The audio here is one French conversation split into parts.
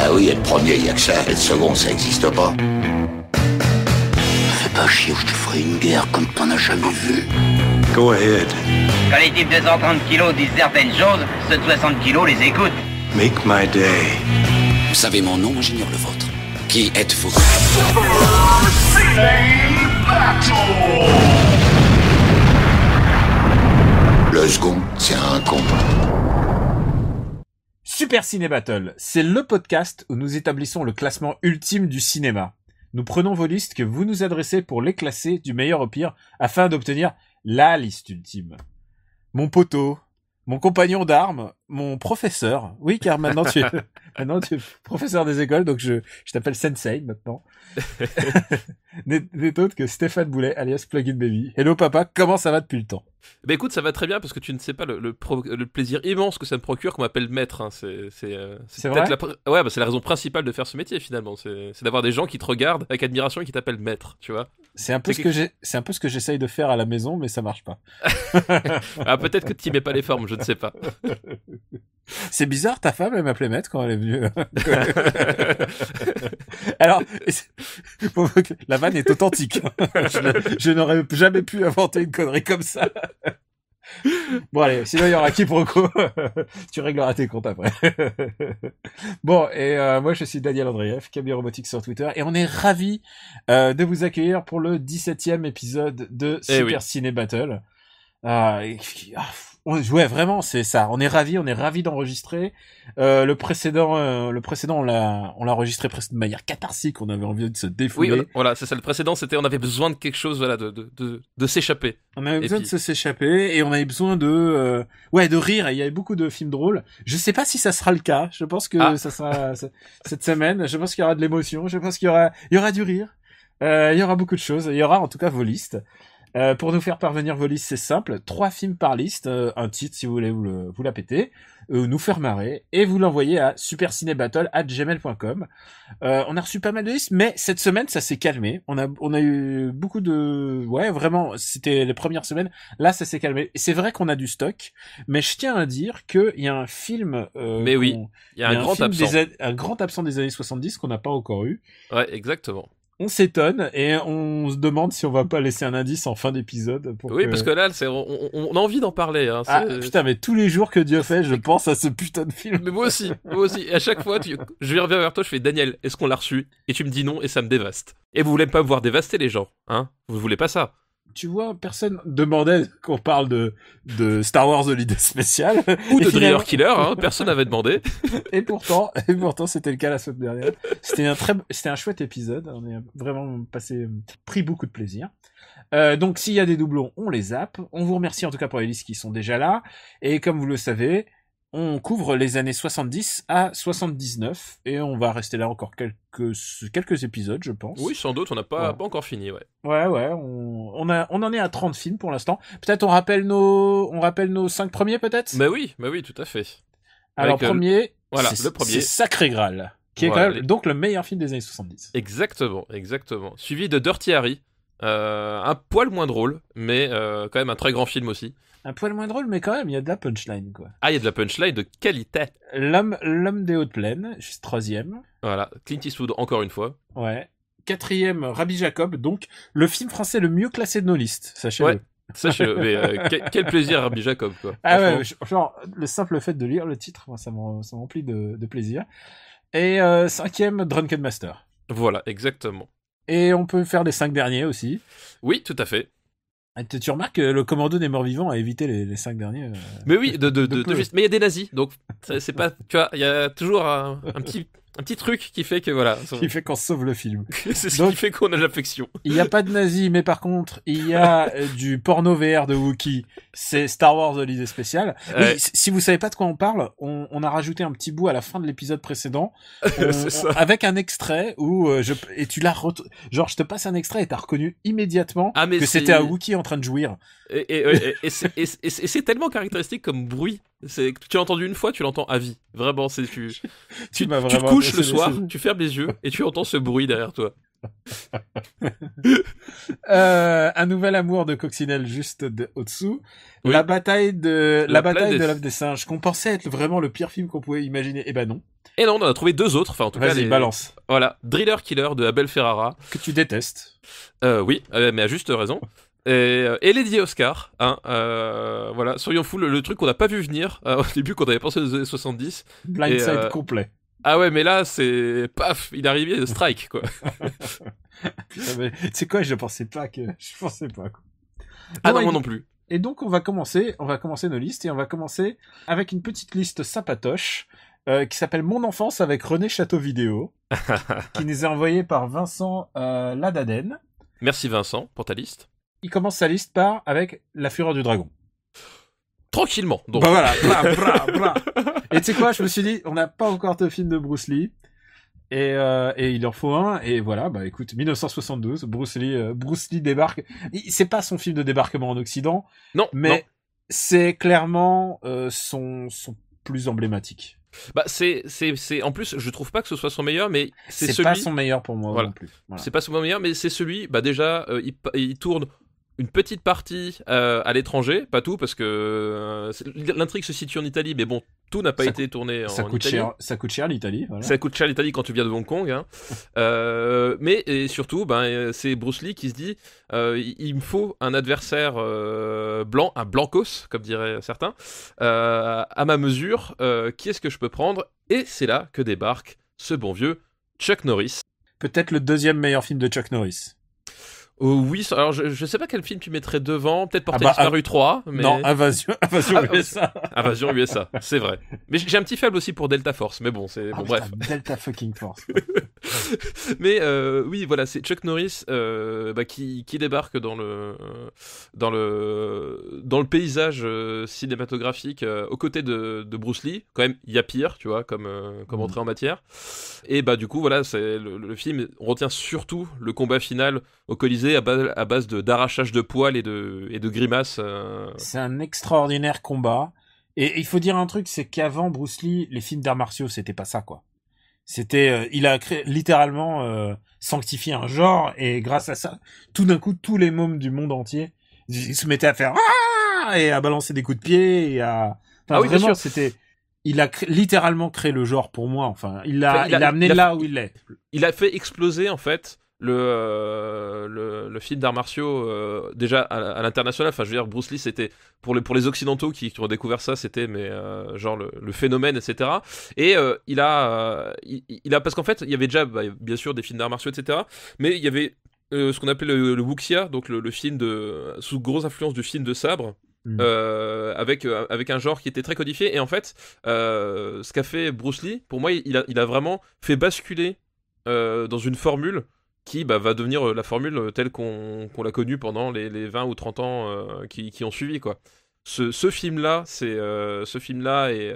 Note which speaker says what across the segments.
Speaker 1: Bah oui, être premier, y a que ça. Être second, ça existe pas. Fais pas chier ou je te ferai une guerre comme t'en as jamais vu.
Speaker 2: Go ahead.
Speaker 3: Quand les types de 130 kilos disent certaines choses, ceux de 60 kilos les écoutent.
Speaker 2: Make my day.
Speaker 1: Vous savez mon nom, j'ignore le vôtre. Qui êtes-vous? Le second, c'est un con.
Speaker 4: Super Ciné Battle, c'est le podcast où nous établissons le classement ultime du cinéma. Nous prenons vos listes que vous nous adressez pour les classer du meilleur au pire afin d'obtenir la liste ultime. Mon poteau, mon compagnon d'armes, mon professeur. Oui, car maintenant tu es professeur des écoles, donc je t'appelle Sensei maintenant. N'est autre que Stéphane Boulet, alias Plugin Baby. Hello papa, comment ça va depuis le temps?
Speaker 5: Bah écoute, ça va très bien parce que tu ne sais pas le plaisir immense que ça me procure qu'on m'appelle maître. Hein. C'est
Speaker 4: vrai
Speaker 5: ouais, bah c'est la raison principale de faire ce métier finalement. C'est d'avoir des gens qui te regardent avec admiration et qui t'appellent maître, tu vois.
Speaker 4: C'est un peu ce que j'essaye de faire à la maison, mais ça marche pas.
Speaker 5: Ah, peut-être que tu y mets pas les formes, je ne sais pas.
Speaker 4: C'est bizarre, ta femme, elle m'appelait maître quand elle est venue. Alors, la vanne est authentique. Je n'aurais jamais pu inventer une connerie comme ça. Bon allez, sinon il y aura quiproquo. Tu régleras tes comptes après. Bon, et moi je suis Daniel Andreev, Camille Robotique sur Twitter, et on est ravis de vous accueillir pour le 17e épisode de Super Ciné Battle. Ouais, vraiment, c'est ça. On est ravis d'enregistrer. Le précédent, on l'a enregistré presque de manière catharsique. On avait envie de se défouler.
Speaker 5: Oui, voilà, c'est ça. Le précédent, c'était, on avait besoin de quelque chose, voilà, de s'échapper.
Speaker 4: On avait besoin de s'échapper et on avait besoin de rire. Et il y avait beaucoup de films drôles. Je sais pas si ça sera le cas. Je pense que ça sera cette semaine. Je pense qu'il y aura de l'émotion. Je pense qu'il y aura du rire. Il y aura beaucoup de choses. Il y aura en tout cas vos listes. Pour nous faire parvenir vos listes, c'est simple. 3 films par liste, un titre si vous voulez vous la péter, nous faire marrer, et vous l'envoyez à supercinébattle@gmail.com. On a reçu pas mal de listes, mais cette semaine ça s'est calmé. On a eu beaucoup de, vraiment, c'était les premières semaines. Là ça s'est calmé. Et c'est vrai qu'on a du stock, mais je tiens à dire que il y a un film.
Speaker 5: Mais oui, il y a un grand absent.
Speaker 4: Un grand absent des années 70 qu'on n'a pas encore eu.
Speaker 5: Ouais, exactement.
Speaker 4: On s'étonne et on se demande si on va pas laisser un indice en fin d'épisode.
Speaker 5: Parce que là, on a envie d'en parler. Hein,
Speaker 4: putain, mais tous les jours que Dieu fait, je pense à ce putain de film.
Speaker 5: Mais moi aussi. Et à chaque fois, je reviens vers toi, je fais Daniel, est-ce qu'on l'a reçu? Et tu me dis non et ça me dévaste. Et vous voulez pas me voir dévaster les gens, hein? Vous voulez pas ça?
Speaker 4: Tu vois, personne demandait qu'on parle de Star Wars de l'idée spéciale.
Speaker 5: Ou de Driller Killer, hein, personne n'avait demandé.
Speaker 4: Et pourtant, c'était le cas la semaine dernière. C'était un chouette épisode. On a vraiment pris beaucoup de plaisir. Donc, s'il y a des doublons, on les zappe. On vous remercie en tout cas pour les listes qui sont déjà là. Et comme vous le savez, on couvre les années 70 à 79 et on va rester là encore quelques épisodes, je pense.
Speaker 5: Oui, sans doute, on n'a pas encore fini, ouais.
Speaker 4: Ouais, on en est à 30 films pour l'instant. Peut-être on rappelle nos 5 premiers peut-être?
Speaker 5: Bah oui, tout à fait.
Speaker 4: Alors premier,
Speaker 5: le premier,
Speaker 4: c'est Sacré Graal, qui est quand même donc le meilleur film des années 70.
Speaker 5: Exactement. Suivi de Dirty Harry, un poil moins drôle, mais quand même un très grand film aussi.
Speaker 4: Un poil moins drôle, mais quand même, il y a de la punchline, quoi.
Speaker 5: Ah, il y a de la punchline de qualité.
Speaker 4: L'homme des hautes plaines, juste 3e.
Speaker 5: Voilà, Clint Eastwood, encore une fois.
Speaker 4: Ouais. 4e, Rabbi Jacob, donc le film français le mieux classé de nos listes, sachez-le.
Speaker 5: Ouais, sachez-le, mais quel plaisir, Rabbi Jacob, quoi.
Speaker 4: Ah ouais, genre, le simple fait de lire le titre, moi, ça m'emplit de plaisir. Et 5e, Drunken Master.
Speaker 5: Voilà, exactement.
Speaker 4: Et on peut faire les 5 derniers aussi.
Speaker 5: Oui, tout à fait.
Speaker 4: Tu remarques que le commando des morts vivants a évité les 5 derniers.
Speaker 5: Mais oui, juste. Mais il y a des nazis, donc c'est pas. Tu vois, il y a toujours un petit truc qui fait que voilà.
Speaker 4: Qui fait qu'on sauve le film.
Speaker 5: C'est ce qui fait qu'on a de l'affection.
Speaker 4: Il y a pas de nazis, mais par contre, il y a du porno VR de Wookiee. C'est Star Wars de l'idée spéciale. Oui, si vous savez pas de quoi on parle, on a rajouté un petit bout à la fin de l'épisode précédent.
Speaker 5: C'est ça.
Speaker 4: Avec un extrait où tu l'as genre je te passe un extrait et t'as reconnu immédiatement que c'était un Wookiee en train de jouir.
Speaker 5: Et c'est tellement caractéristique comme bruit. C'est tu l'as entendu une fois, tu l'entends à vie. Vraiment, tu te couches le soir, tu fermes les yeux et tu entends ce bruit derrière toi.
Speaker 4: Un nouvel amour de Coccinelle juste au-dessous. Oui. La bataille de l'œuf des singes, qu'on pensait être vraiment le pire film qu'on pouvait imaginer. Eh ben non.
Speaker 5: Et non, on en a trouvé 2 autres. Enfin, en tout cas,
Speaker 4: balance.
Speaker 5: Voilà, Driller Killer de Abel Ferrara.
Speaker 4: Que tu détestes.
Speaker 5: Oui, mais à juste raison. Et Lady Oscar, hein, voilà, soyons fous, le truc qu'on n'a pas vu venir au début, qu'on avait pensé aux années 70.
Speaker 4: Blindside complet.
Speaker 5: Ah ouais, mais là, c'est... Paf, il est arrivé, strike, quoi.
Speaker 4: Putain, mais c'est quoi, je pensais pas, quoi.
Speaker 5: Ah non, moi non plus.
Speaker 4: Et donc, on va commencer nos listes, et on va commencer avec une petite liste sympatoche, qui s'appelle Mon enfance avec René Château Vidéo, qui nous est envoyé par Vincent Ladaden.
Speaker 5: Merci Vincent pour ta liste.
Speaker 4: Il commence sa liste avec La Fureur du Dragon.
Speaker 5: Tranquillement. Donc.
Speaker 4: Bah voilà, bra. Et tu sais quoi, je me suis dit, on n'a pas encore de film de Bruce Lee, et il en faut un, et voilà, bah écoute, 1972, Bruce Lee débarque. C'est pas son film de débarquement en Occident,
Speaker 5: non,
Speaker 4: c'est clairement son plus emblématique.
Speaker 5: Bah c'est en plus, je trouve pas que ce soit son meilleur, mais c'est celui...
Speaker 4: pas son meilleur pour moi non plus. Voilà.
Speaker 5: C'est pas son meilleur, mais c'est celui, bah déjà, il tourne une petite partie à l'étranger, pas tout, parce que l'intrigue se situe en Italie, mais bon, tout n'a pas été tourné en Italie.
Speaker 4: Ça coûte cher l'Italie. Voilà.
Speaker 5: Ça coûte cher l'Italie quand tu viens de Hong Kong. Hein. Mais et surtout, c'est Bruce Lee qui se dit, il me faut un adversaire blanc, un blancos, comme diraient certains, à ma mesure. Qui est-ce que je peux prendre? Et c'est là que débarque ce bon vieux Chuck Norris.
Speaker 4: Peut-être le 2e meilleur film de Chuck Norris.
Speaker 5: Oui, alors je sais pas quel film tu mettrais devant, peut-être Portée disparue 3, mais...
Speaker 4: Non, Invasion USA.
Speaker 5: Invasion USA, c'est vrai. Mais j'ai un petit faible aussi pour Delta Force, mais bon, c'est... bon, bref.
Speaker 4: Delta fucking Force.
Speaker 5: Mais oui, voilà, c'est Chuck Norris qui débarque dans le paysage cinématographique aux côtés de Bruce Lee. Quand même, il y a pire, tu vois, comme entrée en matière. Et bah du coup, voilà, c'est le film, on retient surtout le combat final au Colisée à base d'arrachage de poils et de grimaces.
Speaker 4: C'est un extraordinaire combat. Et il faut dire un truc, c'est qu'avant Bruce Lee, les films d'arts martiaux, c'était pas ça, quoi. C'était, il a littéralement sanctifié un genre, et grâce à ça, tout d'un coup, tous les mômes du monde entier, ils se mettaient à faire et à balancer des coups de pied et à. Enfin, vraiment, c'était. Il a littéralement créé le genre pour moi. Enfin, il l'a amené là où il est.
Speaker 5: Il a fait exploser en fait le film d'arts martiaux déjà à l'international. Enfin, je veux dire, Bruce Lee, c'était pour les occidentaux qui ont découvert ça, c'était genre le phénomène, etc. Et il a parce qu'en fait, il y avait déjà bien sûr des films d'arts martiaux, etc. Mais il y avait ce qu'on appelait le wuxia, donc le film sous grosse influence du film de sabre. Avec un genre qui était très codifié, et en fait ce qu'a fait Bruce Lee, pour moi, il a vraiment fait basculer dans une formule qui va devenir la formule telle qu'on l'a connue pendant les 20 ou 30 ans qui ont suivi, quoi. Ce film-là, ce film-là et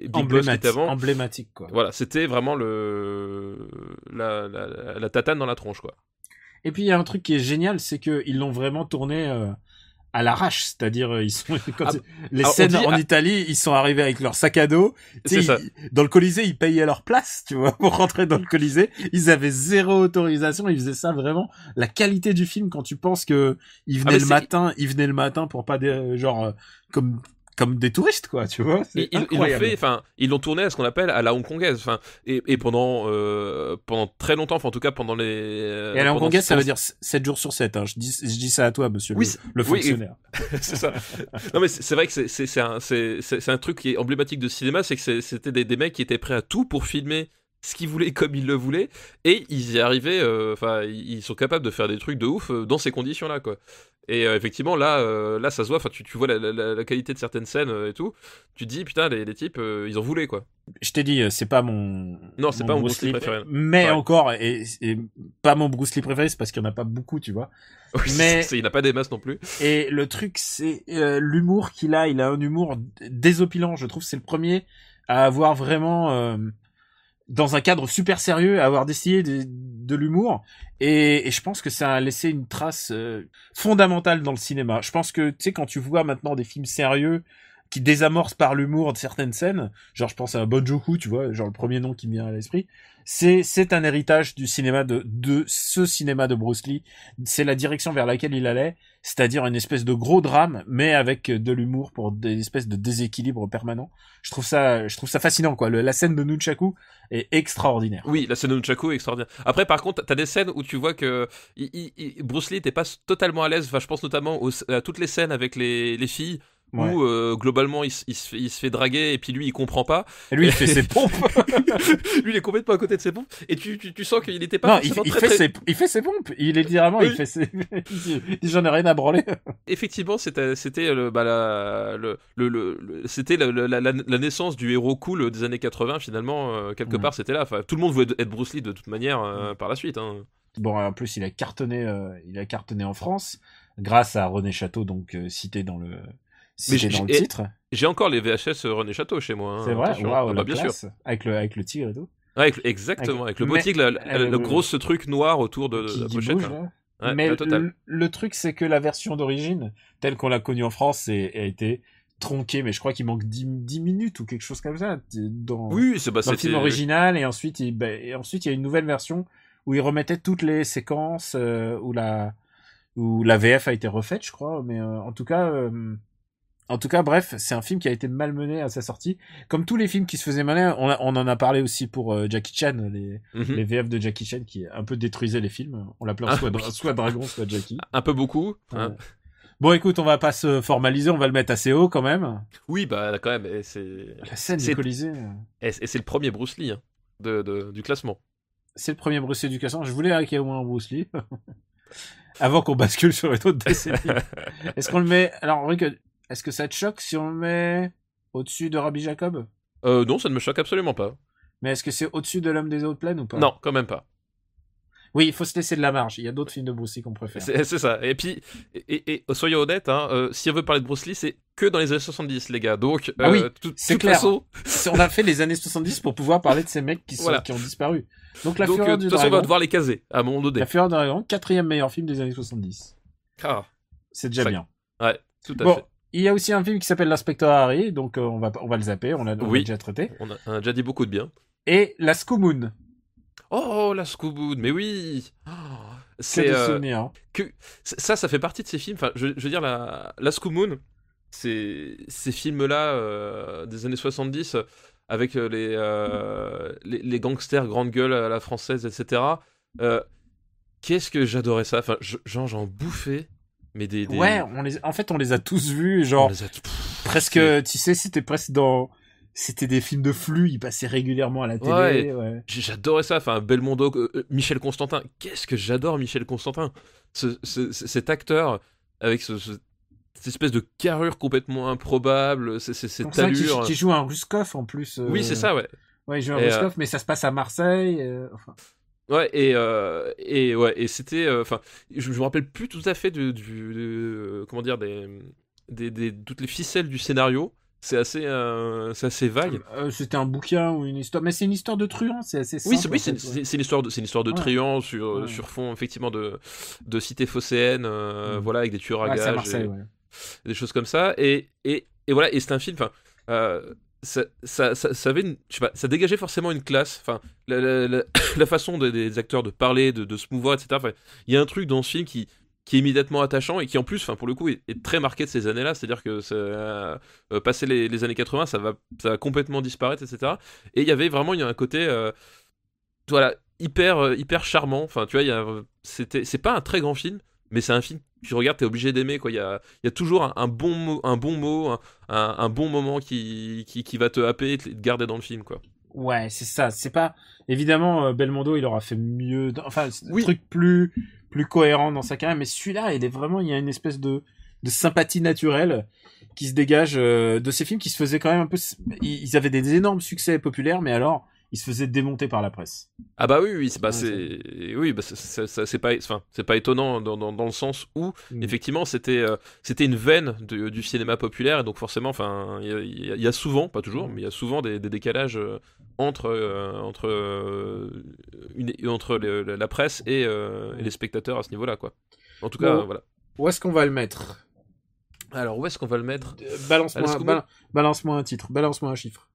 Speaker 5: Big Boss qui était avant,
Speaker 4: emblématique, quoi.
Speaker 5: Voilà, c'était vraiment la tatane dans la tronche, quoi.
Speaker 4: Et puis il y a un truc qui est génial, c'est qu'ils l'ont vraiment tourné à l'arrache, c'est-à-dire les scènes en Italie, ils sont arrivés avec leur sac à dos. Dans le Colisée, ils payaient leur place, tu vois, pour rentrer dans le Colisée. Ils avaient 0 autorisation, ils faisaient ça vraiment. La qualité du film, quand tu penses que ils venaient le matin pour pas comme des touristes, quoi, tu vois.
Speaker 5: Ils l'ont tourné à ce qu'on appelle à la hongkongaise, et pendant très longtemps, en tout cas pendant les.
Speaker 4: Et à la hongkongaise, ça veut dire 7 jours sur 7, hein. Je dis ça à toi, monsieur le fonctionnaire.
Speaker 5: C'est ça. Non, mais c'est vrai que c'est un truc qui est emblématique de cinéma, c'est que c'était des mecs qui étaient prêts à tout pour filmer ce qu'ils voulaient comme ils le voulaient, et ils y arrivaient, ils sont capables de faire des trucs de ouf dans ces conditions-là, quoi. Et effectivement, là ça se voit, tu vois la qualité de certaines scènes et tout, tu te dis, putain, les types, ils en voulaient, quoi.
Speaker 4: Je t'ai dit, c'est pas mon...
Speaker 5: Non, c'est pas mon Bruce Lee préféré.
Speaker 4: Mais encore, et pas mon Bruce Lee préféré, c'est parce qu'il y en a pas beaucoup, tu vois.
Speaker 5: Oui, mais il n'a pas des masses non plus.
Speaker 4: Et le truc, c'est l'humour qu'il a. Il a un humour désopilant, je trouve. C'est le premier à avoir vraiment... dans un cadre super sérieux, à avoir distillé de l'humour, et je pense que ça a laissé une trace fondamentale dans le cinéma. Je pense que, tu sais, quand tu vois maintenant des films sérieux qui désamorce par l'humour de certaines scènes. Genre, je pense à Bon Joon-ho, tu vois, genre le premier nom qui me vient à l'esprit. C'est un héritage du cinéma de ce cinéma de Bruce Lee. C'est la direction vers laquelle il allait, c'est-à-dire une espèce de gros drame, mais avec de l'humour pour des espèces de déséquilibre permanent. Je trouve ça fascinant, quoi. La scène de Nunchaku est extraordinaire.
Speaker 5: Oui, la scène de Nunchaku est extraordinaire. Après, par contre, t'as des scènes où tu vois que Bruce Lee n'était pas totalement à l'aise. Enfin, je pense notamment à toutes les scènes avec les filles.
Speaker 4: Ouais.
Speaker 5: Où globalement il se fait draguer et puis lui il comprend pas.
Speaker 4: Et lui il fait ses pompes.
Speaker 5: Lui il est complètement à côté de ses pompes et tu sens qu'il était pas forcément
Speaker 4: il fait ses pompes. Il est littéralement
Speaker 5: oui.
Speaker 4: il fait ses j'en ai rien à branler.
Speaker 5: Effectivement, c'était c'était la naissance du héros cool des années 80 finalement quelque part c'était là. Enfin, tout le monde voulait être Bruce Lee de toute manière par la suite. Hein.
Speaker 4: Bon, en plus il a cartonné en France grâce à René Château, donc cité dans le titre.
Speaker 5: J'ai encore les VHS René Château chez moi. Hein,
Speaker 4: c'est vrai, waouh,
Speaker 5: bah, bien
Speaker 4: classe,
Speaker 5: sûr.
Speaker 4: avec le tigre et tout.
Speaker 5: Ouais, exactement, avec le beau tigre, le gros truc noir autour de la pochette.
Speaker 4: Bouge,
Speaker 5: hein.
Speaker 4: Ouais, mais le truc, c'est que la version d'origine, telle qu'on l'a connue en France, a été tronquée, mais je crois qu'il manque 10 minutes ou quelque chose comme ça dans le film original, et ensuite il y a une nouvelle version où ils remettaient toutes les séquences où la VF a été refaite, je crois, mais en tout cas, bref, c'est un film qui a été malmené à sa sortie. Comme tous les films qui se faisaient malin, on en a parlé aussi pour Jackie Chan, les VF de Jackie Chan qui un peu détruisaient les films. On l'appelait soit Dragon, soit Jackie.
Speaker 5: Un peu beaucoup. Hein.
Speaker 4: Bon, écoute, on va pas se formaliser, on va le mettre assez haut quand même.
Speaker 5: Oui, bah quand même,
Speaker 4: la scène du Colisée.
Speaker 5: Et c'est le premier Bruce Lee du classement.
Speaker 4: C'est le premier Bruce Lee du classement. Je voulais qu'il y ait au moins un Bruce Lee. Avant qu'on bascule sur une autre décennie. Est-ce qu'on le met... Alors, est-ce que ça te choque si on le met au-dessus de Rabbi Jacob ?
Speaker 5: Non, ça ne me choque absolument pas.
Speaker 4: Mais est-ce que c'est au-dessus de L'Homme des Hautes Plaines ou pas ?
Speaker 5: Non, quand même pas.
Speaker 4: Oui, il faut se laisser de la marge. Il y a d'autres films de Bruce Lee qu'on préfère.
Speaker 5: C'est ça. Et puis, soyons honnêtes, hein, si on veut parler de Bruce Lee, c'est que dans les années 70, les gars. Donc,
Speaker 4: oui, c'est clair.
Speaker 5: Façon...
Speaker 4: On a fait les années 70 pour pouvoir parler de ces mecs qui ont disparu. Donc, La Fureur du Dragon.
Speaker 5: De toute façon, on va devoir les caser à un moment donné.
Speaker 4: La Fureur du Dragon, 4e meilleur film des années 70.
Speaker 5: Ah.
Speaker 4: C'est déjà bien.
Speaker 5: Ouais, tout à fait.
Speaker 4: Il y a aussi un film qui s'appelle L'Inspecteur Harry, donc on va le zapper, on l'a déjà traité.
Speaker 5: On a déjà dit beaucoup de bien.
Speaker 4: Et La Scoomoon.
Speaker 5: Oh, La Scoomoon, mais oui.
Speaker 4: C'est des souvenirs. Hein.
Speaker 5: Ça fait partie de ces films. Enfin, je veux dire, la Scoomoon, ces films-là des années 70 avec les gangsters grande gueule à la française, etc. Qu'est-ce que j'adorais ça. Enfin, j'en bouffais. Mais
Speaker 4: Ouais, on les a tous vus, genre presque, tu sais, c'était des films de flux, ils passaient régulièrement à la télé. Ouais.
Speaker 5: J'adorais ça, enfin Belmondo, Michel Constantin. Qu'est-ce que j'adore Michel Constantin, cet acteur avec cette espèce de carrure complètement improbable, cette allure.
Speaker 4: Qui joue un Ruskov en plus.
Speaker 5: Oui, c'est ça, ouais.
Speaker 4: Ouais, il joue un Ruskov, mais ça se passe à Marseille.
Speaker 5: Ouais, et c'était, enfin, je me rappelle plus tout à fait comment dire, toutes les ficelles du scénario. C'est assez vague.
Speaker 4: C'était un bouquin ou une histoire, mais c'est une histoire de truand, c'est assez simple.
Speaker 5: Oui, c'est une histoire de truand sur fond effectivement de cité phocéenne, voilà, avec des tueurs à gages, des choses comme ça, et voilà, et c'est un film, enfin. Ça avait je sais pas, ça dégageait forcément une classe, enfin la façon des acteurs de parler, de se mouvoir, etc. Enfin, il y a un truc dans ce film qui est immédiatement attachant et qui en plus, enfin pour le coup, est très marqué de ces années-là. C'est-à-dire que passer les années 80, ça va complètement disparaître, etc. Et il y avait vraiment un côté, voilà, hyper charmant. Enfin, tu vois, c'est pas un très grand film, mais c'est un film que tu regardes, t'es obligé d'aimer, quoi. Il y a toujours un bon mot, un bon moment qui va te happer et te garder dans le film, quoi.
Speaker 4: Ouais, c'est ça. C'est pas évidemment Belmondo, il aura fait mieux. Enfin, un truc plus cohérent dans sa carrière, mais celui-là, il y a une espèce de sympathie naturelle qui se dégage de ces films qui se faisaient quand même un peu. Ils avaient des énormes succès populaires, mais alors il se faisait démonter par la presse.
Speaker 5: Ah bah oui, c'est pas étonnant dans le sens où effectivement c'était une veine du cinéma populaire, et donc forcément, enfin il y a souvent, pas toujours, mais il y a souvent des décalages entre la presse et les spectateurs à ce niveau-là, quoi. En tout cas, voilà.
Speaker 4: Où est-ce qu'on va le mettre ?
Speaker 5: Alors, où est-ce qu'on va le mettre?
Speaker 4: Balance-moi un titre, balance-moi un chiffre.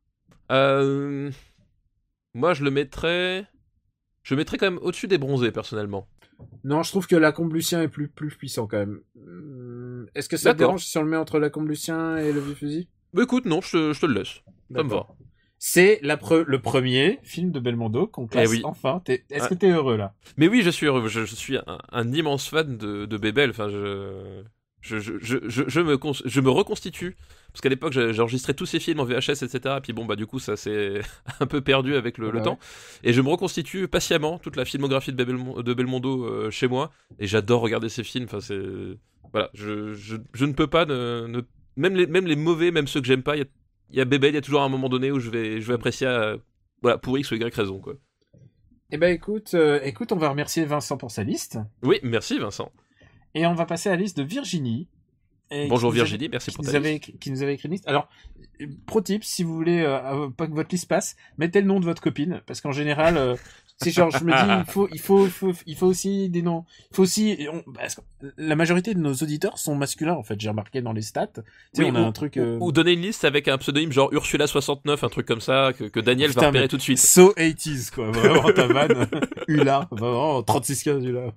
Speaker 5: Moi, je mettrais quand même au-dessus des bronzés, personnellement.
Speaker 4: Non, je trouve que la combe Lucien est plus puissant quand même. Est-ce que ça te dérange si on le met entre la combe Lucien et le vieux fusil?
Speaker 5: Bah écoute, non, je te le laisse. Ça me va.
Speaker 4: C'est le premier film de Belmondo qu'on classe enfin. Est-ce que t'es heureux là?
Speaker 5: Mais oui, je suis heureux. Je suis un immense fan de Bébel. Enfin, je me reconstitue. Parce qu'à l'époque, j'enregistrais tous ces films en VHS, etc. Et puis bon, bah du coup, ça s'est un peu perdu avec le temps. Et je me reconstitue patiemment toute la filmographie de Belmondo chez moi. Et j'adore regarder ces films. Enfin, voilà, je ne peux pas même les mauvais, même ceux que j'aime pas, il y a Bébel, il y a toujours un moment donné où je vais apprécier voilà, pour X ou Y raison, quoi.
Speaker 4: Eh ben écoute, on va remercier Vincent pour sa liste.
Speaker 5: Oui, merci Vincent.
Speaker 4: Et on va passer à la liste de Virginie.
Speaker 5: Bonjour Virginie, merci pour ta liste. Qui nous avait écrit une liste.
Speaker 4: Alors, pro tip, si vous voulez pas que votre liste passe, mettez le nom de votre copine, parce qu'en général, c'est genre, je me dis, il faut aussi des noms. Il faut aussi, parce que la majorité de nos auditeurs sont masculins, en fait. J'ai remarqué dans les stats. Tu sais, on a un truc.
Speaker 5: Ou donner une liste avec un pseudonyme genre Ursula69, un truc comme ça, que Daniel va repérer tout de suite.
Speaker 4: So 80s, quoi. Vraiment, ta vanne. Ula. Vraiment, 36-15 Ula.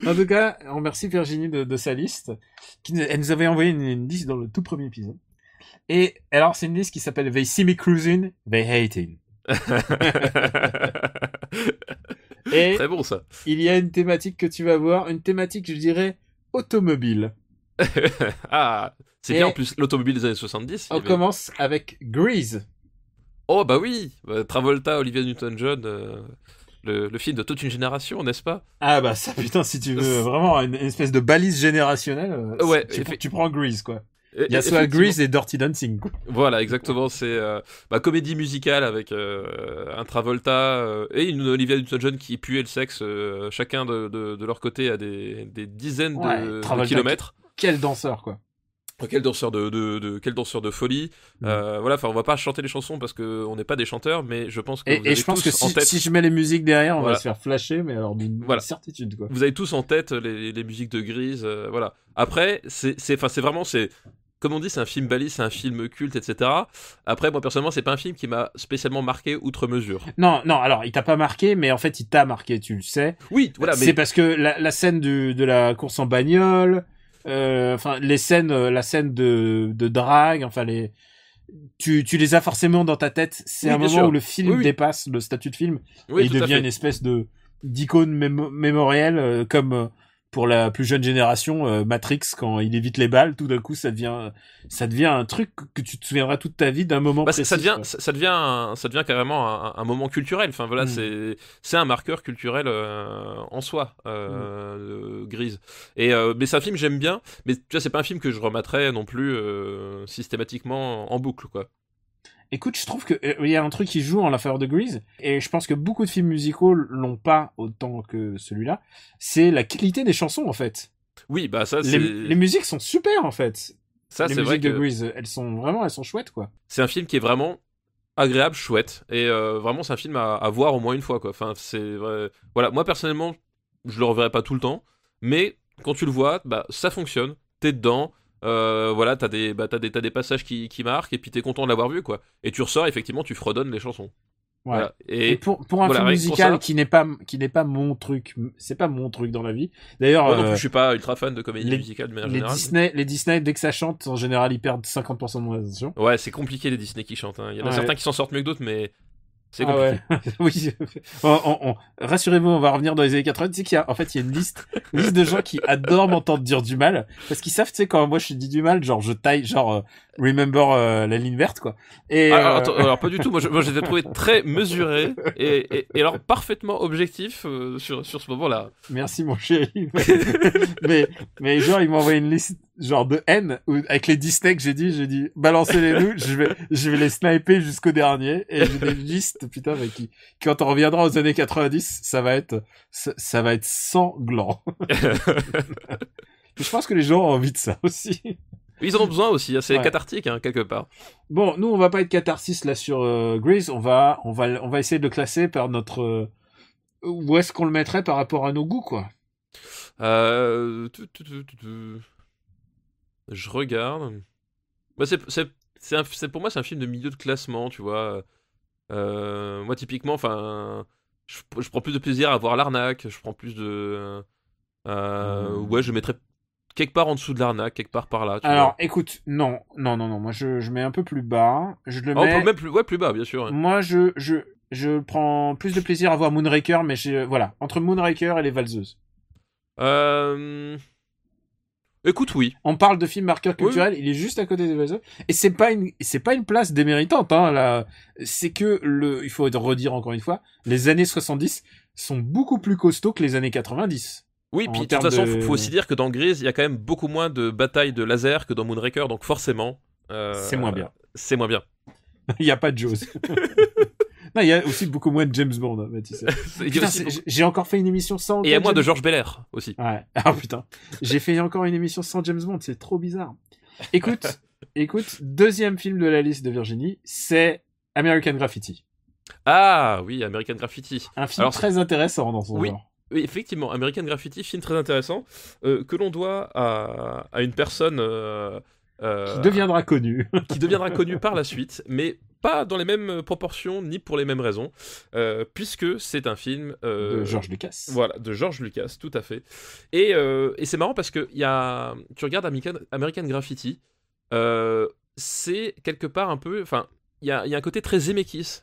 Speaker 4: En tout cas, on remercie Virginie de sa liste. Elle nous avait envoyé une liste dans le tout premier épisode. Et alors, c'est une liste qui s'appelle They See Me Cruising, They Hating. Et
Speaker 5: très bon ça.
Speaker 4: Il y a une thématique que tu vas voir, une thématique, je dirais, automobile.
Speaker 5: Ah, c'est bien en plus l'automobile des années 70.
Speaker 4: On commence avec Grease.
Speaker 5: Oh bah oui, Travolta, Olivia Newton-John. Le film de toute une génération, n'est-ce pas?
Speaker 4: Ah bah ça, putain, si tu veux vraiment une espèce de balise générationnelle,
Speaker 5: ouais,
Speaker 4: tu prends Grease, quoi. Il y a soit Grease et Dirty Dancing, quoi.
Speaker 5: Voilà, exactement, c'est comédie musicale avec un Travolta et une Olivia Newton-John qui puait le sexe, chacun de leur côté à des dizaines de kilomètres.
Speaker 4: Quel danseur, quoi.
Speaker 5: Quel danseur de folie. Voilà, enfin on va pas chanter les chansons parce que on n'est pas des chanteurs, mais je pense que
Speaker 4: et je pense que si je mets les musiques derrière, on va se faire flasher, mais alors d'une certitude, quoi.
Speaker 5: Vous avez tous en tête les musiques de Grease, voilà. Après c'est vraiment comme on dit, c'est un film balise, c'est un film culte, etc. Après, moi, personnellement, c'est pas un film qui m'a spécialement marqué outre mesure.
Speaker 4: Non, alors, il t'a pas marqué, mais en fait, il t'a marqué, tu le sais.
Speaker 5: Oui, voilà, mais...
Speaker 4: C'est parce que la scène de la course en bagnole, la scène de drague, enfin, tu les as forcément dans ta tête. C'est un moment où le film dépasse le statut de film, et il devient une espèce d'icône mémorielle, comme... pour la plus jeune génération, Matrix, quand il évite les balles, tout d'un coup, ça devient un truc que tu te souviendras toute ta vie d'un moment précis.
Speaker 5: Ça devient carrément un moment culturel. Enfin voilà, c'est un marqueur culturel en soi, Grease. Et mais c'est un film que j'aime bien, mais tu vois, c'est pas un film que je remettrais non plus systématiquement en boucle, quoi.
Speaker 4: Écoute, je trouve que il y a un truc qui joue en la faveur de Grease, et je pense que beaucoup de films musicaux l'ont pas autant que celui-là. C'est la qualité des chansons, en fait.
Speaker 5: Oui, bah ça, c'est...
Speaker 4: Les musiques sont super, en fait.
Speaker 5: Ça,
Speaker 4: les
Speaker 5: c'est
Speaker 4: musiques
Speaker 5: vrai
Speaker 4: de Grease, elles sont chouettes, quoi.
Speaker 5: C'est un film qui est vraiment agréable, chouette, et vraiment, c'est un film à voir au moins une fois, quoi. Enfin, c'est vrai. Voilà, moi personnellement, je le reverrai pas tout le temps, mais quand tu le vois, bah ça fonctionne. T'es dedans. Voilà, t'as des passages qui marquent et puis t'es content de l'avoir vu, quoi. Et tu ressors, effectivement, tu fredonnes les chansons.
Speaker 4: Ouais.
Speaker 5: Voilà.
Speaker 4: Et pour un film musical qui n'est pas mon truc, c'est pas mon truc dans la vie. D'ailleurs,
Speaker 5: moi non plus, je suis pas ultra fan de comédie musicale de manière générale.
Speaker 4: Les Disney, dès que ça chante, en général, ils perdent 50% de mon attention.
Speaker 5: Ouais, c'est compliqué les Disney qui chantent, hein. Il y en a certains qui s'en sortent mieux que d'autres, mais c'est compliqué.
Speaker 4: Oui. Rassurez-vous, on va revenir dans les années 80. Tu sais qu'il y a, en fait, il y a une liste de gens qui adorent m'entendre dire du mal, parce qu'ils savent, tu sais, quand moi je dis du mal, genre je taille, genre remember la ligne verte, quoi. Et
Speaker 5: alors pas du tout. Moi, j'étais trouvé très mesuré et alors parfaitement objectif sur ce moment-là.
Speaker 4: Merci mon chéri. mais genre il m'a envoyé une liste genre de haine avec les Disney que j'ai dit balancez-les-nous, je vais les sniper jusqu'au dernier, et j'ai des listes putain, mais qui quand on reviendra aux années 90, ça va être sanglant. Je pense que les gens ont envie de ça aussi.
Speaker 5: Ils en ont besoin aussi, c'est cathartique, hein, quelque part.
Speaker 4: Bon, nous on va pas être catharsis là sur Grease, on va essayer de le classer par notre où est-ce qu'on le mettrait par rapport à nos goûts, quoi.
Speaker 5: Je regarde. Bah, pour moi, c'est un film de milieu de classement, tu vois. Moi, typiquement, enfin, je prends plus de plaisir à voir l'arnaque. Je prends plus de. Ouais, je mettrais quelque part en dessous de l'arnaque, quelque part par là.
Speaker 4: Alors,
Speaker 5: vois.
Speaker 4: écoute, non. Moi, je mets un peu plus bas. Je le
Speaker 5: On
Speaker 4: mets.
Speaker 5: peut même plus bas, bien sûr. Ouais.
Speaker 4: Moi, je prends plus de plaisir à voir Moonraker, mais voilà, entre Moonraker et Les Valseuses.
Speaker 5: Écoute, oui.
Speaker 4: On parle de film marqueur culturel,
Speaker 5: Oui.
Speaker 4: il est juste à côté des Valseuses. Et c'est pas une place déméritante, hein, là. C'est que il faut redire encore une fois, les années 70 sont beaucoup plus costauds que les années 90.
Speaker 5: Oui, puis de toute façon, faut aussi dire que dans Grease, il y a quand même beaucoup moins de batailles de laser que dans Moonraker, donc forcément.
Speaker 4: C'est moins bien.
Speaker 5: C'est moins bien.
Speaker 4: Il y a pas de Jaws. Non, il y a aussi beaucoup moins de James Bond, hein, tu sais. Putain, j'ai encore fait une émission sans.
Speaker 5: Et il y a moins de George Belair aussi.
Speaker 4: Ouais. Ah putain. J'ai fait encore une émission sans James Bond, c'est trop bizarre. Écoute, deuxième film de la liste de Virginie, c'est American Graffiti.
Speaker 5: Ah oui, American Graffiti.
Speaker 4: Un film très intéressant dans son genre.
Speaker 5: Oui, effectivement, American Graffiti, film très intéressant, que l'on doit à une personne
Speaker 4: qui deviendra connue.
Speaker 5: Qui deviendra connue par la suite, mais pas dans les mêmes proportions, ni pour les mêmes raisons, puisque c'est un film...
Speaker 4: de George Lucas.
Speaker 5: Voilà, de George Lucas, tout à fait. Et c'est marrant parce que tu regardes American Graffiti, c'est quelque part un peu... Enfin, il y a un côté très Zemeckis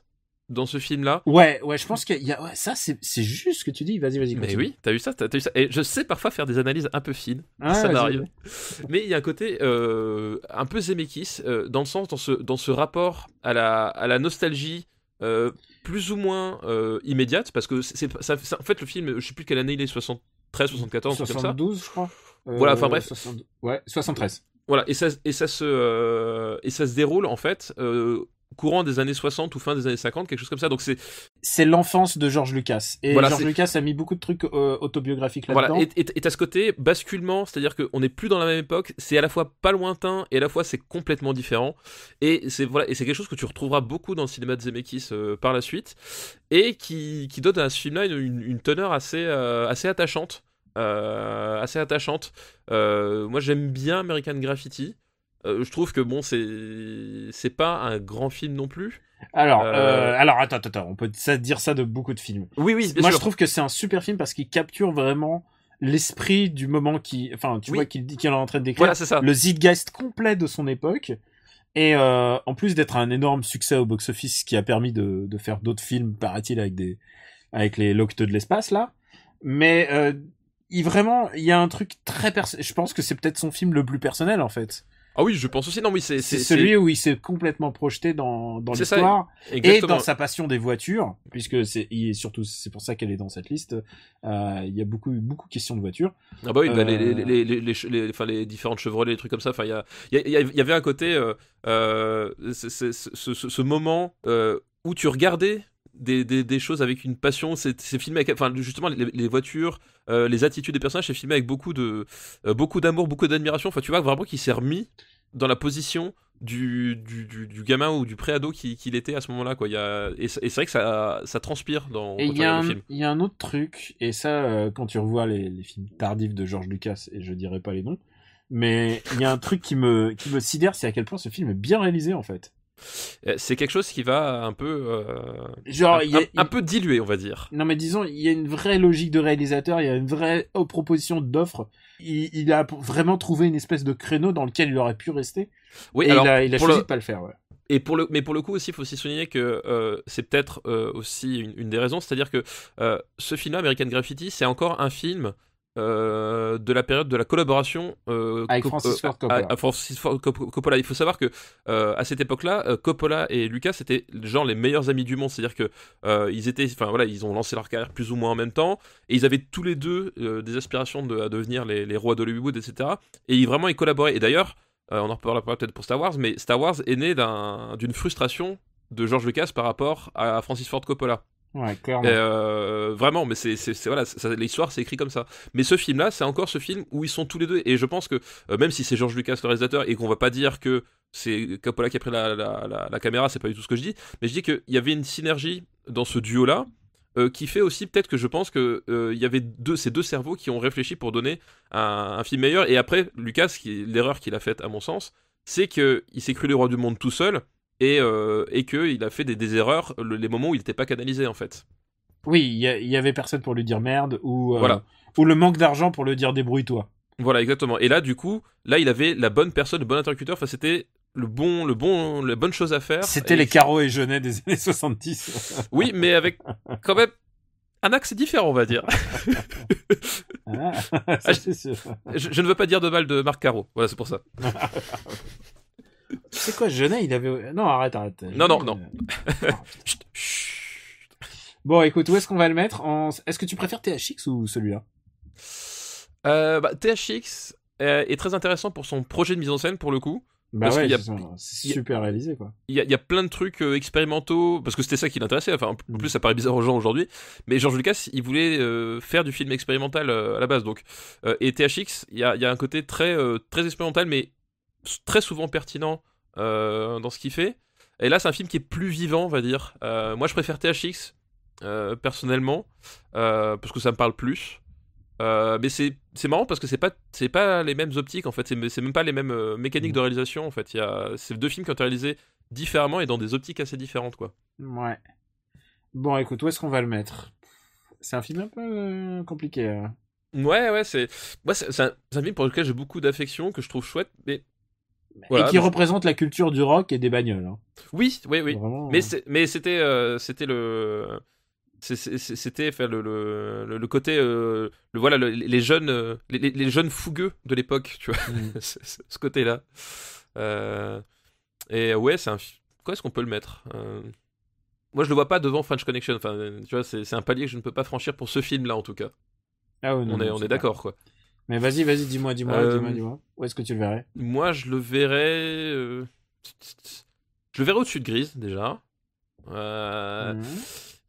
Speaker 5: dans ce film-là.
Speaker 4: Ouais, je pense qu'il y a... Ouais, ça, c'est juste ce que tu dis. Vas-y, continue.
Speaker 5: Mais oui, t'as vu ça. Et je sais parfois faire des analyses un peu fines.
Speaker 4: Ah,
Speaker 5: ça m'arrive. Mais il y a un côté un peu Zemeckis, dans le sens, dans ce rapport à la nostalgie plus ou moins immédiate, parce que en fait, le film, je sais plus quelle année il est, 73, 74,
Speaker 4: 72, je crois.
Speaker 5: Voilà, enfin bref.
Speaker 4: 73.
Speaker 5: Voilà, et ça se déroule, en fait... courant des années 60 ou fin des années 50, quelque chose comme ça. Donc
Speaker 4: c'est l'enfance de George Lucas. Et voilà, George Lucas a mis beaucoup de trucs autobiographiques là-dedans.
Speaker 5: Voilà, et t'as ce côté basculement, c'est-à-dire qu'on n'est plus dans la même époque, c'est à la fois pas lointain et à la fois c'est complètement différent. Et c'est quelque chose que tu retrouveras beaucoup dans le cinéma de Zemeckis par la suite, et qui donne à ce film-là une teneur assez attachante. Moi j'aime bien American Graffiti. Je trouve que bon, c'est pas un grand film non plus.
Speaker 4: Alors attends, on peut dire ça de beaucoup de films.
Speaker 5: Oui, bien
Speaker 4: Moi,
Speaker 5: sûr.
Speaker 4: je trouve que c'est un super film parce qu'il capture vraiment l'esprit du moment qu'il est en train de décrire.
Speaker 5: Voilà, c'est ça.
Speaker 4: Le zeitgeist complet de son époque. Et en plus d'être un énorme succès au box-office qui a permis de faire d'autres films, paraît-il, avec les Locteux de l'espace, là. Mais il y a un truc très je pense que c'est peut-être son film le plus personnel, en fait.
Speaker 5: Ah oui, je pense aussi. Non, oui, c'est
Speaker 4: celui où il s'est complètement projeté dans l'histoire et dans sa passion des voitures, puisque c'est pour ça qu'elle est dans cette liste. Il y a beaucoup question de voitures.
Speaker 5: Ah bah oui, les différentes Chevrolet, les trucs comme ça. Enfin, il y avait un côté ce moment où tu regardais des choses avec une passion. C'est filmé avec, enfin, justement, les voitures, les attitudes des personnages, c'est filmé avec beaucoup d'amour, beaucoup d'admiration. Enfin, tu vois vraiment qu'il s'est remis dans la position du gamin ou du pré-ado qu'il était à ce moment-là, quoi. Et c'est vrai que ça transpire quand tu regardes le film.
Speaker 4: Il y a un autre truc, et ça, quand tu revois les films tardifs de George Lucas, et je dirais pas les noms, mais il y a un truc qui me sidère, c'est à quel point ce film est bien réalisé, en fait.
Speaker 5: C'est quelque chose qui va un peu un peu dilué, on va dire.
Speaker 4: Non, mais disons, il y a une vraie logique de réalisateur, il y a une vraie proposition d'offre. Il a vraiment trouvé une espèce de créneau dans lequel il aurait pu rester. Oui, et alors, il a choisi de pas le faire, ouais.
Speaker 5: Mais pour le coup aussi, il faut aussi souligner que c'est peut-être aussi une des raisons, c'est-à-dire que ce film-là, American Graffiti, c'est encore un film de la période de la collaboration
Speaker 4: avec Francis Ford Coppola.
Speaker 5: Francis Ford Coppola. Il faut savoir que à cette époque-là, Coppola et Lucas étaient genre les meilleurs amis du monde. C'est-à-dire que ils ont lancé leur carrière plus ou moins en même temps, et ils avaient tous les deux des aspirations à devenir les rois d'Hollywood, etc. Et ils collaboraient. Et d'ailleurs, on en reparlera peut-être pour Star Wars, mais Star Wars est né d'une frustration de George Lucas par rapport à Francis Ford Coppola.
Speaker 4: Ouais, clairement.
Speaker 5: Vraiment, mais voilà, l'histoire c'est écrit comme ça. Mais ce film-là, c'est encore ce film où ils sont tous les deux, et je pense que même si c'est George Lucas le réalisateur et qu'on va pas dire que c'est Coppola qui a pris la caméra, c'est pas du tout ce que je dis, mais je dis qu'il y avait une synergie dans ce duo-là qui fait aussi peut-être que je pense que il y avait ces deux cerveaux qui ont réfléchi pour donner un film meilleur. Et après, Lucas, l'erreur qu'il a faite à mon sens, c'est qu'il s'est cru le roi du monde tout seul et qu'il a fait des erreurs les moments où il n'était pas canalisé en fait.
Speaker 4: Oui, il y avait personne pour lui dire merde ou
Speaker 5: Voilà.
Speaker 4: ou le manque d'argent pour lui dire débrouille-toi.
Speaker 5: Voilà, exactement. Et là, du coup, il avait la bonne personne, le bon interlocuteur. Enfin, c'était la bonne chose à faire.
Speaker 4: C'était les Caro et Jeunet des années 70.
Speaker 5: Oui, mais avec quand même un axe différent, on va dire.
Speaker 4: Ça, c'est sûr.
Speaker 5: Je ne veux pas dire de mal de Marc Caro. Voilà, c'est pour ça.
Speaker 4: Tu sais quoi, Jeunet, il avait... Non, arrête.
Speaker 5: Non. Chut.
Speaker 4: Bon, écoute, où est-ce qu'on va le mettre Est-ce que tu préfères THX ou celui-là
Speaker 5: THX est très intéressant pour son projet de mise en scène, pour le coup.
Speaker 4: Bah
Speaker 5: parce
Speaker 4: ouais,
Speaker 5: qu'il
Speaker 4: c'est super réalisé, quoi.
Speaker 5: Il y a plein de trucs expérimentaux, parce que c'était ça qui l'intéressait. Enfin, en plus, ça paraît bizarre aux gens aujourd'hui. Mais George Lucas, il voulait faire du film expérimental à la base. Donc, et THX, il y a un côté très expérimental, mais très souvent pertinent dans ce qu'il fait. Et là, c'est un film qui est plus vivant, on va dire. Moi, je préfère THX, personnellement, parce que ça me parle plus. Mais c'est marrant parce que c'est pas les mêmes optiques en fait, c'est même pas les mêmes mécaniques de réalisation en fait. C'est deux films qui ont été réalisés différemment et dans des optiques assez différentes quoi.
Speaker 4: Ouais. Bon, écoute, où est-ce qu'on va le mettre ? C'est un film un peu compliqué.
Speaker 5: Ouais, c'est un film pour lequel j'ai beaucoup d'affection, que je trouve chouette, mais voilà,
Speaker 4: et qui représente la culture du rock et des bagnoles. Hein.
Speaker 5: Oui.
Speaker 4: Vraiment,
Speaker 5: mais c'était le. C'était faire le côté voilà les jeunes les jeunes fougueux de l'époque, tu vois. Ce côté là et ouais, quoi est-ce qu'on peut le mettre moi je le vois pas devant French Connection, enfin tu vois, c'est un palier que je ne peux pas franchir pour ce film là en tout cas.
Speaker 4: Ah ouais, non,
Speaker 5: on est d'accord quoi.
Speaker 4: Mais vas-y, dis-moi où est-ce que tu le verrais?
Speaker 5: Moi je le verrais au-dessus de Grise déjà.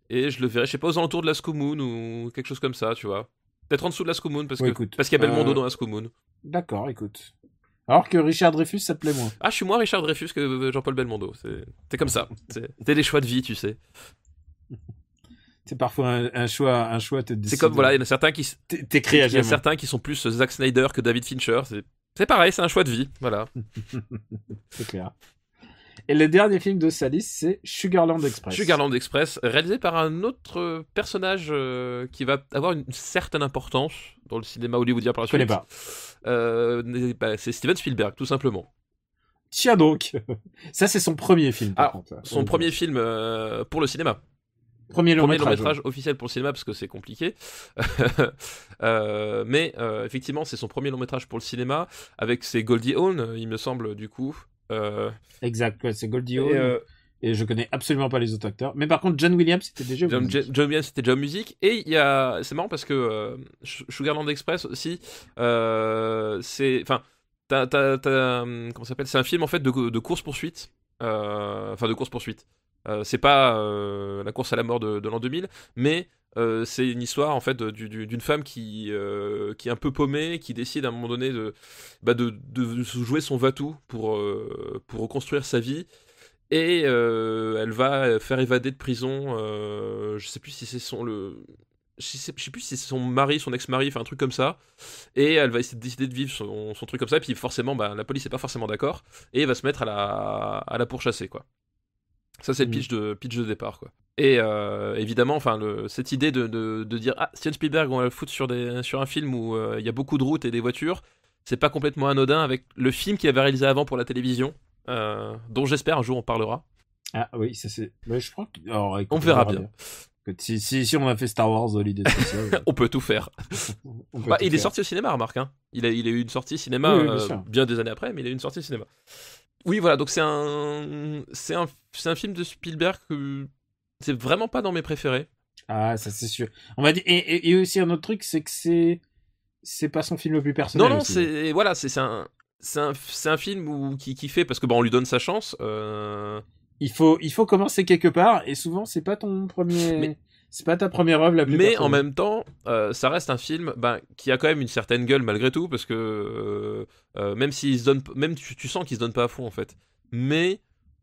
Speaker 5: Et je le verrais, je sais pas, aux alentours de Lascaux Moon ou quelque chose comme ça, tu vois. Peut-être en dessous de Lascaux Moon, parce qu'il y a Belmondo dans Lascaux Moon.
Speaker 4: D'accord, écoute. Alors que Richard Dreyfuss, ça te plaît moins.
Speaker 5: Ah, je suis moins Richard Dreyfuss que Jean-Paul Belmondo. C'est comme ça. C'est des choix de vie, tu sais.
Speaker 4: C'est parfois un choix te décide.
Speaker 5: C'est comme, voilà, il y en a certains qui...
Speaker 4: T'écris à jamais.
Speaker 5: Il y a certains qui sont plus Zack Snyder que David Fincher. C'est pareil, c'est un choix de vie, voilà.
Speaker 4: C'est clair. Et le dernier film de sa liste, c'est Sugarland Express.
Speaker 5: Sugarland Express, réalisé par un autre personnage qui va avoir une certaine importance dans le cinéma hollywoodien par la suite.
Speaker 4: Je connais
Speaker 5: pas. C'est Steven Spielberg, tout simplement.
Speaker 4: Tiens donc. Ça, c'est son premier film, par contre.
Speaker 5: Son premier film pour le cinéma.
Speaker 4: Premier long
Speaker 5: métrage officiel pour le cinéma, parce que c'est compliqué. Mais effectivement, c'est son premier long métrage pour le cinéma, avec ses Goldie Hawn, il me semble, du coup.
Speaker 4: Exact, ouais, c'est Goldie Hawn. Et je connais absolument pas les autres acteurs. Mais par contre, John Williams, c'était déjà
Speaker 5: John Williams, c'était déjà en musique. Et c'est marrant parce que Sugarland Express aussi, c'est... Enfin, comment ça s'appelle ? C'est un film, en fait, de course-poursuite. Enfin, de course-poursuite. C'est pas la course à la mort de l'an 2000, mais c'est une histoire en fait d'une femme qui est un peu paumée, qui décide à un moment donné de jouer son va-tout pour reconstruire sa vie, et elle va faire évader de prison. Je sais plus si c'est son mari, son ex-mari, enfin un truc comme ça, et elle va décider de vivre son truc comme ça, et puis forcément la police est pas forcément d'accord, et elle va se mettre à la pourchasser quoi. Ça, c'est le pitch de départ, quoi. Et évidemment, enfin, cette idée de dire Steven Spielberg, on va le foutre sur un film où il y a beaucoup de routes et des voitures, c'est pas complètement anodin avec le film qu'il avait réalisé avant pour la télévision, dont j'espère un jour on parlera.
Speaker 4: Ah oui, ça c'est. Mais je crois que. Alors, écoute,
Speaker 5: on verra bien.
Speaker 4: Si on a fait Star Wars l'idée spéciale,
Speaker 5: on peut tout faire. Il est sorti au cinéma, remarque. Hein. Il a eu une sortie cinéma bien des années après, mais il a eu une sortie cinéma. Oui, voilà, donc c'est un film de Spielberg que c'est vraiment pas dans mes préférés.
Speaker 4: Ah, ça c'est sûr. On va dire, et aussi un autre truc, c'est que c'est pas son film le plus personnel.
Speaker 5: Non,
Speaker 4: aussi.
Speaker 5: c'est un film qui fait, parce que on lui donne sa chance.
Speaker 4: Il faut commencer quelque part, et souvent c'est pas ton premier. C'est pas ta première œuvre la plus
Speaker 5: Mais
Speaker 4: personnelle.
Speaker 5: en même temps, ça reste un film qui a quand même une certaine gueule malgré tout, parce que même s'il se donne, même tu sens qu'il se donne pas à fond en fait. Mais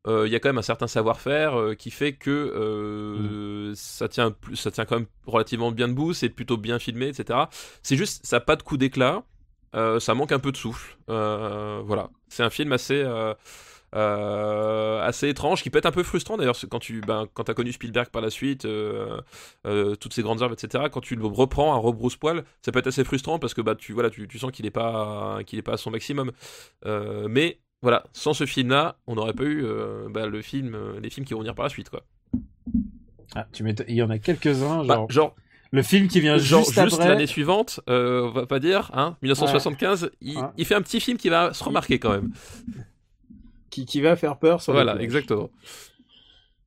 Speaker 5: il y a quand même un certain savoir-faire qui fait que ça tient quand même relativement bien debout, c'est plutôt bien filmé, etc. C'est juste, ça n'a pas de coup d'éclat, ça manque un peu de souffle. Voilà, c'est un film assez étrange, qui peut être un peu frustrant d'ailleurs quand t'as connu Spielberg par la suite, toutes ces grandes œuvres, etc. Quand tu le reprends à rebrousse-poil, ça peut être assez frustrant parce que tu sens qu'il est pas à son maximum. Mais voilà, sans ce film-là, on n'aurait pas eu les films qui vont venir par la suite, quoi.
Speaker 4: Ah, il y en a quelques-uns,
Speaker 5: genre
Speaker 4: le film qui vient juste après.
Speaker 5: L'année suivante, on va pas dire, 1975, il fait un petit film qui va se remarquer quand même.
Speaker 4: Qui va faire peur sur
Speaker 5: Voilà, exactement.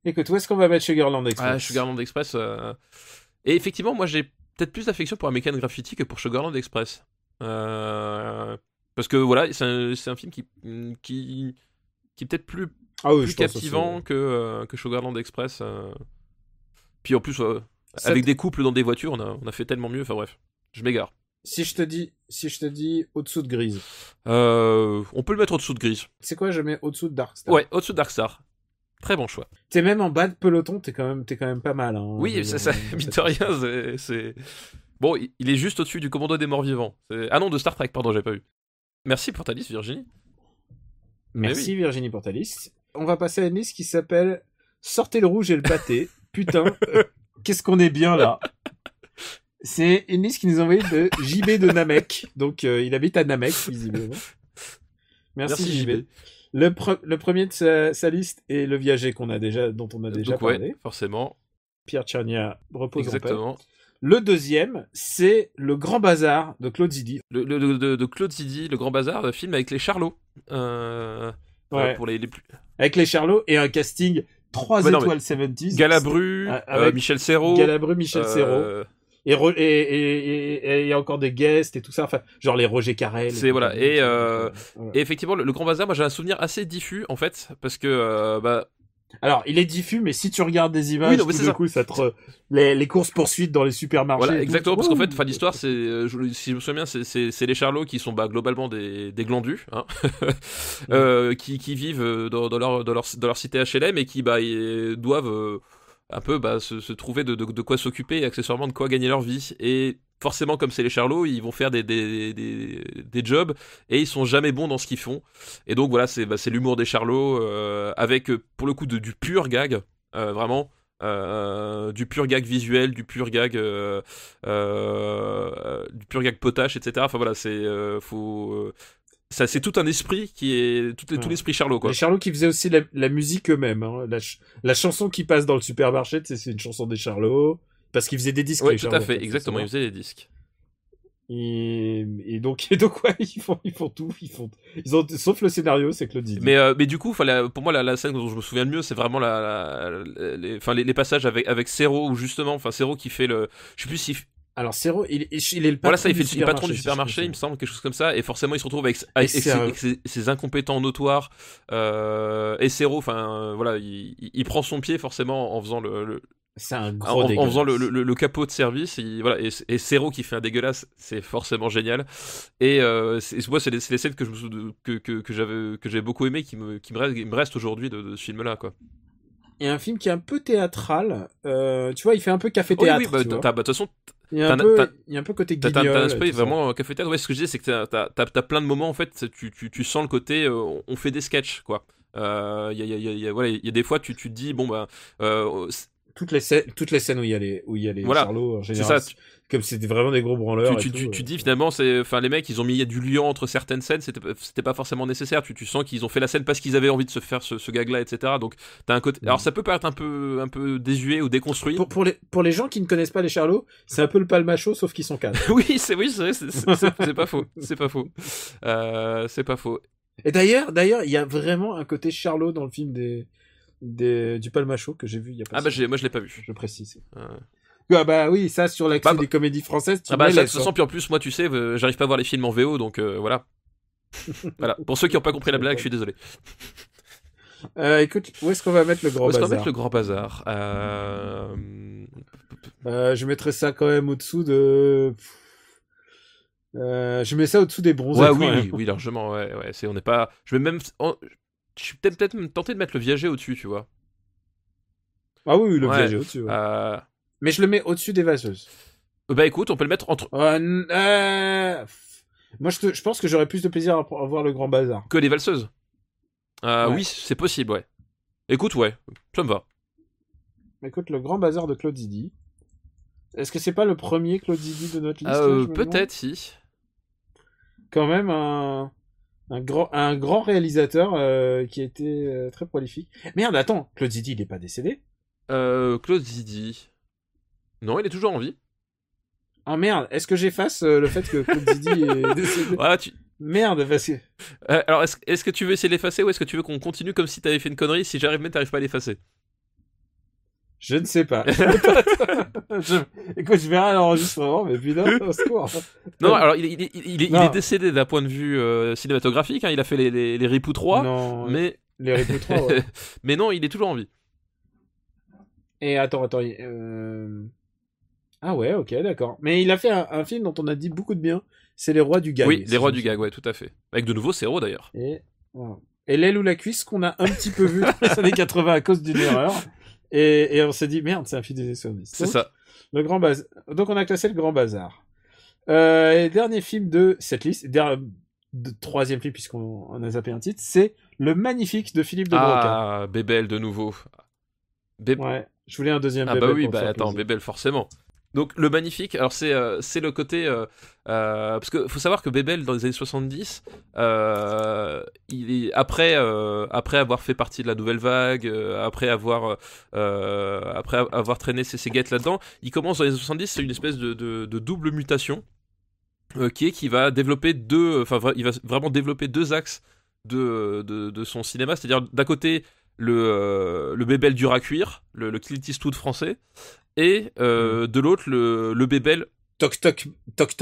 Speaker 4: Écoute, où est-ce qu'on va mettre Sugarland Express?
Speaker 5: Sugarland Express. Et effectivement, moi j'ai peut-être plus d'affection pour American Graffiti que pour Sugarland Express. Parce que voilà, c'est un film qui est peut-être plus captivant que Sugarland Express. Puis en plus, avec des couples dans des voitures, on a fait tellement mieux. Enfin bref, je m'égare.
Speaker 4: Si je te dis au-dessous de Grise.
Speaker 5: On peut le mettre au-dessous de Grise.
Speaker 4: C'est quoi, je mets au-dessous de Dark Star.
Speaker 5: Ouais, au-dessous de Dark Star. Très bon choix.
Speaker 4: T'es même en bas de peloton, t'es quand même pas mal. Hein,
Speaker 5: oui, ça, mine de rien, c'est... Bon, il est juste au-dessus du Commando des Morts Vivants. Ah non, de Star Trek, pardon, j'avais pas vu. Merci pour ta liste, Virginie.
Speaker 4: Merci, Virginie, pour ta liste. On va passer à une liste qui s'appelle Sortez le rouge et le pâté. Putain, qu'est-ce qu'on est bien là. C'est une liste qui nous a envoyé de JB de Namek. Donc, il habite à Namek, visiblement. Merci JB. Le premier de sa liste est Le Viager dont on a déjà parlé.
Speaker 5: Ouais, forcément.
Speaker 4: Pierre Tchernia repose
Speaker 5: Exactement.
Speaker 4: en paix. Le deuxième, c'est Le Grand Bazar de Claude Zidi.
Speaker 5: De Claude Zidi, Le Grand Bazar, film avec les Charlots.
Speaker 4: Ouais.
Speaker 5: Pour les plus...
Speaker 4: Avec les Charlots et un casting 3 étoiles 70s.
Speaker 5: Galabru, Michel Serrault.
Speaker 4: Galabru, Michel Serrault. Et il y a encore des guests et tout ça, enfin, genre les Roger Carrel.
Speaker 5: C'est voilà. Et effectivement, le Grand Bazar, moi j'ai un souvenir assez diffus en fait, parce que
Speaker 4: alors, il est diffus, mais si tu regardes des images, tout d'un coup, ça te les courses poursuites dans les supermarchés.
Speaker 5: Voilà, exactement, parce qu'en fait, l'histoire, c'est, si je me souviens bien, c'est les Charlots qui sont globalement des glandus, hein, qui vivent dans leur cité HLM et qui doivent un peu se trouver de quoi s'occuper et accessoirement de quoi gagner leur vie. Et forcément, comme c'est les Charlots, ils vont faire des jobs et ils sont jamais bons dans ce qu'ils font. Et donc voilà, c'est l'humour des Charlots avec pour le coup du pur gag, vraiment. Du pur gag visuel, du pur gag potache, etc. Enfin voilà, c'est tout un esprit qui est tout l'esprit Charlot, quoi.
Speaker 4: Les Charlots qui faisaient aussi la musique eux-mêmes, hein. La chanson qui passe dans le supermarché, c'est une chanson des Charlots, parce qu'ils faisaient des disques.
Speaker 5: Oui, tout à fait, exactement, ils faisaient des disques.
Speaker 4: Et donc ouais, ils font tout, sauf le scénario, c'est Claude Zidi.
Speaker 5: Mais du coup, pour moi la scène dont je me souviens le mieux, c'est vraiment les passages avec Serrault, où justement, Serrault qui fait le, je sais plus si.
Speaker 4: Alors Serrault, il est le patron.
Speaker 5: Voilà, ça, il fait le patron du supermarché, il me semble, quelque chose comme ça, et forcément il se retrouve avec ses incompétents notoires, et Serrault, voilà, il prend son pied forcément en faisant
Speaker 4: c'est un gros
Speaker 5: en faisant le capot de service, voilà, et Serrault qui fait un dégueulasse, c'est forcément génial. Et c'est les scènes que j'avais beaucoup aimé, qui me reste aujourd'hui de ce film-là, quoi.
Speaker 4: Et un film qui est un peu théâtral, tu vois, il fait un peu café-théâtre.
Speaker 5: Oui, de toute façon,
Speaker 4: il y a un peu côté guignol.
Speaker 5: T'as un aspect vraiment café-théâtre. Ouais, ce que je disais, c'est que t'as plein de moments, en fait, tu sens le côté, on fait des sketchs, quoi. Il y a des fois, tu te dis, bon,
Speaker 4: toutes les scènes où il y a les
Speaker 5: voilà,
Speaker 4: Charlots, en général,
Speaker 5: c'est ça.
Speaker 4: Comme c'était vraiment des gros branleurs.
Speaker 5: Tu dis finalement, les mecs, ils ont mis du liant entre certaines scènes, c'était pas forcément nécessaire. Tu sens qu'ils ont fait la scène parce qu'ils avaient envie de se faire ce gag-là, etc. Donc t'as un côté. Alors ça peut paraître un peu désuet ou déconstruit.
Speaker 4: Pour les gens qui ne connaissent pas les Charlots, c'est un peu le palmacho, sauf qu'ils sont cadres.
Speaker 5: Oui, c'est pas faux. C'est pas faux. C'est pas faux.
Speaker 4: Et d'ailleurs, il y a vraiment un côté Charlot dans le film du palmacho que j'ai vu il y a pas
Speaker 5: moi je l'ai pas vu.
Speaker 4: Je précise. Ah bah oui, ça sur l'accès des comédies françaises, tu
Speaker 5: de toute façon, puis en plus, moi, tu sais, j'arrive pas à voir les films en VO, donc voilà. Voilà. Pour ceux qui n'ont pas compris la blague, je suis désolé.
Speaker 4: Écoute, où est-ce qu'on va mettre le Grand Bazar?
Speaker 5: Où est-ce qu'on va mettre le Grand Bazar
Speaker 4: je mettrais ça quand même au-dessous de... je mets ça au-dessous des bronzés.
Speaker 5: Ouais, oui, largement, ouais. On n'est pas... Je vais même... Je suis peut-être tenté de mettre le Viager au-dessus, tu vois.
Speaker 4: Ah oui, le
Speaker 5: Ouais.
Speaker 4: viager au-dessus. Ouais. Mais je le mets au-dessus des valseuses.
Speaker 5: Bah écoute, on peut le mettre entre
Speaker 4: Moi, je pense que j'aurais plus de plaisir à voir le Grand Bazar.
Speaker 5: que les valseuses.
Speaker 4: Ouais.
Speaker 5: Oui, c'est possible, ouais. Écoute, ouais, ça me va.
Speaker 4: Écoute, le Grand Bazar de Claude Zidi. Est-ce que c'est pas le premier Claude Zidi de notre liste là, je me demande
Speaker 5: Peut-être si.
Speaker 4: Quand même un grand réalisateur qui a été très prolifique. Merde, attends, Claude Zidi, il est pas décédé?
Speaker 5: Claude Zidi. Non, il est toujours en vie.
Speaker 4: Ah merde, est-ce que j'efface le fait que Claude Zidi est décédé?
Speaker 5: Voilà,
Speaker 4: Merde, parce que...
Speaker 5: Alors, est-ce que tu veux essayer de l'effacer ou est-ce que tu veux qu'on continue comme si t'avais fait une connerie? Si j'arrive, mais t'arrives pas à l'effacer.
Speaker 4: Je ne sais pas. Écoute, je verrai l'enregistrement, mais putain, au secours.
Speaker 5: Non, alors il est décédé d'un point de vue cinématographique. Hein, il a fait les Ripou 3,
Speaker 4: Non,
Speaker 5: mais
Speaker 4: les Ripou 3, ouais.
Speaker 5: mais non, il est toujours en vie.
Speaker 4: Et attends. Ah ouais, ok, d'accord. Mais il a fait un film dont on a dit beaucoup de bien. C'est Les Rois du Gag.
Speaker 5: Oui,
Speaker 4: si
Speaker 5: les Rois
Speaker 4: je me
Speaker 5: du Gag, ouais, tout à fait. Avec de nouveaux Serrault d'ailleurs.
Speaker 4: voilà. Et L'aile ou la cuisse qu'on a un petit peu vu dans les années 80 à cause d'une erreur. Et on s'est dit, merde, c'est un film des années 70.
Speaker 5: C'est ça.
Speaker 4: Le Grand Bazar. Donc on a classé le Grand Bazar. Et dernier film de cette liste, troisième film puisqu'on a zappé un titre, c'est Le Magnifique de Philippe de Broca.
Speaker 5: Ah, Bébel de nouveau.
Speaker 4: Ouais, je voulais un deuxième
Speaker 5: Ah
Speaker 4: Bébel.
Speaker 5: bah oui,
Speaker 4: pour
Speaker 5: bah
Speaker 4: faire
Speaker 5: attends,
Speaker 4: plaisir.
Speaker 5: Bébel forcément. Donc le magnifique, alors c'est le côté parce que faut savoir que Bébel dans les années 70, il est après avoir fait partie de la nouvelle vague, après avoir traîné ses guettes là-dedans, il commence dans les années 70, c'est une espèce de double mutation qui va développer il va vraiment développer deux axes de son cinéma, c'est-à-dire d'un côté le Bébel dur à cuire, le Clint Eastwood français, et de l'autre le Bébel
Speaker 4: Toc toc
Speaker 5: Toc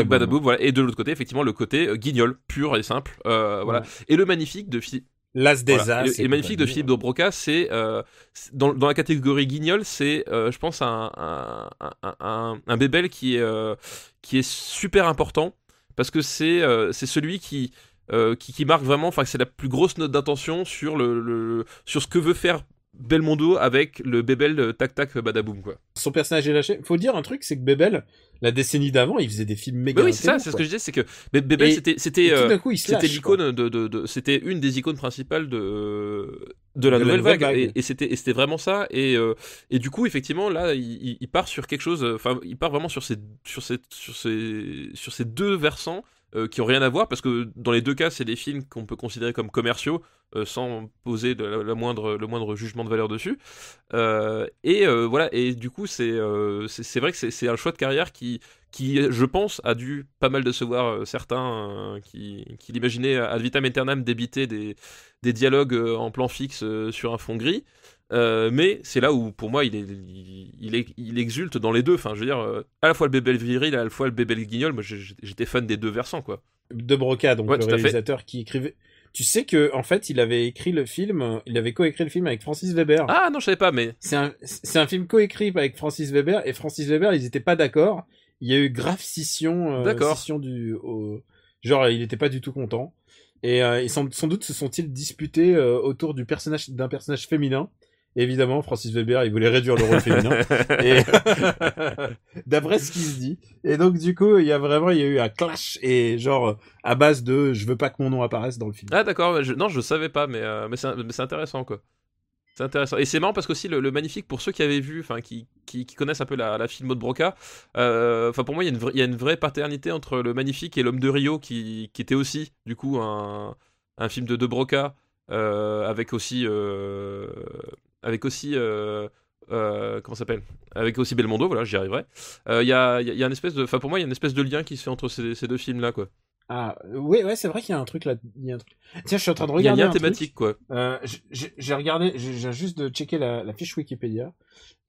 Speaker 5: Badaboum, voilà, et de l'autre côté effectivement le côté guignol pur et simple, voilà.
Speaker 4: Ouais.
Speaker 5: Et le magnifique de
Speaker 4: L'As des
Speaker 5: voilà.
Speaker 4: As.
Speaker 5: Et le magnifique de Philippe de Broca, c'est dans la catégorie guignol, c'est je pense un Bébel qui est super important parce que c'est celui qui marque vraiment, enfin c'est la plus grosse note d'intention sur sur ce que veut faire Belmondo avec le Bébel tac tac badaboum quoi.
Speaker 4: Son personnage est lâché. Faut dire un truc, c'est que Bébel, la décennie d'avant, il faisait des films méga.
Speaker 5: Bah oui, c'est ça, c'est ce que je disais, c'est que Bébel
Speaker 4: Et
Speaker 5: c'était
Speaker 4: tout d'un coup, il se
Speaker 5: c'était
Speaker 4: lâche,
Speaker 5: l'icône c'était une des icônes principales de la nouvelle vague. Et c'était vraiment ça, et du coup effectivement là il part sur quelque chose, enfin il part vraiment sur ces deux versants qui ont rien à voir, parce que dans les deux cas c'est des films qu'on peut considérer comme commerciaux sans poser le moindre jugement de valeur dessus, voilà, et du coup c'est vrai que c'est un choix de carrière qui je pense a dû pas mal décevoir certains qui l'imaginaient ad vitam aeternam débiter des dialogues en plan fixe sur un fond gris. Mais c'est là où pour moi il exulte dans les deux, enfin je veux dire à la fois le Bébel viril, à la fois le Bébel guignol. Moi j'étais fan des deux versants quoi.
Speaker 4: De Broca, donc
Speaker 5: ouais,
Speaker 4: le réalisateur qui écrivait. Tu sais que en fait il avait coécrit le film avec Francis Weber.
Speaker 5: Ah non, je savais pas, mais
Speaker 4: c'est un film coécrit avec Francis Weber, et Francis Weber ils étaient pas d'accord. Il y a eu grave scission genre il était pas du tout content, et sans doute se sont-ils disputés autour d'un personnage féminin. Et évidemment, Francis Weber, il voulait réduire le rôle féminin. Et d'après ce qu'il se dit. Et donc, du coup, il y a eu un clash, et genre, à base de, je veux pas que mon nom apparaisse dans le film.
Speaker 5: Ah d'accord, non, je savais pas, mais c'est intéressant quoi. C'est intéressant. Et c'est marrant parce qu'aussi le magnifique, pour ceux qui avaient vu, enfin qui connaissent un peu la filmo de Broca, enfin pour moi il y a une vraie paternité entre le magnifique et l'homme de Rio qui était aussi du coup un film de Broca, avec aussi comment ça s'appelle, avec aussi Belmondo, voilà, j'y arriverai. Il y a une espèce de, enfin pour moi il y a une espèce de lien qui se fait entre ces deux films là quoi.
Speaker 4: Ah, ouais, c'est vrai qu'il y a un truc là. Tiens, je suis en train de
Speaker 5: Il y a
Speaker 4: regarder
Speaker 5: un lien thématique quoi.
Speaker 4: J'ai regardé, j'ai juste de checker la fiche Wikipédia,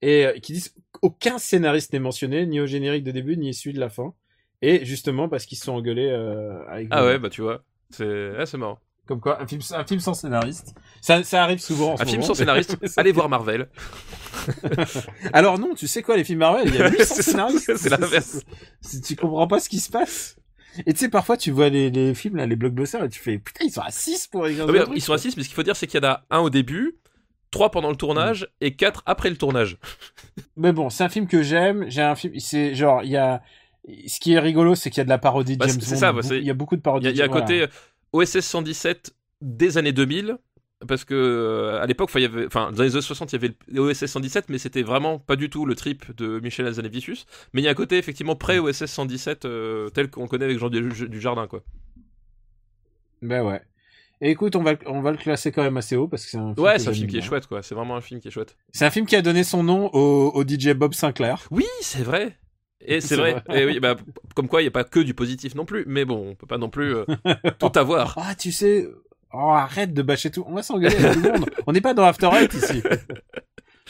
Speaker 4: et qui disent aucun scénariste n'est mentionné, ni au générique de début, ni celui de la fin. Et justement parce qu'ils se sont engueulés avec.
Speaker 5: Ah ouais, bah tu vois, c'est marrant.
Speaker 4: Comme quoi, un film sans scénariste. Ça arrive souvent en ce moment.
Speaker 5: Un film sans scénariste, allez voir Marvel.
Speaker 4: Alors non, tu sais quoi, les films Marvel, il y a 800 scénaristes.
Speaker 5: C'est l'inverse.
Speaker 4: Tu comprends pas ce qui se passe. Et tu sais, parfois, tu vois les films, là, les blockbusters, et tu fais, putain, ils sont à 6 pour regarder.
Speaker 5: Ils sont à 6, mais ce qu'il faut dire, c'est qu'il y en a un au début, 3 pendant le tournage et 4 après le tournage.
Speaker 4: Mais bon, c'est un film que j'aime. J'ai un film, c'est genre, il y a. Ce qui est rigolo, c'est qu'il y a de la parodie de James Bond.
Speaker 5: C'est ça,
Speaker 4: Il y a beaucoup de parodies.
Speaker 5: Il y a côté OSS 117 des années 2000. Parce que à l'époque, dans les années 60, il y avait le OSS 117, mais c'était vraiment pas du tout le trip de Michel Hazanavicius. Mais il y a un côté effectivement pré-OSS 117 tel qu'on connaît avec Jean du Jardin, quoi.
Speaker 4: Ben ouais. Et écoute, on va le classer quand même assez haut parce que c'est un film.
Speaker 5: Ouais, c'est un film qui est chouette, quoi. C'est vraiment un film qui est chouette.
Speaker 4: C'est un film qui a donné son nom au DJ Bob Sinclair.
Speaker 5: Oui, c'est vrai. Et c'est vrai. Et oui, bah, comme quoi, il n'y a pas que du positif non plus. Mais bon, on peut pas non plus tout avoir.
Speaker 4: Ah, tu sais. Oh, arrête de bâcher tout. On va s'engueuler avec tout le monde. On n'est pas dans After Eight ici.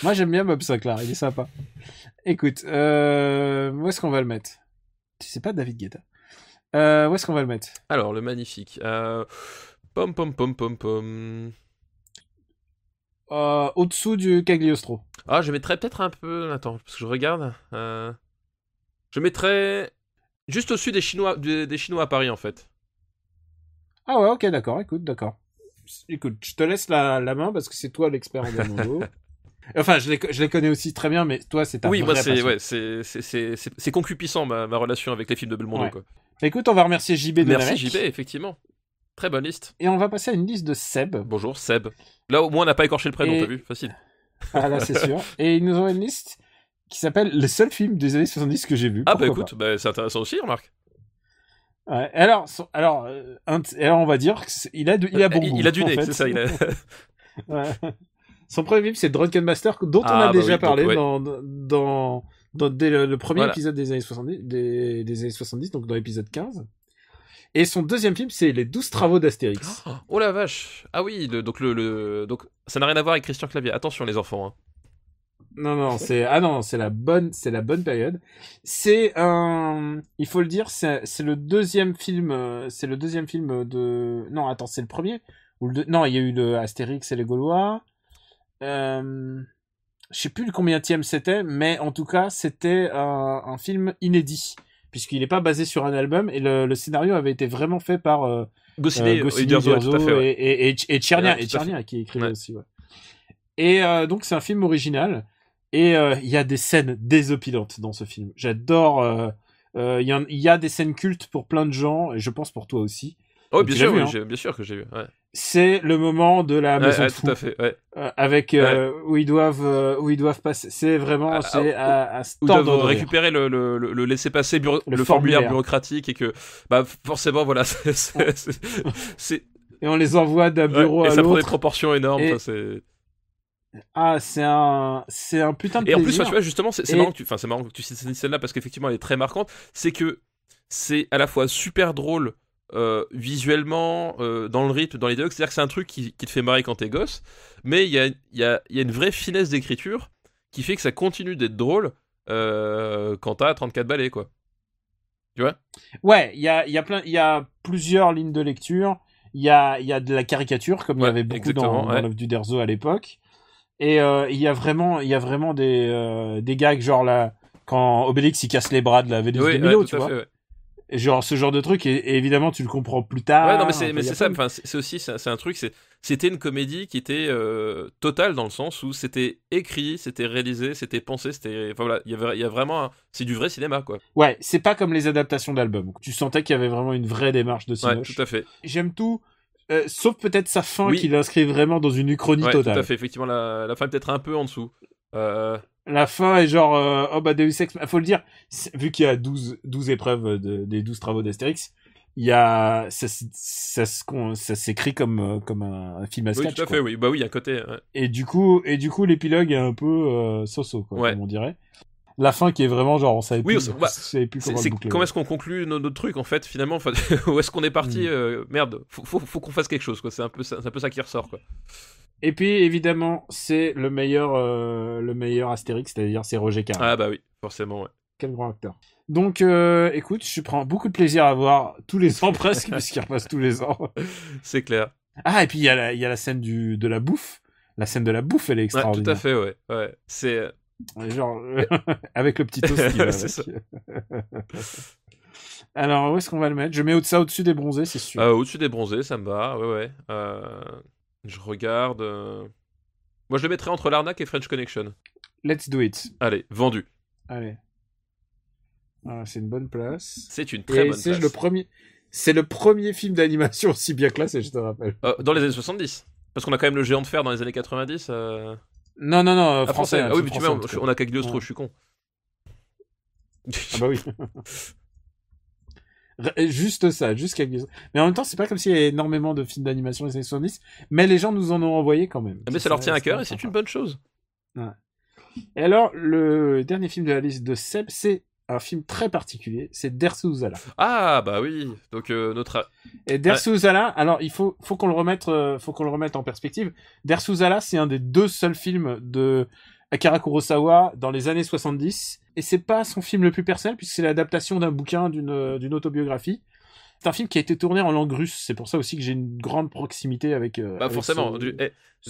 Speaker 4: Moi, j'aime bien Bob Sinclair. Il est sympa. Écoute, où est-ce qu'on va le mettre? Tu sais pas, David Guetta. Où est-ce qu'on va le mettre?
Speaker 5: Alors, le magnifique. Pom.
Speaker 4: Au-dessous du Cagliostro.
Speaker 5: Ah, je mettrais peut-être un peu. Attends, parce que je regarde. Je mettrais juste au-dessus des Chinois à Paris, en fait.
Speaker 4: Ah ouais, ok, d'accord. Écoute, je te laisse la main parce que c'est toi l'expert en Belmondo. Enfin, je les connais aussi très bien, mais toi, c'est ta vraie passion.
Speaker 5: C'est concupissant ma relation avec les films de Belmondo, quoi.
Speaker 4: Écoute, on va remercier JB de
Speaker 5: Merci JB, effectivement. Très bonne liste.
Speaker 4: Et on va passer à une liste de Seb.
Speaker 5: Bonjour Seb. Là, au moins, on n'a pas écorché le prénom, t'as vu? Facile.
Speaker 4: Ah là, c'est sûr. Et ils nous ont une liste qui s'appelle les seuls films des années 70 que j'ai vus.
Speaker 5: Ah bah écoute, c'est intéressant aussi, remarque.
Speaker 4: Ouais. Alors, on va dire qu'il a bon goût.
Speaker 5: Il a du nez,
Speaker 4: en fait.
Speaker 5: c'est ça.
Speaker 4: Ouais. Son premier film, c'est Drunken Master, dont on a déjà parlé dès le premier épisode des années 70, des années 70, donc dans l'épisode 15. Et son deuxième film, c'est Les 12 travaux d'Astérix.
Speaker 5: Oh la vache. Ah oui, donc ça n'a rien à voir avec Christian Clavier. Attention les enfants. Hein.
Speaker 4: Non, c'est la bonne période. Il faut le dire, c'est le deuxième film, de. Non, attends, c'est le premier Non, il y a eu le Astérix et les Gaulois. Je sais plus le combienième c'était, mais en tout cas, c'était un film inédit puisqu'il n'est pas basé sur un album et le scénario avait été vraiment fait par
Speaker 5: Goscinny,
Speaker 4: Uderzo
Speaker 5: tout à fait, ouais.
Speaker 4: et Tchernia qui écrivait aussi. Ouais. Et donc c'est un film original. Et il y a des scènes désopilantes dans ce film. J'adore. Il y a des scènes cultes pour plein de gens, et je pense pour toi aussi.
Speaker 5: Oh, bien sûr, bien sûr que j'ai vu. Ouais.
Speaker 4: C'est le moment de la maison de fou,
Speaker 5: tout à fait. Ouais.
Speaker 4: Avec où ils doivent passer. C'est vraiment à
Speaker 5: où ils doivent récupérer le laissez-passer, le formulaire bureaucratique et que forcément voilà. C'est...
Speaker 4: Et on les envoie d'un bureau à l'autre.
Speaker 5: Et ça prend des proportions énormes.
Speaker 4: Ah, c'est un putain de plaisir.
Speaker 5: Et en plus, tu vois, justement, c'est marrant que tu cites cette scène-là parce qu'effectivement, elle est très marquante. C'est que c'est à la fois super drôle visuellement, dans le rythme, dans les dialogues. C'est-à-dire que c'est un truc qui te fait marrer quand t'es gosse, mais il y a une vraie finesse d'écriture qui fait que ça continue d'être drôle quand t'as 34 balais, quoi. Tu vois ?
Speaker 4: Ouais, il y a plusieurs lignes de lecture. Il y a de la caricature, comme il y avait beaucoup dans l'œuvre d'Uderzo à l'époque. Et il y a vraiment des gags genre là quand Obélix il casse les bras de la Vénus de Milo, tu vois. Fait, et genre ce genre de truc et évidemment tu le comprends plus tard.
Speaker 5: Ouais, non mais c'est ça, enfin c'est aussi c'est un truc, c'était une comédie qui était totale dans le sens où c'était écrit, c'était réalisé, c'était pensé, voilà, il y a vraiment c'est du vrai cinéma, quoi.
Speaker 4: Ouais, c'est pas comme les adaptations d'albums. Tu sentais qu'il y avait vraiment une vraie démarche de cinéma.
Speaker 5: Ouais, tout à fait.
Speaker 4: J'aime tout. Sauf peut-être sa fin qui l'inscrit vraiment dans une uchronie totale.
Speaker 5: Tout à fait, effectivement, la fin est peut-être un peu en dessous.
Speaker 4: La fin est genre, Deus Ex, faut le dire, vu qu'il y a 12 épreuves des 12 travaux d'Astérix, il y a, ça s'écrit comme un film à sketch.
Speaker 5: Oui, tout à fait, oui, bah oui, il y a un côté. Ouais.
Speaker 4: Et du coup, l'épilogue est un peu so-so, quoi, comme on dirait. La fin qui est vraiment genre on savait plus comment le boucler.
Speaker 5: Comment est-ce qu'on conclut notre truc en fait finalement, où est-ce qu'on est parti merde, faut qu'on fasse quelque chose, quoi. C'est un peu ça qui ressort, quoi.
Speaker 4: Et puis évidemment c'est le meilleur Astérix, c'est-à-dire c'est Roger Carrel.
Speaker 5: Ah bah oui, forcément, ouais.
Speaker 4: Quel grand acteur. Donc écoute, je prends beaucoup de plaisir à voir tous les ans presque puisqu'il repasse tous les ans.
Speaker 5: C'est clair.
Speaker 4: Ah et puis il y a la scène de la bouffe. La scène de la bouffe elle est extraordinaire.
Speaker 5: Ouais, tout à fait, ouais. C'est
Speaker 4: genre avec le petit toast qui va
Speaker 5: c'est ça.
Speaker 4: Alors où est-ce qu'on va le mettre? Je mets ça au-dessus des bronzés, c'est sûr.
Speaker 5: Au-dessus des bronzés, ça me va. Ouais. Je regarde. Moi, je le mettrais entre l'arnaque et French Connection.
Speaker 4: Let's do it.
Speaker 5: Allez, vendu.
Speaker 4: Allez. Ah, c'est une bonne place.
Speaker 5: C'est une très bonne place.
Speaker 4: C'est le premier film d'animation aussi bien classé, je te rappelle.
Speaker 5: Dans les années 70. Parce qu'on a quand même le géant de fer dans les années 90.
Speaker 4: Non, français.
Speaker 5: Ah oui, mais tu vois, on a Cagliostro, je suis con.
Speaker 4: Ah bah oui. Juste ça, juste Cagliostro. Mais en même temps, c'est pas comme s'il y avait énormément de films d'animation des années 70, mais les gens nous en ont envoyé quand même.
Speaker 5: Mais ça leur tient à cœur et c'est une bonne chose.
Speaker 4: Ouais. Et alors, le dernier film de la liste de Seb, c'est un film très particulier, c'est Dersu Uzala.
Speaker 5: Ah bah oui, donc notre...
Speaker 4: Et Dersu Uzala, alors il faut qu'on le remette en perspective. Dersu Uzala, c'est un des 2 seuls films de Akira Kurosawa dans les années 70, et c'est pas son film le plus personnel, puisque c'est l'adaptation d'un bouquin, d'une autobiographie. C'est un film qui a été tourné en langue russe, c'est pour ça aussi que j'ai une grande proximité avec...
Speaker 5: Bah forcément, du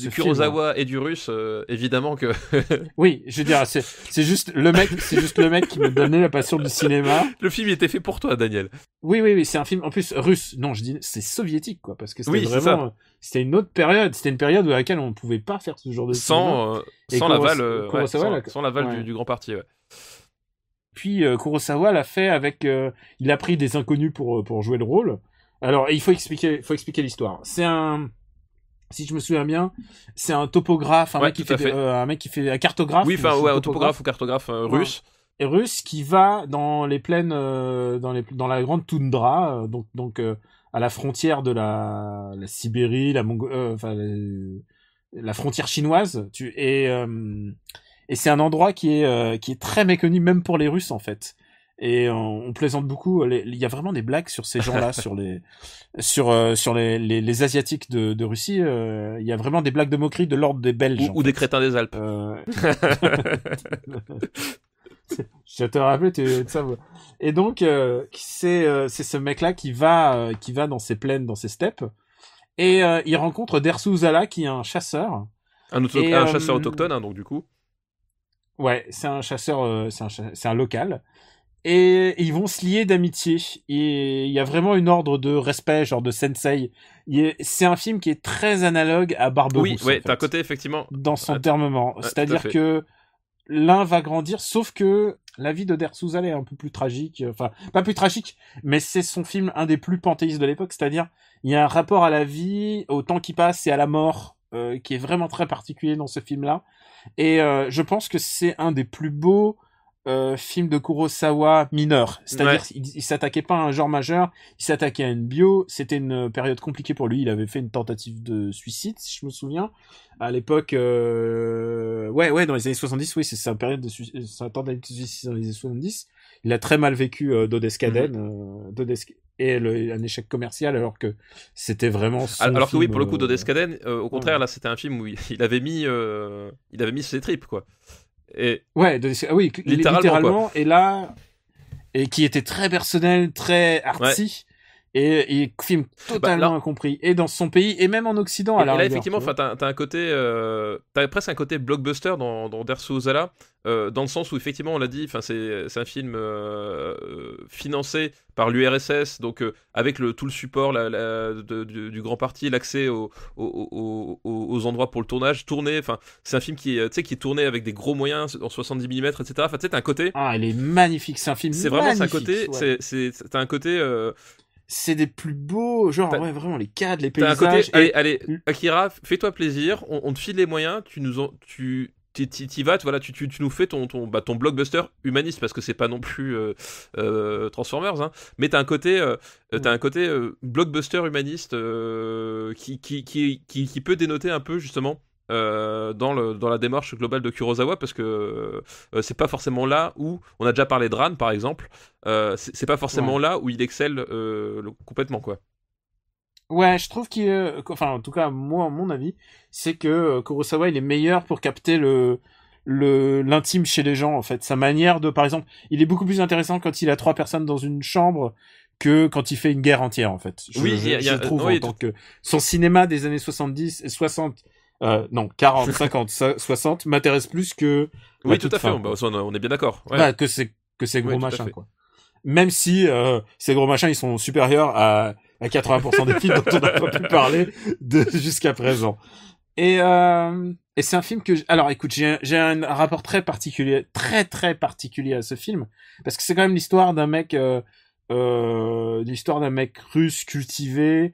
Speaker 5: Kurosawa film, et du russe, évidemment que...
Speaker 4: Oui, je veux dire, c'est juste le mec qui me donnait la passion du cinéma.
Speaker 5: Le film était fait pour toi, Daniel.
Speaker 4: Oui, c'est un film, en plus, russe. Non, je dis, c'est soviétique, quoi, parce que c'était une autre période. C'était une période à laquelle on ne pouvait pas faire ce genre de
Speaker 5: cinéma. Sans l'aval du grand parti, ouais.
Speaker 4: Puis Kurosawa l'a fait avec... il a pris des inconnus pour jouer le rôle. Alors, il faut expliquer l'histoire. C'est un... Si je me souviens bien, c'est un topographe, un mec qui fait un cartographe.
Speaker 5: Oui, enfin, un topographe ou cartographe russe.
Speaker 4: Et russe qui va dans les plaines, dans la grande toundra, donc à la frontière de la Sibérie, la frontière chinoise. Et c'est un endroit qui est très méconnu même pour les Russes en fait. Et on plaisante beaucoup. Il y a vraiment des blagues sur ces gens-là, sur les Asiatiques de Russie. Il y a vraiment des blagues de moquerie de l'ordre des Belges.
Speaker 5: Ou des crétins des Alpes.
Speaker 4: Je te rappelle, tu ça. Et donc, c'est ce mec-là qui va dans ces plaines, dans ces steppes. Et il rencontre Dersu Uzala, qui est un chasseur.
Speaker 5: Un chasseur autochtone, hein, donc du coup.
Speaker 4: Ouais, c'est un chasseur, c'est un local. Et ils vont se lier d'amitié. Et il y a vraiment une ordre de respect, genre de sensei. C'est un film qui est très analogue à Barberousse.
Speaker 5: Oui, t'as un côté, effectivement.
Speaker 4: Dans son termement. C'est-à-dire que l'un va grandir, sauf que la vie de Dersu Uzala est un peu plus tragique. Enfin, pas plus tragique, mais c'est son film un des plus panthéistes de l'époque. C'est-à-dire, il y a un rapport à la vie, au temps qui passe et à la mort, qui est vraiment très particulier dans ce film-là. Et je pense que c'est un des plus beaux film de Kurosawa mineur. C'est-à-dire, il s'attaquait pas à un genre majeur, il s'attaquait à une bio. C'était une période compliquée pour lui. Il avait fait une tentative de suicide, si je me souviens. À l'époque, dans les années 70, oui, c'est sa période de suicide, sa tentative de suicide dans les années 70. Il a très mal vécu Dodeskaden, et un échec commercial, alors que c'était vraiment son
Speaker 5: alors que
Speaker 4: film,
Speaker 5: oui, pour le coup, Dodeskaden, au contraire, là, c'était un film où il avait mis ses tripes, quoi. Et
Speaker 4: oui, littéralement, et là, et qui était très personnel, très artsy, et film totalement incompris, et dans son pays, et même en Occident.
Speaker 5: Et là, effectivement, t'as un côté, t'as presque un côté blockbuster dans Dersu Uzala, dans le sens où effectivement, on l'a dit, c'est un film financé par l'URSS, donc avec tout le support du grand parti, l'accès aux endroits pour le tournage, tourné. Enfin, c'est un film qui est tourné avec des gros moyens en 70 mm, etc. Enfin, tu sais, t'as un côté.
Speaker 4: Ah, il est magnifique. C'est un film.
Speaker 5: C'est
Speaker 4: magnifique,
Speaker 5: vraiment un côté.
Speaker 4: Ouais.
Speaker 5: T'as un côté.
Speaker 4: C'est des plus beaux, genre vraiment les cadres, les paysages.
Speaker 5: T'as un côté. Allez, Akira, fais-toi plaisir. On te file les moyens. T'y vas, voilà, tu nous fais ton blockbuster humaniste, parce que c'est pas non plus Transformers, hein, mais t'as un côté blockbuster humaniste qui peut dénoter un peu justement dans la démarche globale de Kurosawa, parce que c'est pas forcément là où on a déjà parlé de Ran par exemple, c'est pas forcément là où il excelle complètement, quoi.
Speaker 4: Ouais, je trouve enfin, en tout cas, moi, à mon avis, c'est que Kurosawa, il est meilleur pour capter l'intime chez les gens, en fait. Sa manière de, par exemple, il est beaucoup plus intéressant quand il a 3 personnes dans une chambre que quand il fait une guerre entière, en fait. Je trouve, en tant que son cinéma des années 70, 60, 40, 50, 60 m'intéresse plus que...
Speaker 5: Oui, tout à fait, on est bien d'accord. Ouais.
Speaker 4: Bah, que ces gros machins, quoi. Même si ces gros machins, ils sont supérieurs à 80% des films dont on n'a pas pu parler jusqu'à présent. Et c'est un film que alors écoute, j'ai un rapport très particulier, très très particulier à ce film parce que c'est quand même l'histoire d'un mec russe cultivé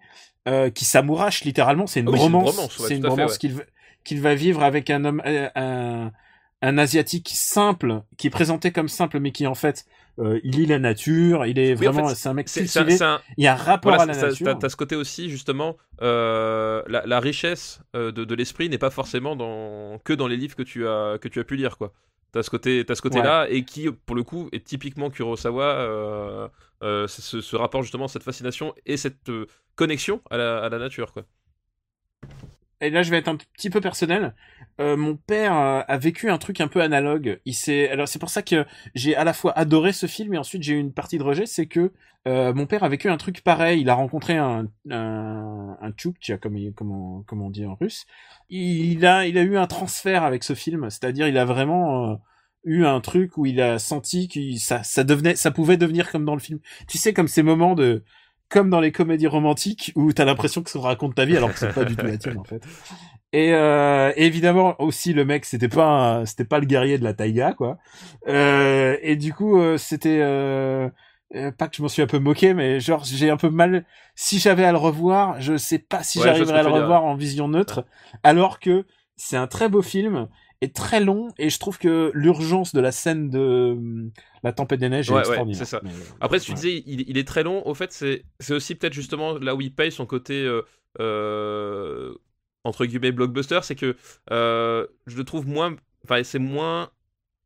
Speaker 4: qui s'amourache littéralement, c'est une bromance,
Speaker 5: ouais,
Speaker 4: c'est une bromance qu'il va vivre avec un homme un asiatique simple qui est présenté comme simple mais qui en fait il lit la nature, il est vraiment c'est un mec cultivé, il y a un rapport à la nature.
Speaker 5: T'as ce côté aussi justement la richesse de l'esprit n'est pas forcément que dans les livres que tu as pu lire quoi. T'as ce côté là et qui pour le coup est typiquement Kurosawa, ce rapport justement, cette fascination et cette connexion à la nature quoi.
Speaker 4: Et là, je vais être un petit peu personnel. Mon père a vécu un truc un peu analogue. Alors c'est pour ça que j'ai à la fois adoré ce film et ensuite j'ai eu une partie de rejet, c'est que mon père a vécu un truc pareil. Il a rencontré un tchouktia, comme on dit en russe. Il a eu un transfert avec ce film, c'est-à-dire il a vraiment eu un truc où il a senti que ça pouvait devenir comme dans le film. Tu sais, comme ces moments comme dans les comédies romantiques où t'as l'impression que ça raconte ta vie alors que c'est pas du tout la tienne en fait. Et évidemment aussi le mec c'était pas le guerrier de la taïga quoi. Et du coup c'était pas que je m'en suis un peu moqué mais genre j'ai un peu mal si j'avais à le revoir, je sais pas si j'arriverais à le revoir en vision neutre alors que c'est un très beau film est très long et je trouve que l'urgence de la scène de la tempête des neiges est extraordinaire.
Speaker 5: C'est ça. Après, si tu disais il est très long, au fait, c'est aussi peut-être justement là où il paye son côté entre guillemets blockbuster, c'est que je le trouve c'est moins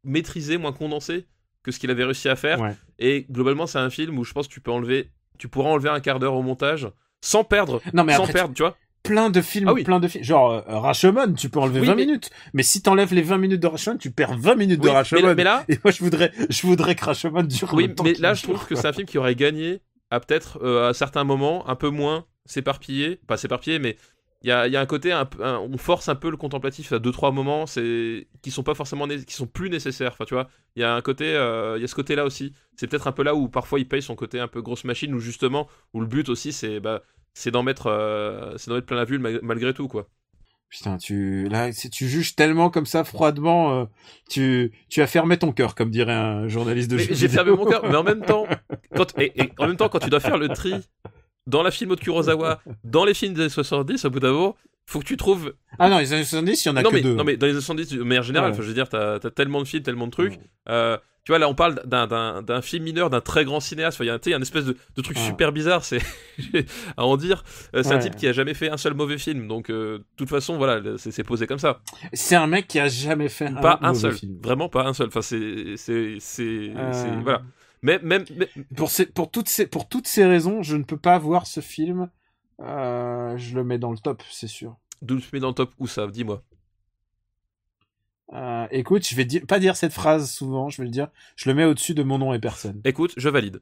Speaker 5: maîtrisé, moins condensé que ce qu'il avait réussi à faire. Ouais. Et globalement, c'est un film où je pense que tu pourras enlever un quart d'heure au montage sans perdre, tu vois.
Speaker 4: Plein de films. Genre, Rashomon, tu peux enlever 20 minutes. Mais si t'enlèves les 20 minutes de Rashomon, tu perds 20 minutes de Rashomon.
Speaker 5: Mais là...
Speaker 4: Et moi, je voudrais que Rashomon dure longtemps.
Speaker 5: Oui, mais là, je trouve que c'est un film qui aurait gagné à peut-être, à certains moments, un peu moins s'éparpiller. Pas s'éparpiller, mais il y a un côté, on force un peu le contemplatif à 2-3 moments qui sont pas forcément, qui sont plus nécessaires. Enfin, tu vois, il y a un côté, il y a ce côté-là aussi. C'est peut-être un peu là où parfois il paye son côté un peu grosse machine, où justement, où le but aussi, c'est d'en mettre plein la vue malgré tout quoi.
Speaker 4: Putain, tu juges tellement comme ça froidement, tu as fermé ton cœur comme dirait un journaliste de jeux vidéo.
Speaker 5: J'ai fermé mon cœur, mais en même temps quand tu dois faire le tri dans la film de Kurosawa, dans les films des années 70 au bout d'un moment, faut que tu trouves
Speaker 4: dans les années 70, il y en a que deux.
Speaker 5: Non mais dans les années 70 de manière générale, je veux dire t'as tellement de films, tellement de trucs. Tu vois, là, on parle d'un film mineur, d'un très grand cinéaste. Il y a une espèce de truc super bizarre, c'est à en dire. C'est un type qui a jamais fait un seul mauvais film, donc de toute façon, voilà, c'est posé comme ça.
Speaker 4: C'est un mec qui a jamais fait un
Speaker 5: seul
Speaker 4: film.
Speaker 5: Vraiment pas un seul. Enfin, voilà. Mais
Speaker 4: pour toutes ces raisons, je ne peux pas voir ce film. Je le mets dans le top, c'est sûr.
Speaker 5: D'où tu mets dans le top où ça? Dis-moi.
Speaker 4: Écoute, je vais pas dire cette phrase souvent, je vais le dire. Je le mets au-dessus de Mon nom et personne.
Speaker 5: Écoute, je valide.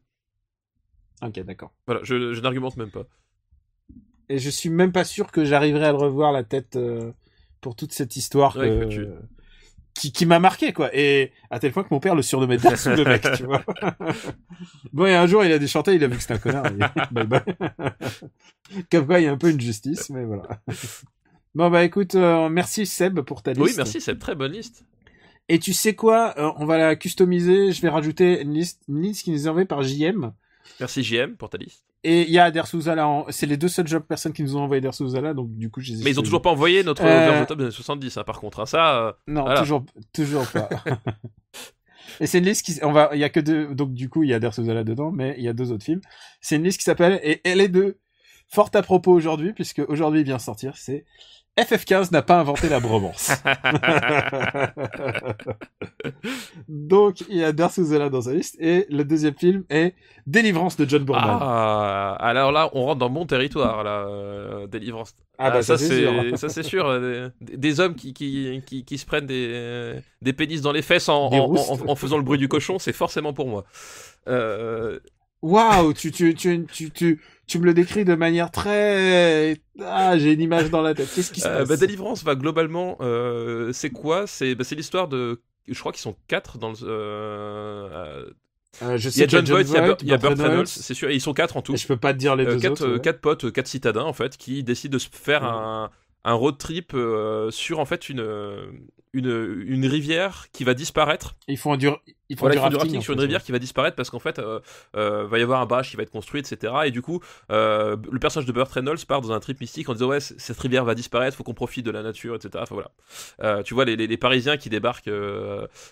Speaker 4: Ok, d'accord.
Speaker 5: Voilà, je n'argumente même pas.
Speaker 4: Et je suis même pas sûr que j'arriverai à le revoir la tête pour toute cette histoire qui m'a marqué, quoi. Et à tel point que mon père le surnommait Dersu le mec, tu vois. Bon, et un jour, il a déchanté, il a vu que c'était un connard. Bye bye. Comme quoi, il y a un peu une justice, mais voilà. Bon bah écoute, merci Seb pour ta liste.
Speaker 5: Oui, merci Seb, très bonne liste.
Speaker 4: Et tu sais quoi, on va la customiser, je vais rajouter une liste qui nous est envoyée par JM.
Speaker 5: Merci JM pour ta liste.
Speaker 4: Et il y a Eder Souzala, c'est les deux seules personnes qui nous ont envoyé Eder Souzala, donc du coup j'ai...
Speaker 5: Mais ils ont toujours pas envoyé notre version top des années 70, hein, par contre, hein, ça...
Speaker 4: Non,
Speaker 5: voilà.
Speaker 4: toujours pas. Et c'est une liste il y a que deux, donc du coup il y a Eder Souzala dedans, mais il y a deux autres films. C'est une liste qui s'appelle, et elle est fort à propos aujourd'hui, puisque aujourd'hui il vient sortir, c'est FF15 n'a pas inventé la bromance. Donc, il y a Eder Souzala dans sa liste, et le deuxième film est Délivrance de John Boorman.
Speaker 5: Ah, alors là, on rentre dans mon territoire, là, Délivrance. Ça c'est sûr. Ça c'est sûr. Des hommes qui se prennent des pénis dans les fesses en faisant le bruit du cochon, c'est forcément pour moi.
Speaker 4: Waouh, tu me le décris de manière très... j'ai une image dans la tête. Qu'est-ce qui se passe?
Speaker 5: Délivrance, globalement, c'est quoi? C'est l'histoire de... Je crois qu'ils sont 4 dans le...
Speaker 4: je sais
Speaker 5: il y a John Voight, il y a Burt Reynolds, c'est sûr, et ils sont 4 en tout.
Speaker 4: Et je peux pas te dire les deux autres.
Speaker 5: 4 potes, 4 citadins, en fait, qui décident de se faire un road trip sur en fait une rivière qui va disparaître.
Speaker 4: Ils font du
Speaker 5: rafting sur une rivière qui va disparaître parce qu'en fait va y avoir un barrage qui va être construit, etc. Et du coup le personnage de Burt Reynolds part dans un trip mystique en disant ouais, cette rivière va disparaître, faut qu'on profite de la nature, etc. Enfin voilà, tu vois les Parisiens qui débarquent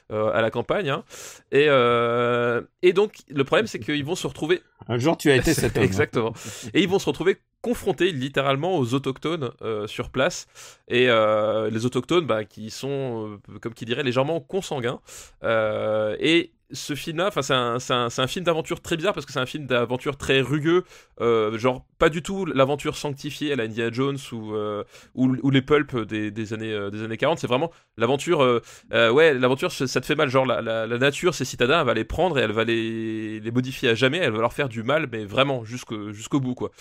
Speaker 5: à la campagne, hein. Et donc le problème c'est qu'ils vont se retrouver
Speaker 4: un jour tu as été cet homme.
Speaker 5: Exactement. Et ils vont se retrouver confrontés littéralement aux autochtones sur place, et les autochtones qui sont comme qui dirait légèrement consanguins, et ce film-là, c'est un film d'aventure très bizarre parce que c'est un film d'aventure très rugueux, genre pas du tout l'aventure sanctifiée à la Indiana Jones ou les pulps des années 40. C'est vraiment l'aventure, l'aventure ça te fait mal, genre la nature, ces citadins, elle va les prendre et elle va les modifier à jamais, elle va leur faire du mal, mais vraiment jusqu'au bout, quoi.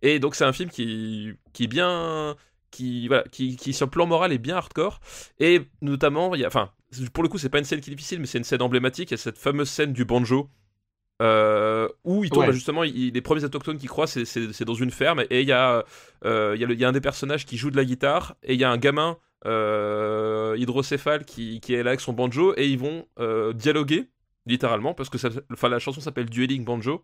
Speaker 5: Et donc c'est un film qui est bien, qui sur le plan moral est bien hardcore, et notamment pour le coup c'est pas une scène qui est difficile, mais c'est une scène emblématique. Il y a cette fameuse scène du banjo où il tombe, justement, les premiers autochtones qui croient, c'est dans une ferme, et il y a un des personnages qui joue de la guitare, et il y a un gamin hydrocéphale qui est là avec son banjo, et ils vont dialoguer littéralement parce que la chanson s'appelle Dueling Banjo.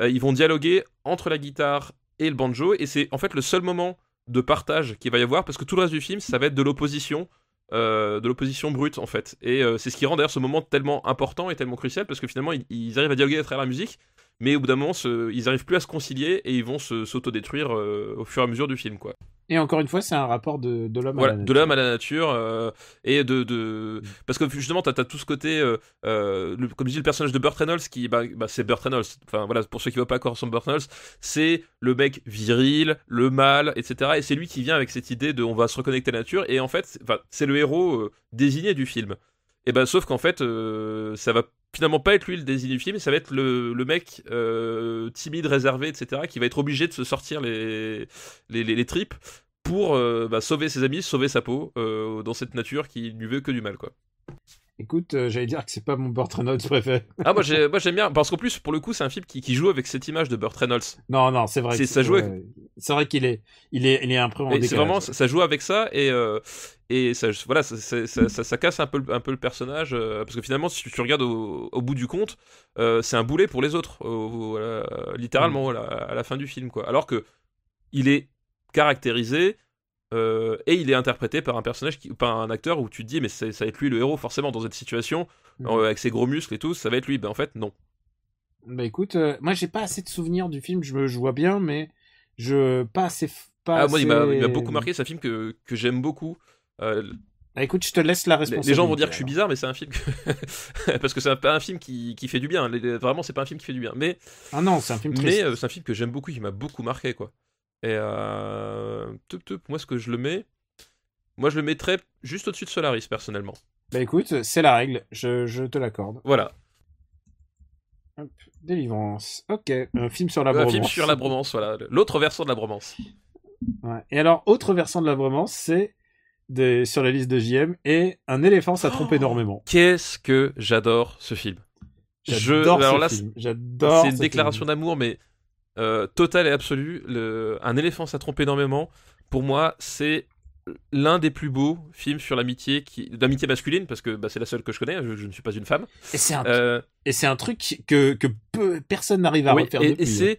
Speaker 5: Ils vont dialoguer entre la guitare et le banjo, et c'est en fait le seul moment de partage qu'il va y avoir, parce que tout le reste du film ça va être de l'opposition brute en fait, et c'est ce qui rend d'ailleurs ce moment tellement important et tellement crucial, parce que finalement ils arrivent à dialoguer à travers la musique, mais au bout d'un moment ils arrivent plus à se concilier et ils vont s'autodétruire au fur et à mesure du film, quoi.
Speaker 4: Et encore une fois, c'est un rapport de l'homme à la nature.
Speaker 5: De l'homme à la nature, et parce que justement, t'as tout ce côté, comme je dis, le personnage de Burt Reynolds, qui, c'est Burt Reynolds. Enfin voilà, pour ceux qui voient pas encore son Burt Reynolds, c'est le mec viril, le mâle, etc. Et c'est lui qui vient avec cette idée de, on va se reconnecter à la nature. Et en fait, c'est le héros désigné du film. Et sauf qu'en fait, ça va finalement pas être lui le désigné du film, ça va être le mec timide, réservé, etc., qui va être obligé de se sortir les tripes pour sauver ses amis, sauver sa peau dans cette nature qui lui veut que du mal, quoi.
Speaker 4: Écoute, j'allais dire que c'est pas mon Burt Reynolds préféré.
Speaker 5: Ah, moi j'aime bien, parce qu'en plus, pour le coup, c'est un film qui joue avec cette image de Burt Reynolds.
Speaker 4: Non, c'est vrai.
Speaker 5: Ça joue
Speaker 4: c'est vrai qu'il est un peu en décalage.
Speaker 5: C'est vraiment, ça joue avec ça, et ça, voilà, ça casse un peu le personnage, parce que finalement, si tu regardes au bout du compte, c'est un boulet pour les autres, littéralement, à la fin du film, quoi. Alors que il est caractérisé, et il est interprété par un personnage, par un acteur où tu te dis, mais ça va être lui le héros, forcément, dans cette situation, avec ses gros muscles et tout, ça va être lui. En fait, non.
Speaker 4: Écoute, moi j'ai pas assez de souvenirs du film, je vois bien, mais pas assez.
Speaker 5: Moi, il m'a beaucoup marqué, c'est un film que j'aime beaucoup.
Speaker 4: Écoute, je te laisse la responsabilité.
Speaker 5: Les gens vont dire que je suis bizarre, mais c'est un film parce que c'est pas un film qui fait du bien. Vraiment, c'est pas un film qui fait du bien. Mais
Speaker 4: non, c'est un film triste.
Speaker 5: Mais c'est un film que j'aime beaucoup, qui m'a beaucoup marqué, quoi. Et moi, ce que je le mets, moi je le mettrais juste au-dessus de Solaris, personnellement.
Speaker 4: Écoute, c'est la règle, je te l'accorde.
Speaker 5: Voilà.
Speaker 4: Hop, Délivrance. Ok, un film sur la bromance.
Speaker 5: Un film sur la bromance, voilà. L'autre versant de la bromance.
Speaker 4: Ouais. Et alors, autre versant de la bromance, c'est sur la liste de JM, et Un éléphant, ça trompe énormément.
Speaker 5: Qu'est-ce que j'adore ce film.
Speaker 4: J'adore ce film.
Speaker 5: C'est une déclaration d'amour, mais totale et absolue. Un éléphant, ça trompe énormément. Pour moi, c'est l'un des plus beaux films sur l'amitié masculine, parce que c'est la seule que je connais, je ne suis pas une femme.
Speaker 4: Et c'est un truc que personne n'arrive à refaire depuis.
Speaker 5: Et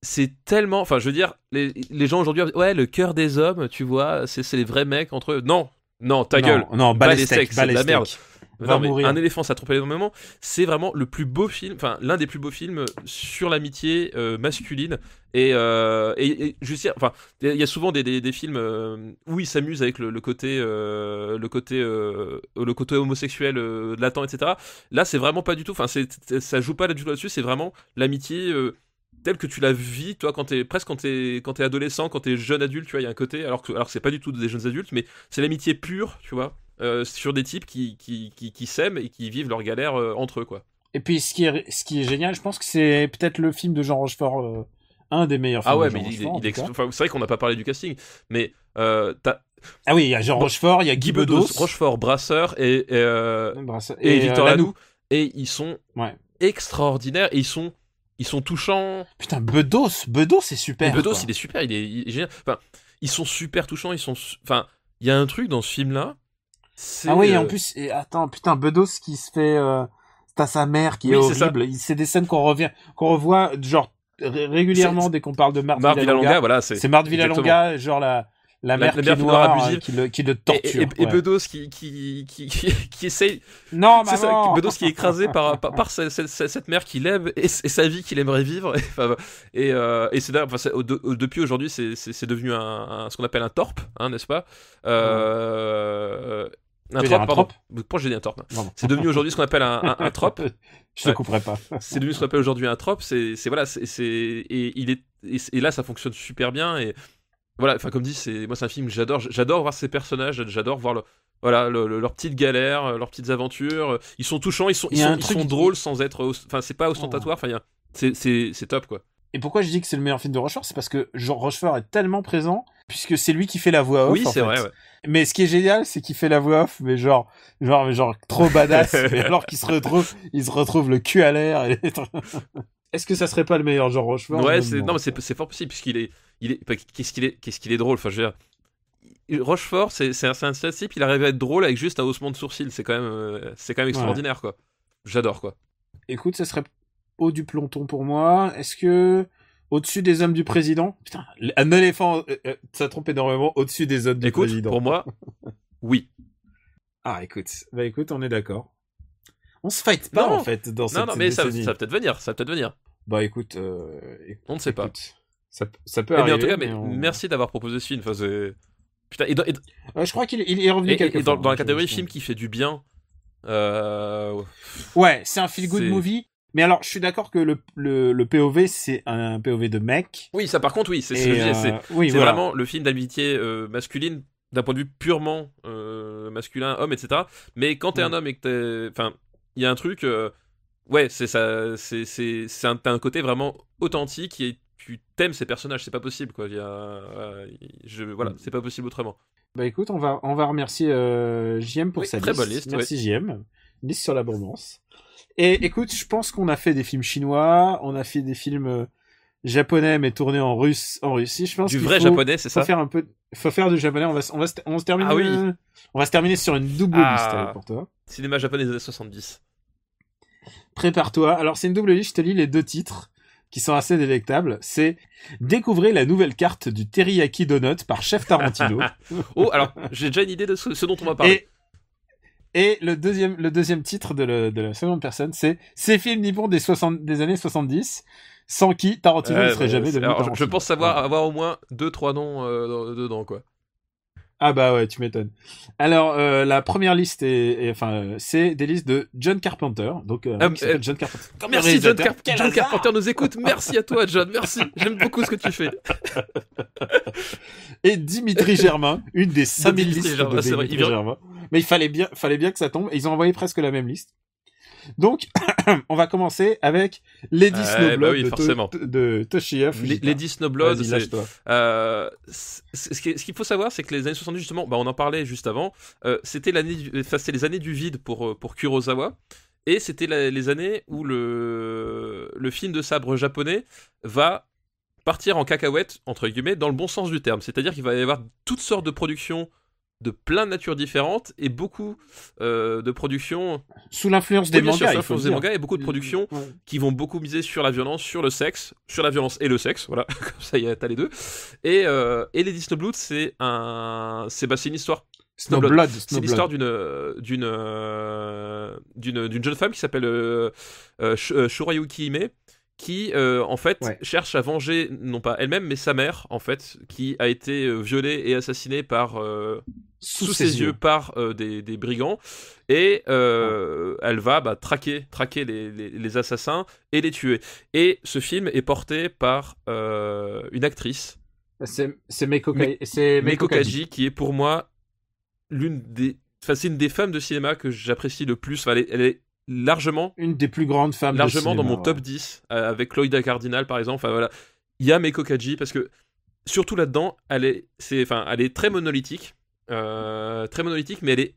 Speaker 5: c'est tellement, enfin je veux dire, les gens aujourd'hui, ouais, le cœur des hommes, tu vois, c'est les vrais mecs entre eux. Non, ta gueule.
Speaker 4: Non,
Speaker 5: c'est de la merde.
Speaker 4: Non, mais
Speaker 5: Un éléphant, ça trompe énormément. C'est vraiment le plus beau film, enfin l'un des plus beaux films sur l'amitié masculine. Et je veux dire, enfin, il y a souvent des films où ils s'amusent avec le côté homosexuel latent, etc. Là, c'est vraiment pas du tout. Enfin, ça joue pas du tout là-dessus. C'est vraiment l'amitié telle que tu la vis, toi, quand t'es adolescent, quand t'es jeune adulte, tu vois, il y a un côté, alors que c'est pas du tout des jeunes adultes, mais c'est l'amitié pure, tu vois. Sur des types qui s'aiment et qui vivent leurs galères entre eux, quoi.
Speaker 4: Et puis ce qui est génial, je pense que c'est peut-être le film de Jean Rochefort, un des meilleurs films de Jean Rochefort.
Speaker 5: C'est vrai qu'on n'a pas parlé du casting, mais
Speaker 4: ah oui, il y a Jean Rochefort, il y a Guy Bedos,
Speaker 5: Rochefort, Brasseur et Victor Lanoux, et ils sont extraordinaires, et ils sont touchants.
Speaker 4: Putain, Bedos c'est super.
Speaker 5: Bedos, il est super, il est génial. Enfin, ils sont super touchants, enfin, il y a un truc dans ce film-là.
Speaker 4: Ah oui, en plus, attends, putain, Bedos qui se fait, t'as sa mère qui est horrible. C'est des scènes qu'on revoit, genre, régulièrement dès qu'on parle de Marthe Villalonga.
Speaker 5: Voilà,
Speaker 4: c'est Marthe Villalonga, genre la mère qui est noire, qui le torture.
Speaker 5: Et Bedos qui essaye.
Speaker 4: Non,
Speaker 5: c'est ça, Bedos qui est écrasé par cette mère qu'il aime et sa vie qu'il aimerait vivre. Et c'est d'ailleurs, depuis aujourd'hui, c'est devenu ce qu'on appelle un torp, hein, n'est-ce pas? Un trope. Pourquoi j'ai dit un torp? C'est devenu aujourd'hui ce qu'on appelle un trope.
Speaker 4: Je te couperai pas.
Speaker 5: C'est devenu ce qu'on appelle aujourd'hui un trope. Et là, ça fonctionne super bien. Et voilà, enfin, comme dit, c'est un film que j'adore. J'adore voir ces personnages. J'adore voir leurs petites galères, leurs petites aventures. Ils sont touchants. Ils sont drôles sans être. Enfin, c'est pas ostentatoire. Enfin, c'est top, quoi.
Speaker 4: Et pourquoi je dis que c'est le meilleur film de Rochefort, c'est parce que Jean Rochefort est tellement présent, puisque c'est lui qui fait la voix off.
Speaker 5: Oui, c'est vrai, ouais.
Speaker 4: Mais ce qui est génial, c'est qu'il fait la voix off, mais genre trop badass, mais alors qu'il se retrouve le cul à l'air. Est-ce que ça serait pas le meilleur Jean Rochefort?
Speaker 5: Ouais, mais c'est fort possible, puisqu'il qu'est-ce qu'il est drôle, enfin, je veux dire. Rochefort, c'est un type, il arrive à être drôle avec juste un haussement de sourcil, c'est quand même extraordinaire, quoi. J'adore, quoi.
Speaker 4: Écoute, ça serait haut du peloton pour moi. Est-ce que au-dessus des hommes du président? Putain, un éléphant, ça trompe énormément. Au-dessus des hommes du président.
Speaker 5: Pour moi, oui.
Speaker 4: Ah, écoute, on est d'accord. On se fight pas, en fait, dans cette
Speaker 5: mais ça va peut-être venir.
Speaker 4: Bah, écoute,
Speaker 5: on ne sait pas.
Speaker 4: Ça peut arriver.
Speaker 5: Mais en tout cas, merci d'avoir proposé ce film. Enfin, putain,
Speaker 4: je crois qu'il est revenu quelques fois.
Speaker 5: Dans la catégorie film qui fait du bien.
Speaker 4: Ouais, c'est un feel-good movie. Mais alors, je suis d'accord que le POV, c'est un POV de mec.
Speaker 5: Oui, ça par contre, oui, c'est vraiment le film d'amitié masculine d'un point de vue purement masculin, homme, etc. Mais quand t'es un homme et que enfin, il y a un truc, ouais, c'est ça, t'as un côté vraiment authentique et tu t'aimes ces personnages, c'est pas possible, quoi. C'est pas possible autrement.
Speaker 4: Bah écoute, on va remercier JM pour sa liste.
Speaker 5: Très bonne liste.
Speaker 4: Merci JM. Liste sur l'abondance. Et écoute, je pense qu'on a fait des films chinois, on a fait des films japonais mais tournés en Russie. Je pense
Speaker 5: du vrai japonais, c'est ça.
Speaker 4: Faut faire du japonais. On va se terminer.
Speaker 5: Ah oui.
Speaker 4: On va se terminer sur une double liste pour toi.
Speaker 5: Cinéma japonais des années 70.
Speaker 4: Prépare-toi. Alors c'est une double liste. Je te lis les deux titres qui sont assez délectables. C'est Découvrez la nouvelle carte du teriyaki donut par Chef Tarantino.
Speaker 5: Oh, alors j'ai déjà une idée de ce dont on va parler.
Speaker 4: Et le deuxième titre de la seconde personne, c'est Ces films nippons des années 70, sans qui Tarantino ne serait jamais devenu Tarantino.
Speaker 5: Je pense avoir au moins 2-3 noms dedans, quoi.
Speaker 4: Ah bah ouais, tu m'étonnes. Alors, la première liste c'est des listes de John Carpenter. Donc, John Carpenter.
Speaker 5: Merci John Carpenter nous écoute. Merci à toi, John. Merci. J'aime beaucoup ce que tu fais.
Speaker 4: Et Dimitri Germain, une des 5000 listes de Dimitri Germain. Mais il fallait bien que ça tombe. Ils ont envoyé presque la même liste. Donc, on va commencer avec Lady Snowblood de Toshiyuki Fujita.
Speaker 5: Lady Snowblood, ce qu'il faut savoir, c'est que les années 70, justement, on en parlait juste avant, c'était les années du vide pour Kurosawa, et c'était les années où le film de sabre japonais va partir en cacahuète, entre guillemets, dans le bon sens du terme. C'est-à-dire qu'il va y avoir toutes sortes de productions de plein de natures différentes et beaucoup de productions
Speaker 4: sous l'influence des mangas,
Speaker 5: et beaucoup de productions qui vont beaucoup miser sur la violence, sur le sexe, sur la violence et le sexe, voilà, comme ça t'as les deux. Et Lady Snowblood, c'est une histoire.
Speaker 4: Snowblood.
Speaker 5: C'est l'histoire d'une jeune femme qui s'appelle Shurayuki Hime, qui en fait cherche à venger non pas elle-même mais sa mère, en fait, qui a été violée et assassinée par sous ses yeux par des brigands, et elle va traquer les assassins et les tuer. Et ce film est porté par une actrice,
Speaker 4: c'est Meiko Kaji,
Speaker 5: qui est pour moi c'est une des femmes de cinéma que j'apprécie le plus. Enfin, elle est largement
Speaker 4: une des plus grandes femmes de cinéma,
Speaker 5: dans mon top 10 avec Cloïda Cardinal par exemple. Enfin voilà, il y a Meiko Kaji parce que surtout là-dedans elle est très monolithique, mais elle est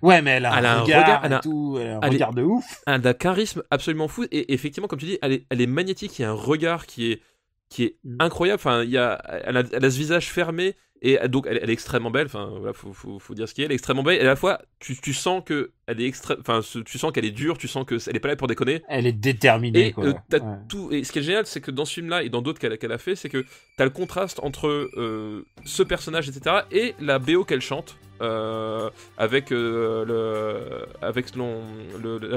Speaker 4: mais elle a un regard, elle a un regard de ouf,
Speaker 5: elle a un charisme absolument fou, et effectivement comme tu dis elle est magnétique. Il y a un regard qui est qui est incroyable. Enfin, elle a ce visage fermé et donc elle est extrêmement belle. Enfin, voilà, faut dire ce qu'il est. Elle est extrêmement belle et à la fois tu sens que elle est tu sens qu'elle est dure, tu sens que elle est pas là pour déconner.
Speaker 4: Elle est déterminée.
Speaker 5: Et
Speaker 4: quoi.
Speaker 5: Tout. Et ce qui est génial, c'est que dans ce film-là et dans d'autres qu'elle a fait, c'est que t'as le contraste entre ce personnage, etc., et la BO qu'elle chante. Avec la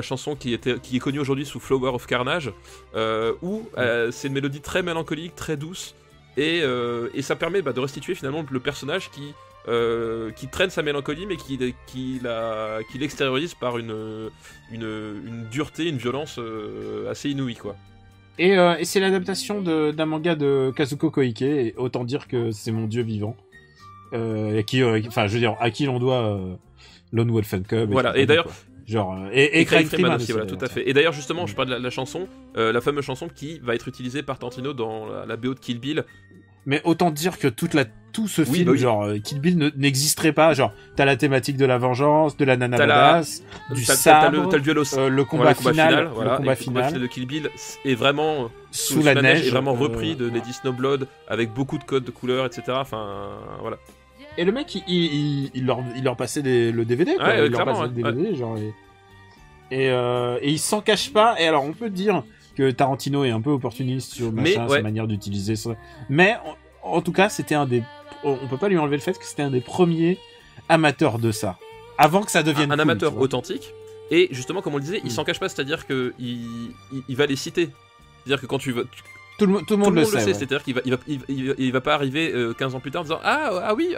Speaker 5: chanson qui est connue aujourd'hui sous Flower of Carnage, où c'est une mélodie très mélancolique, très douce, et ça permet de restituer finalement le personnage qui traîne sa mélancolie, mais qui l'extériorise par une dureté, une violence assez inouïe, quoi.
Speaker 4: Et c'est l'adaptation d'un manga de Kazuko Koike, et autant dire que c'est mon dieu vivant. À qui l'on doit Lone Wolf and Cub.
Speaker 5: Voilà, et d'ailleurs,
Speaker 4: et Craig Freeman
Speaker 5: aussi, voilà, tout à fait. Et d'ailleurs, justement, je parle de la chanson, la fameuse chanson qui va être utilisée par Tarantino dans la BO de Kill Bill.
Speaker 4: Mais autant dire que tout ce film, Kill Bill n'existerait pas. Genre, t'as la thématique de la vengeance, de la nana badass, du sabre,
Speaker 5: t'as le duel
Speaker 4: le combat final,
Speaker 5: voilà, le combat final de Kill Bill est vraiment
Speaker 4: sous la neige,
Speaker 5: est vraiment repris de Lady Snowblood avec beaucoup de codes de couleurs, etc. Enfin, voilà.
Speaker 4: Et le mec, il leur passait le DVD, quoi.
Speaker 5: Ouais,
Speaker 4: il leur passait le DVD, genre. Et il s'en cache pas. Et alors, on peut dire que Tarantino est un peu opportuniste sur sa manière d'utiliser ça. Mais, en tout cas, c'était on peut pas lui enlever le fait que c'était un des premiers amateurs de ça. Avant que ça devienne
Speaker 5: un amateur authentique. Et justement, comme on le disait, il s'en cache pas, c'est-à-dire que il va les citer. C'est-à-dire que quand tu vas...
Speaker 4: Tout le monde le sait. Ouais.
Speaker 5: C'est-à-dire qu'il va pas arriver 15 ans plus tard en disant ah oui,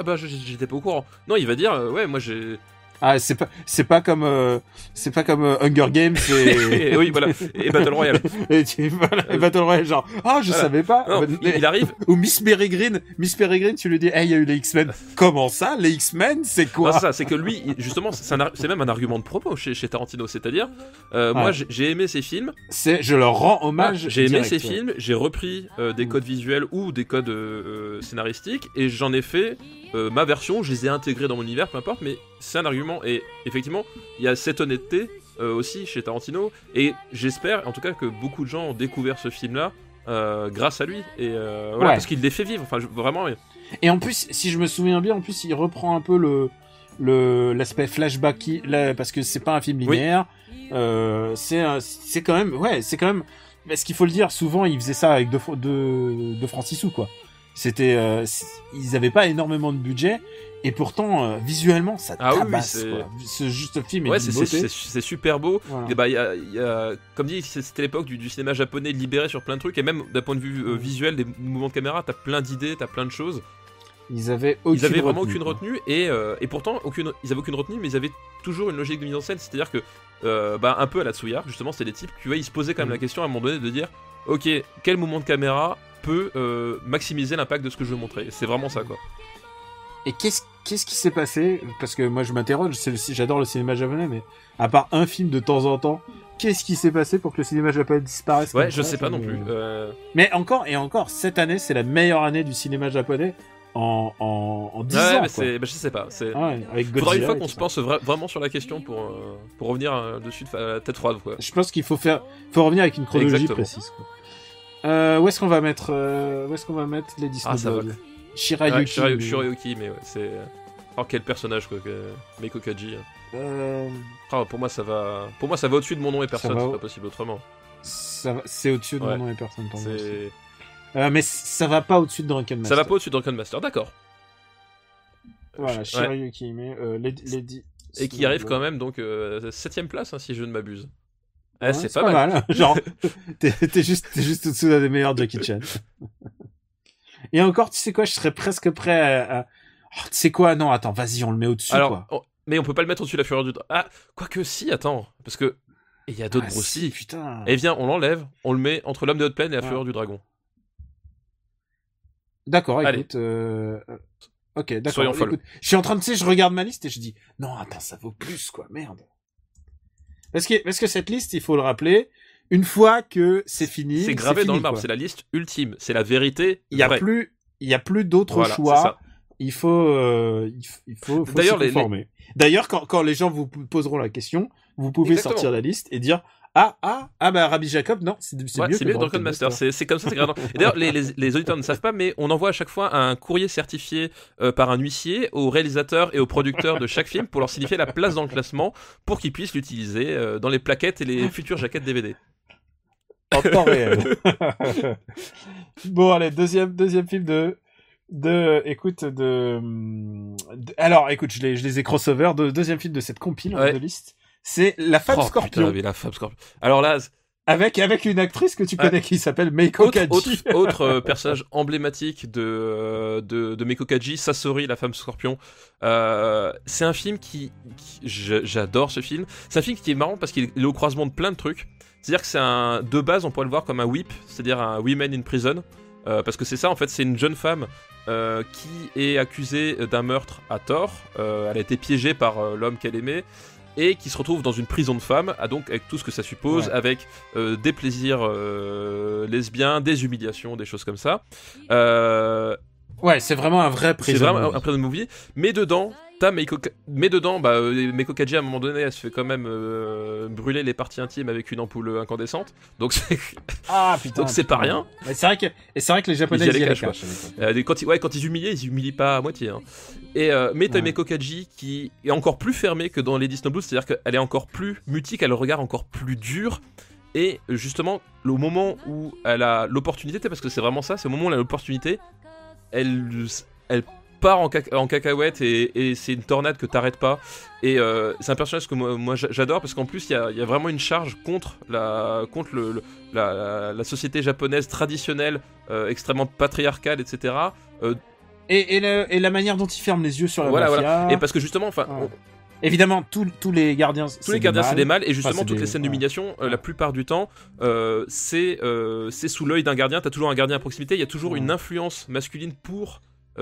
Speaker 5: j'étais pas au courant. Non, il va dire ouais, moi j'ai...
Speaker 4: Ah, c'est pas comme Hunger Games et
Speaker 5: oui, voilà, et Battle Royale.
Speaker 4: et Battle Royale, genre je savais pas.
Speaker 5: Non, il arrive.
Speaker 4: Ou Miss Peregrine, tu lui dis il y a eu les X-Men. Comment ça, les X-Men, c'est quoi?
Speaker 5: Non, c'est ça, c'est que lui justement c'est même un argument de propos chez Tarantino, c'est-à-dire moi j'ai aimé ses films.
Speaker 4: Je leur rends hommage.
Speaker 5: J'ai aimé ses films, j'ai repris des codes visuels ou des codes scénaristiques et j'en ai fait ma version, je les ai intégrés dans mon univers, peu importe, mais c'est un argument, et effectivement, il y a cette honnêteté aussi chez Tarantino, et j'espère, en tout cas, que beaucoup de gens ont découvert ce film-là grâce à lui, et voilà, parce qu'il les fait vivre, enfin, vraiment.
Speaker 4: Et en plus, si je me souviens bien, il reprend un peu l'aspect flashback, parce que c'est pas un film linéaire, c'est quand même, parce qu'il faut le dire, souvent, il faisait ça avec de francs 6 sous, quoi. Ils avaient pas énormément de budget et pourtant visuellement ça tabasse, quoi. Ce film est d'une beauté.
Speaker 5: C'est super beau.
Speaker 4: Voilà.
Speaker 5: Et il y a, comme dit, c'était l'époque du cinéma japonais libéré sur plein de trucs, et même d'un point de vue visuel, des mouvements de caméra, t'as plein d'idées, t'as plein de choses.
Speaker 4: Ils avaient
Speaker 5: vraiment aucune retenue, et pourtant ils avaient aucune retenue, mais ils avaient toujours une logique de mise en scène, c'est-à-dire que un peu à la Tsuyark, justement, c'était des types, tu vois, ils se posaient quand même la question à un moment donné de dire ok, quel mouvement de caméra peut maximiser l'impact de ce que je veux montrer. C'est vraiment ça, quoi.
Speaker 4: Et qu'est-ce qui s'est passé? Parce que moi je m'interroge, j'adore le cinéma japonais, mais à part un film de temps en temps, qu'est-ce qui s'est passé pour que le cinéma japonais disparaisse?
Speaker 5: Ouais, je sais pas non plus.
Speaker 4: Mais encore, cette année, c'est la meilleure année du cinéma japonais en 10 ans.
Speaker 5: Mais je sais pas.
Speaker 4: Avec Godzilla,
Speaker 5: faudra une fois qu'on se pense vraiment sur la question pour revenir dessus à la tête froide, quoi.
Speaker 4: Je pense qu'il faut revenir avec une chronologie précise, quoi. Où est-ce qu'on va mettre Lady Snowblood?
Speaker 5: Shirayuki, mais ouais, c'est... Oh, quel personnage, quoi, Meiko Kaji. Pour moi, ça va au-dessus de Mon nom et personne, c'est pas possible autrement.
Speaker 4: C'est au-dessus de Mon nom et personne, pour moi. Mais ça va pas au-dessus de Drunken Master.
Speaker 5: Ça va pas au-dessus de Drunken Master, d'accord.
Speaker 4: Voilà, Shirayuki, mais Lady...
Speaker 5: Et qui arrive quand même, donc, 7ème place, hein, si je ne m'abuse. C'est pas
Speaker 4: mal. Genre, t'es juste au-dessous d'un des meilleurs Jackie Chan. Et encore, tu sais quoi, je serais presque prêt à... Oh, tu sais quoi, non, attends, vas-y, on le met au-dessus, quoi.
Speaker 5: Mais on peut pas le mettre au-dessus de la fureur du dragon. Ah, quoique si, attends, parce que il y a d'autres Bruce Lee.
Speaker 4: Putain.
Speaker 5: Et viens, on l'enlève, on le met entre l'homme de haute peine et la fureur du dragon.
Speaker 4: D'accord, écoute, ok, d'accord. Écoute, je suis en train de, je regarde ma liste et je dis, non, attends, ça vaut plus, quoi, merde. Parce que cette liste, il faut le rappeler, une fois que c'est fini,
Speaker 5: c'est gravé
Speaker 4: fini,
Speaker 5: dans le marbre, c'est la liste ultime, c'est la vérité. Il y
Speaker 4: a plus d'autres choix. Il faut
Speaker 5: d'ailleurs
Speaker 4: s'y conformer. D'ailleurs, quand les gens vous poseront la question, vous pouvez sortir la liste et dire bah Rabbi Jacob, non, c'est
Speaker 5: Ouais,
Speaker 4: mieux
Speaker 5: c'est mieux que Drunken Master. C'est comme ça, c'est gradant. Et d'ailleurs, les auditeurs ne savent pas, mais on envoie à chaque fois un courrier certifié par un huissier aux réalisateurs et aux producteurs de chaque film pour leur signifier la place dans le classement pour qu'ils puissent l'utiliser dans les plaquettes et les futures jaquettes DVD.
Speaker 4: En temps réel. Bon, allez, deuxième film alors, écoute, je les ai crossover. Deuxième film de cette compile de liste, c'est La Femme Scorpion.
Speaker 5: Putain, mais La Femme Scorpion. Alors là,
Speaker 4: avec une actrice que tu connais qui s'appelle Meiko Kaji.
Speaker 5: Autre personnage emblématique de Meiko Kaji, Sasori, La Femme Scorpion. C'est un film j'adore ce film. C'est un film qui est marrant parce qu'il est au croisement de plein de trucs. C'est-à-dire que de base, on pourrait le voir comme un whip, c'est-à-dire un Women in Prison. Parce que c'est ça, en fait, c'est une jeune femme qui est accusée d'un meurtre à tort. Elle a été piégée par l'homme qu'elle aimait et qui se retrouve dans une prison de femmes, donc avec tout ce que ça suppose, avec des plaisirs lesbiens, des humiliations, des choses comme ça.
Speaker 4: Ouais, c'est vraiment un vrai prison.
Speaker 5: C'est vraiment un prison movie, mais dedans. Meiko Kaji à un moment donné elle se fait quand même brûler les parties intimes avec une ampoule incandescente, donc c'est donc c'est pas rien.
Speaker 4: Mais c'est vrai que les Japonais ils y allaient cash.
Speaker 5: Quand ils humilient pas à moitié hein. Mais t'as Meiko Kaji qui est encore plus fermée que dans Lady Snowblood, c'est-à-dire qu'elle est encore plus mutique, elle a le regard encore plus dur. Et justement, au moment où elle a l'opportunité, parce que c'est vraiment ça, c'est au moment où elle a l'opportunité, elle part en cacahuète et c'est une tornade que t'arrêtes pas. Et c'est un personnage que moi j'adore parce qu'en plus il y a vraiment une charge contre la société japonaise traditionnelle, extrêmement patriarcale, etc.
Speaker 4: Et la manière dont il ferme les yeux sur la mafia.
Speaker 5: Voilà. Et parce que justement,
Speaker 4: évidemment, tous les gardiens,
Speaker 5: c'est des mâles, et justement toutes les scènes d'humiliation, la plupart du temps, c'est sous l'œil d'un gardien. T'as toujours un gardien à proximité. Il y a toujours une influence masculine pour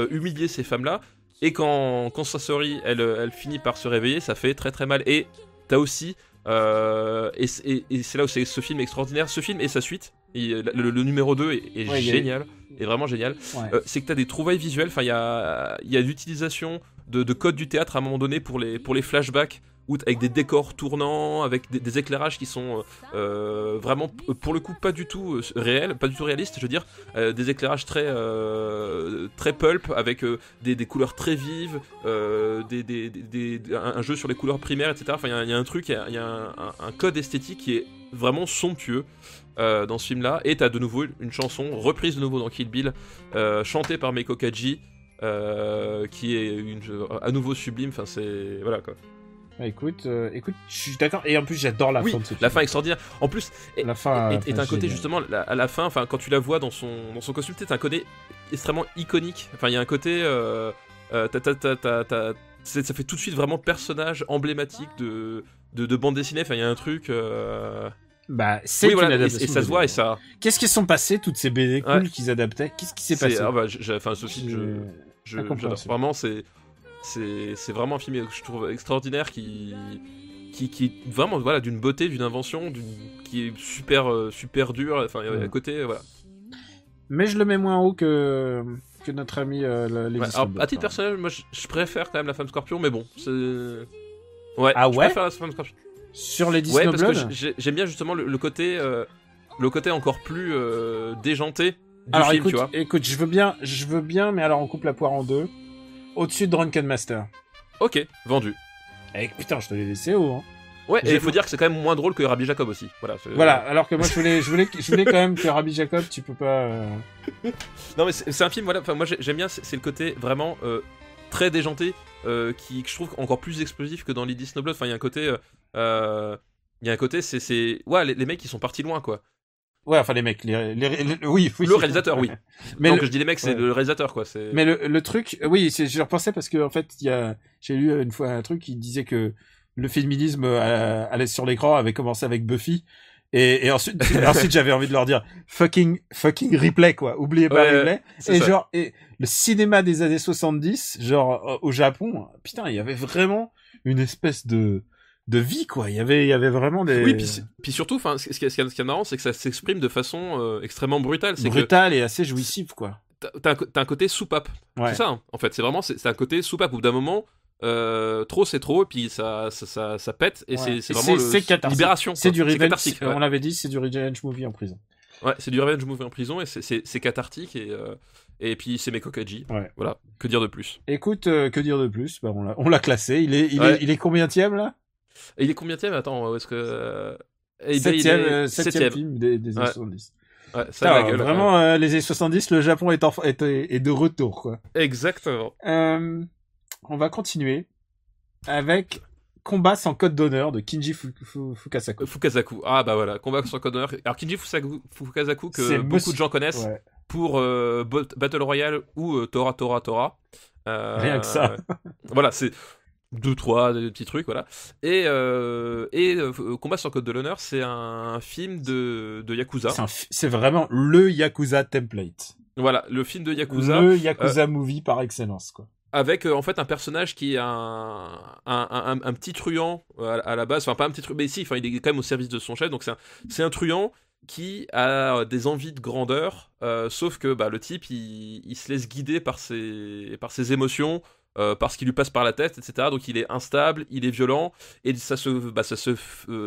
Speaker 5: humilier ces femmes-là. Et quand Sasori, elle finit par se réveiller, ça fait très très mal. Et t'as aussi, et c'est là où ce film est extraordinaire. Ce film et sa suite, le numéro 2 est génial, est vraiment génial. C'est que t'as des trouvailles visuelles. Enfin, il y a l'utilisation de codes du théâtre à un moment donné pour les flashbacks, avec des décors tournants, avec des éclairages qui sont vraiment, pour le coup, pas du tout réels, pas du tout réalistes, je veux dire, des éclairages très pulp, avec des couleurs très vives, un jeu sur les couleurs primaires, etc. Enfin, il y a un truc, il y a un code esthétique qui est vraiment somptueux dans ce film-là, et t'as de nouveau une chanson, reprise de nouveau dans Kill Bill, chantée par Meiko Kaji, qui est à nouveau sublime, enfin c'est... voilà quoi.
Speaker 4: Écoute, je suis d'accord, et en plus j'adore la fin de ce film.
Speaker 5: La fin extraordinaire. En plus,
Speaker 4: la fin
Speaker 5: est un côté justement à la fin, enfin quand tu la vois dans son costume, c'est un côté extrêmement iconique. Enfin il y a un côté, ça fait tout de suite vraiment personnage emblématique de bande dessinée. Enfin il y a un truc.
Speaker 4: Bah c'est une adaptation.
Speaker 5: Et ça se voit et ça.
Speaker 4: Qu'est-ce qui sont passés toutes ces BD cool qu'ils adaptaient? Qu'est-ce qui s'est passé?
Speaker 5: Enfin ce film, j'adore. Vraiment c'est vraiment un film que je trouve extraordinaire qui vraiment voilà d'une beauté, d'une invention, qui est super dur. Enfin il y a un côté voilà.
Speaker 4: Mais je le mets moins haut que notre ami l'édition.
Speaker 5: À titre personnel, moi je préfère quand même La Femme Scorpion, mais bon c'est je préfère La Femme Scorpion.
Speaker 4: Sur les Disney
Speaker 5: parce que j'aime bien justement le côté encore plus déjanté du
Speaker 4: alors,
Speaker 5: film, tu vois.
Speaker 4: Écoute, je veux bien, mais alors on coupe la poire en deux. Au-dessus de Drunken Master.
Speaker 5: Ok, vendu.
Speaker 4: Putain, je te l'ai laissé haut. Hein.
Speaker 5: Ouais, et il faut dire que c'est quand même moins drôle que Rabbi Jacob aussi.
Speaker 4: Voilà, alors que moi je voulais quand même que Rabbi Jacob, tu peux pas.
Speaker 5: Non mais c'est un film, voilà. Enfin moi j'aime bien, c'est le côté vraiment très déjanté, que je trouve encore plus explosif que dans Lady Snowblood. Enfin il y a un côté, c'est ouais les mecs ils sont partis loin quoi.
Speaker 4: Ouais, enfin les mecs, oui.
Speaker 5: Le réalisateur, oui. Mais donc je dis les mecs, c'est le réalisateur, quoi.
Speaker 4: Mais le truc, oui, je repensais parce que en fait, j'ai lu une fois un truc qui disait que le féminisme allait sur l'écran avait commencé avec Buffy, et ensuite j'avais envie de leur dire fucking Ripley, quoi. Oubliez pas Ripley. Et ça. Genre, et le cinéma des années 70, genre au Japon, putain, il y avait vraiment une espèce de vie, quoi. Il y avait vraiment des...
Speaker 5: Oui, puis surtout, enfin, ce qui est marrant, c'est que ça s'exprime de façon extrêmement brutale.
Speaker 4: Brutale et assez jouissive, quoi.
Speaker 5: T'as un côté soupape. Ouais. C'est ça, hein. En fait. C'est un côté soupape. Au bout d'un moment, trop c'est trop, et puis ça pète, et
Speaker 4: Ouais.
Speaker 5: c'est vraiment
Speaker 4: cathartique.
Speaker 5: libération.
Speaker 4: C'est du revenge.
Speaker 5: cathartique, ouais.
Speaker 4: On l'avait dit, c'est du revenge movie en prison.
Speaker 5: Ouais, c'est du revenge movie en prison, et c'est cathartique, et puis c'est Mekokaji.
Speaker 4: Ouais.
Speaker 5: Voilà, que dire de plus.
Speaker 4: Écoute, que dire de plus? Bah, on l'a classé. Il est combienième là?
Speaker 5: Et il est combienième? Attends, où est-ce que... Eh ben,
Speaker 4: Septième film des années 70.
Speaker 5: Ouais, ça a la gueule.
Speaker 4: Vraiment, les années 70, le Japon est de retour, quoi.
Speaker 5: Exactement.
Speaker 4: On va continuer avec Combat sans code d'honneur de Kinji Fukasaku.
Speaker 5: Fukasaku. Ah bah voilà, Combat sans code d'honneur. Alors Kinji Fukasaku que beaucoup de gens connaissent pour Battle Royale ou Tora.
Speaker 4: Rien que ça.
Speaker 5: Voilà, c'est 2-3 des petits trucs, voilà. Et Combat sans code de l'honneur, c'est un film de Yakuza.
Speaker 4: C'est vraiment le Yakuza template.
Speaker 5: Voilà, le film de Yakuza.
Speaker 4: Le Yakuza movie par excellence, quoi.
Speaker 5: Avec en fait un personnage qui est un petit truand à la base, enfin pas un petit truand, mais si, enfin il est quand même au service de son chef, donc c'est un truand qui a des envies de grandeur, sauf que le type il se laisse guider par ses émotions, par ce qui lui passe par la tête, etc. Donc il est instable, il est violent, et ça se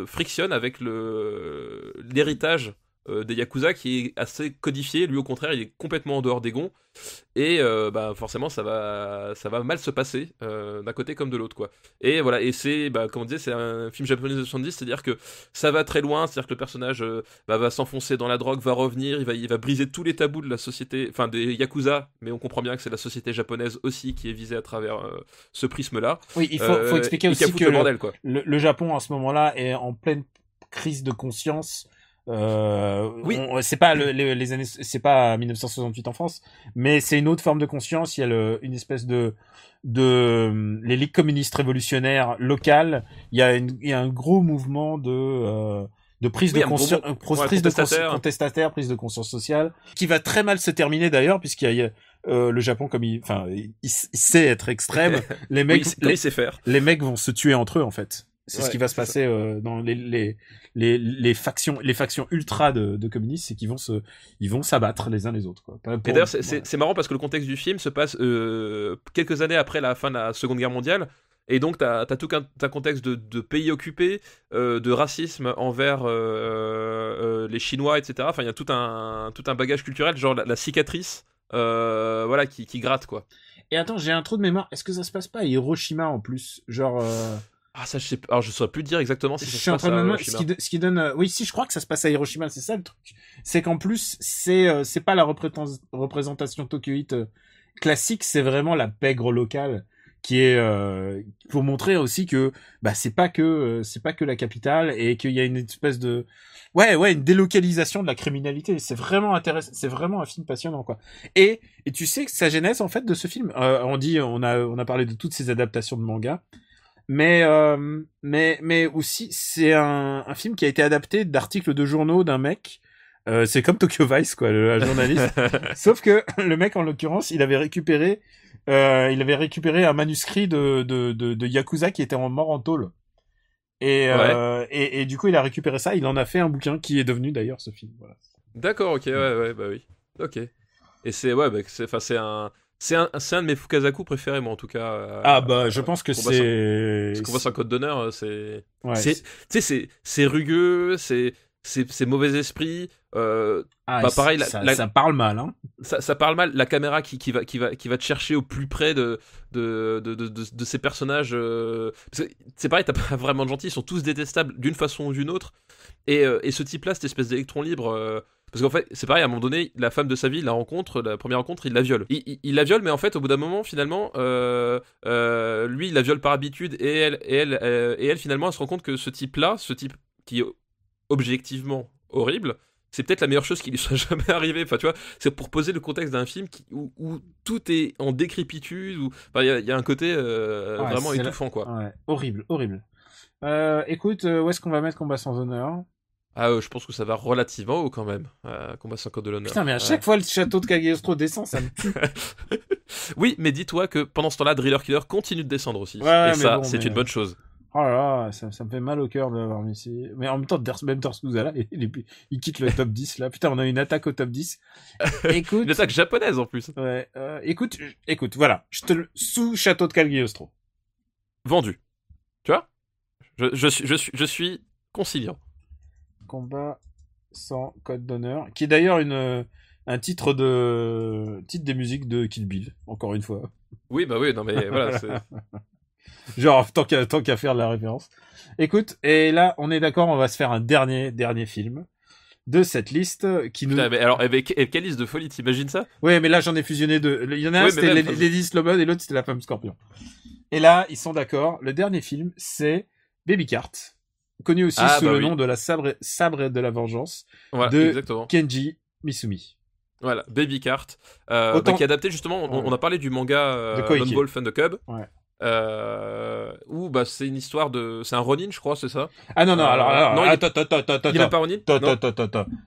Speaker 5: frictionne avec l'héritage des Yakuza qui est assez codifié. Lui au contraire il est complètement en dehors des gonds, et forcément ça va mal se passer d'un côté comme de l'autre, quoi. Et voilà, et c'est comme on disait, c'est un film japonais de 70, c'est-à-dire que ça va très loin, c'est-à-dire que le personnage va s'enfoncer dans la drogue, va revenir, il va briser tous les tabous de la société, enfin des Yakuza, mais on comprend bien que c'est la société japonaise aussi qui est visée à travers ce prisme-là.
Speaker 4: Oui, il faut expliquer aussi que le Japon en ce moment-là est en pleine crise de conscience. Oui, c'est pas les années, c'est pas 1968 en France, mais c'est une autre forme de conscience. Il y a une espèce de les ligues communistes révolutionnaires locales. Il y a un gros mouvement de prise de conscience, prise de contestataire, prise de conscience sociale, qui va très mal se terminer d'ailleurs, puisqu'il y a le Japon, comme il sait être extrême. Les mecs,
Speaker 5: il sait faire.
Speaker 4: Les mecs vont se tuer entre eux en fait. C'est ce qui va se passer dans les factions ultra de communistes, c'est qu'ils vont s'abattre les uns les autres, quoi.
Speaker 5: Et d'ailleurs c'est marrant parce que le contexte du film se passe quelques années après la fin de la Seconde Guerre mondiale, et donc t'as tout un contexte de pays occupés, de racisme envers les Chinois, etc. Enfin il y a tout un bagage culturel, genre la cicatrice qui gratte, quoi.
Speaker 4: Et attends, j'ai un trou de mémoire, est-ce que ça se passe pas à Hiroshima en plus, genre
Speaker 5: Ah ça je sais pas, alors je saurais plus dire exactement si ça se passe à Hiroshima.
Speaker 4: Ce qui donne oui, si, je crois que ça se passe à Hiroshima, c'est ça le truc. C'est qu'en plus c'est pas la représentation tokyoïte classique, c'est vraiment la pègre locale qui est pour montrer aussi que c'est pas que la capitale, et qu'il y a une espèce de une délocalisation de la criminalité. C'est vraiment intéressant, c'est vraiment un film passionnant, quoi. Et tu sais que sa genèse en fait de ce film, on a parlé de toutes ces adaptations de manga. Mais aussi c'est un film qui a été adapté d'articles de journaux d'un mec. C'est comme Tokyo Vice, quoi, un journaliste. Sauf que le mec, en l'occurrence, il avait récupéré un manuscrit de Yakuza qui était mort en tôle. Et du coup, il a récupéré ça. Il en a fait un bouquin qui est devenu d'ailleurs ce film. Voilà.
Speaker 5: D'accord, ok, oui, ok. Et c'est un de mes Fukasaku préférés, moi, en tout cas.
Speaker 4: Je pense que c'est...
Speaker 5: Combat sans code d'honneur, c'est... Ouais, c'est rugueux, c'est mauvais esprit. Pareil,
Speaker 4: ça parle mal, hein.
Speaker 5: Ça parle mal. La caméra qui va te chercher au plus près de ces personnages. C'est pareil, t'as pas vraiment de gentils, ils sont tous détestables d'une façon ou d'une autre. Et ce type-là, cette espèce d'électron libre... Parce qu'en fait, c'est pareil, à un moment donné, la femme de sa vie, la première rencontre, il la viole. Il la viole, mais en fait, au bout d'un moment, finalement, lui, il la viole par habitude, et elle, finalement, elle se rend compte que ce type qui est objectivement horrible, c'est peut-être la meilleure chose qui lui soit jamais arrivée. Enfin, tu vois, c'est pour poser le contexte d'un film où tout est en décrépitude, où il y a un côté vraiment étouffant, quoi.
Speaker 4: Ouais, horrible. Écoute, où est-ce qu'on va mettre Combat sans honneur ?
Speaker 5: Je pense que ça va relativement haut quand même. Combat sans code de l'honneur.
Speaker 4: Putain, mais à chaque fois le château de Cagliostro descend, ça me tue.
Speaker 5: Oui, mais dis-toi que pendant ce temps-là, Driller Killer continue de descendre aussi. C'est une bonne chose.
Speaker 4: Oh là là, ça me fait mal au cœur de l'avoir mis ici. Mais en même temps, même Torsuza là, il quitte le top 10 là. Putain, on a une attaque au top 10. Écoute.
Speaker 5: Une attaque japonaise en plus.
Speaker 4: Ouais. Écoute, voilà. Sous château de Cagliostro.
Speaker 5: vendu. Tu vois, je suis conciliant.
Speaker 4: Combat sans code d'honneur, qui est d'ailleurs un titre des musiques de Kill Bill, encore une fois.
Speaker 5: Oui, bah oui, non mais voilà.
Speaker 4: Genre, tant qu'à faire de la référence. Écoute, et là, on est d'accord, on va se faire un dernier film de cette liste qui nous...
Speaker 5: Putain, mais alors, avec quelle liste de folie, t'imagines ça?
Speaker 4: Ouais, mais là, j'en ai fusionné deux. Il y en a un,
Speaker 5: Ouais,
Speaker 4: c'était
Speaker 5: mais même,
Speaker 4: Lady Slowbud et l'autre, c'était La Femme Scorpion. Et là, ils sont d'accord. Le dernier film, c'est Baby Cart, connu aussi sous le nom de la sabre de la vengeance,
Speaker 5: voilà,
Speaker 4: de
Speaker 5: exactement.
Speaker 4: Kenji Misumi.
Speaker 5: Voilà, Baby Cart, qui est adapté justement, on a parlé du manga Lone Wolf and the Cub.
Speaker 4: Ouais.
Speaker 5: Où bah c'est une histoire c'est un Ronin, je crois, c'est ça?
Speaker 4: Ah non, alors
Speaker 5: non,
Speaker 4: attends,
Speaker 5: il a pas Ronin.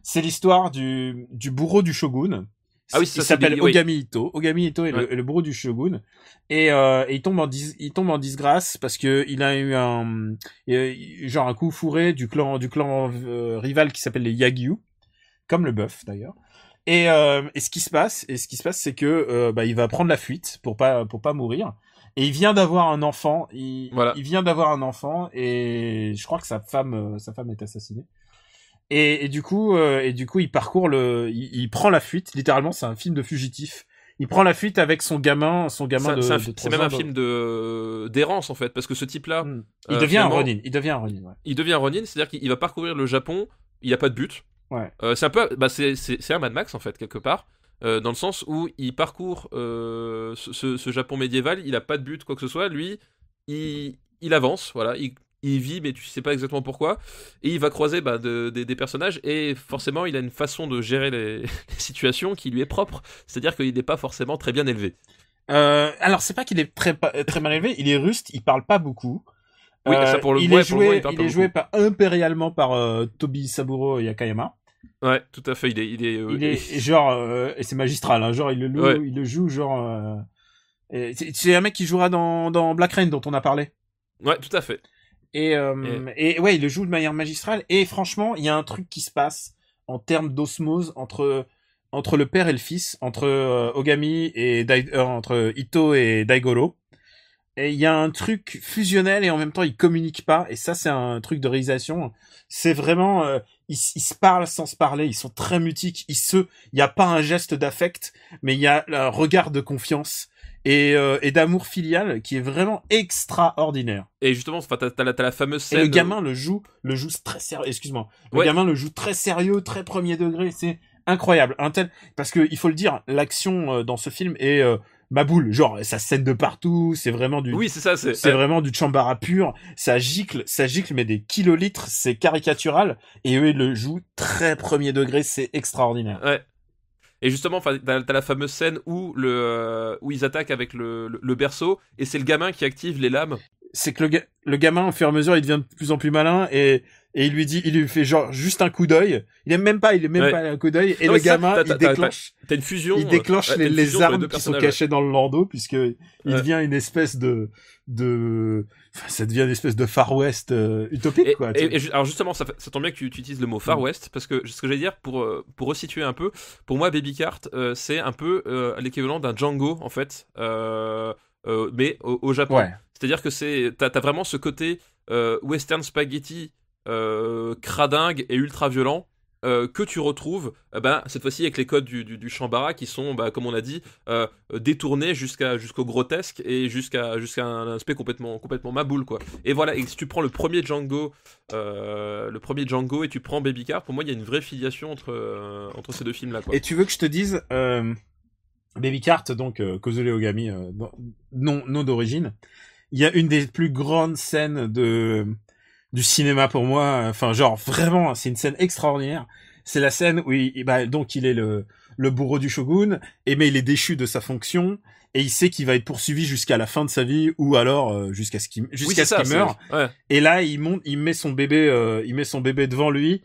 Speaker 4: C'est l'histoire du bourreau du shogun.
Speaker 5: Ah oui,
Speaker 4: il s'appelle Ogami Ito. Ogami Ito est le bourreau du shogun et il tombe en disgrâce parce que il a eu un coup fourré du clan rival qui s'appelle les Yagyu, comme le bœuf d'ailleurs. Et ce qui se passe, c'est que il va prendre la fuite pour pas mourir. Et il vient d'avoir un enfant. Il vient d'avoir un enfant et je crois que sa femme est assassinée. Et du coup, il parcourt il prend la fuite. Littéralement, c'est un film de fugitif. Il prend la fuite avec son gamin de 3
Speaker 5: c'est même
Speaker 4: ans,
Speaker 5: un film d'errance en fait, parce que ce type-là,
Speaker 4: il devient un Ronin. Il devient un Ronin. Ouais.
Speaker 5: Il devient un Ronin, c'est-à-dire qu'il va parcourir le Japon. Il a pas de but.
Speaker 4: Ouais.
Speaker 5: C'est un peu, c'est un Mad Max en fait quelque part. Dans le sens où il parcourt ce Japon médiéval, il a pas de but, quoi que ce soit. Lui, il avance, voilà, il vit, mais tu sais pas exactement pourquoi. Et il va croiser des personnages, et forcément, il a une façon de gérer les situations qui lui est propre. C'est-à-dire qu'il n'est pas forcément très bien élevé.
Speaker 4: Alors, c'est pas qu'il est très mal élevé, il est ruste, il parle pas beaucoup.
Speaker 5: Oui, ça pour le
Speaker 4: il
Speaker 5: moment,
Speaker 4: est joué impérialement par Tobi Saburo Yakayama.
Speaker 5: Ouais, tout à fait. Il est
Speaker 4: genre et c'est magistral, hein, genre il le joue genre c'est un mec qui jouera dans Black Rain dont on a parlé.
Speaker 5: Ouais, tout à fait.
Speaker 4: Et ouais, il le joue de manière magistrale et franchement, il y a un truc qui se passe en termes d'osmose entre le père et le fils, entre Ogami et entre Ito et Daigoro. Et il y a un truc fusionnel et en même temps ils communiquent pas, et ça c'est un truc de réalisation. C'est vraiment ils se parlent sans se parler, ils sont très mutiques, il y a pas un geste d'affect, mais il y a un regard de confiance et d'amour filial qui est vraiment extraordinaire.
Speaker 5: Et justement, t'as la fameuse scène.
Speaker 4: Et le gamin le joue très sérieux. Excuse-moi. Le gamin le joue très sérieux, très premier degré. C'est incroyable. Parce que il faut le dire, l'action dans ce film est ma boule, genre ça scène de partout, c'est vraiment du c'est vraiment du Chambara pur, ça gicle mais des kilolitres, c'est caricatural et eux ils le jouent très premier degré, c'est extraordinaire.
Speaker 5: Ouais. Et justement, t'as la fameuse scène où ils attaquent avec le berceau et c'est le gamin qui active les lames.
Speaker 4: C'est que le gamin au fur et à mesure il devient de plus en plus malin et il lui fait genre juste un coup d'œil. Il aime même pas un coup d'œil et non, le gamin il déclenche.
Speaker 5: T'as une fusion.
Speaker 4: Il déclenche les armes qui sont cachées dans le landau puisque il devient une espèce ça devient une espèce de Far West utopique quoi.
Speaker 5: Alors justement ça tombe bien que tu utilises le mot Far West parce que ce que j'allais dire pour resituer un peu, pour moi Baby Cart c'est un peu l'équivalent d'un Django en fait, mais au Japon. Ouais. C'est-à-dire que t'as vraiment ce côté western spaghetti cradingue et ultra violent que tu retrouves cette fois-ci avec les codes du Chambara qui sont comme on a dit détournés jusqu'au grotesque et jusqu'à un aspect complètement maboule quoi. Et voilà, et si tu prends le premier Django et tu prends Baby Cart, pour moi il y a une vraie filiation entre ces deux films là quoi.
Speaker 4: Et tu veux que je te dise Baby Cart donc Kozure Ogami non d'origine, il y a une des plus grandes scènes du cinéma pour moi, enfin genre vraiment c'est une scène extraordinaire. C'est la scène où donc il est le bourreau du shogun mais il est déchu de sa fonction et il sait qu'il va être poursuivi jusqu'à la fin de sa vie ou alors jusqu'à ce qu'il meure. Ouais. Et là il met son bébé devant lui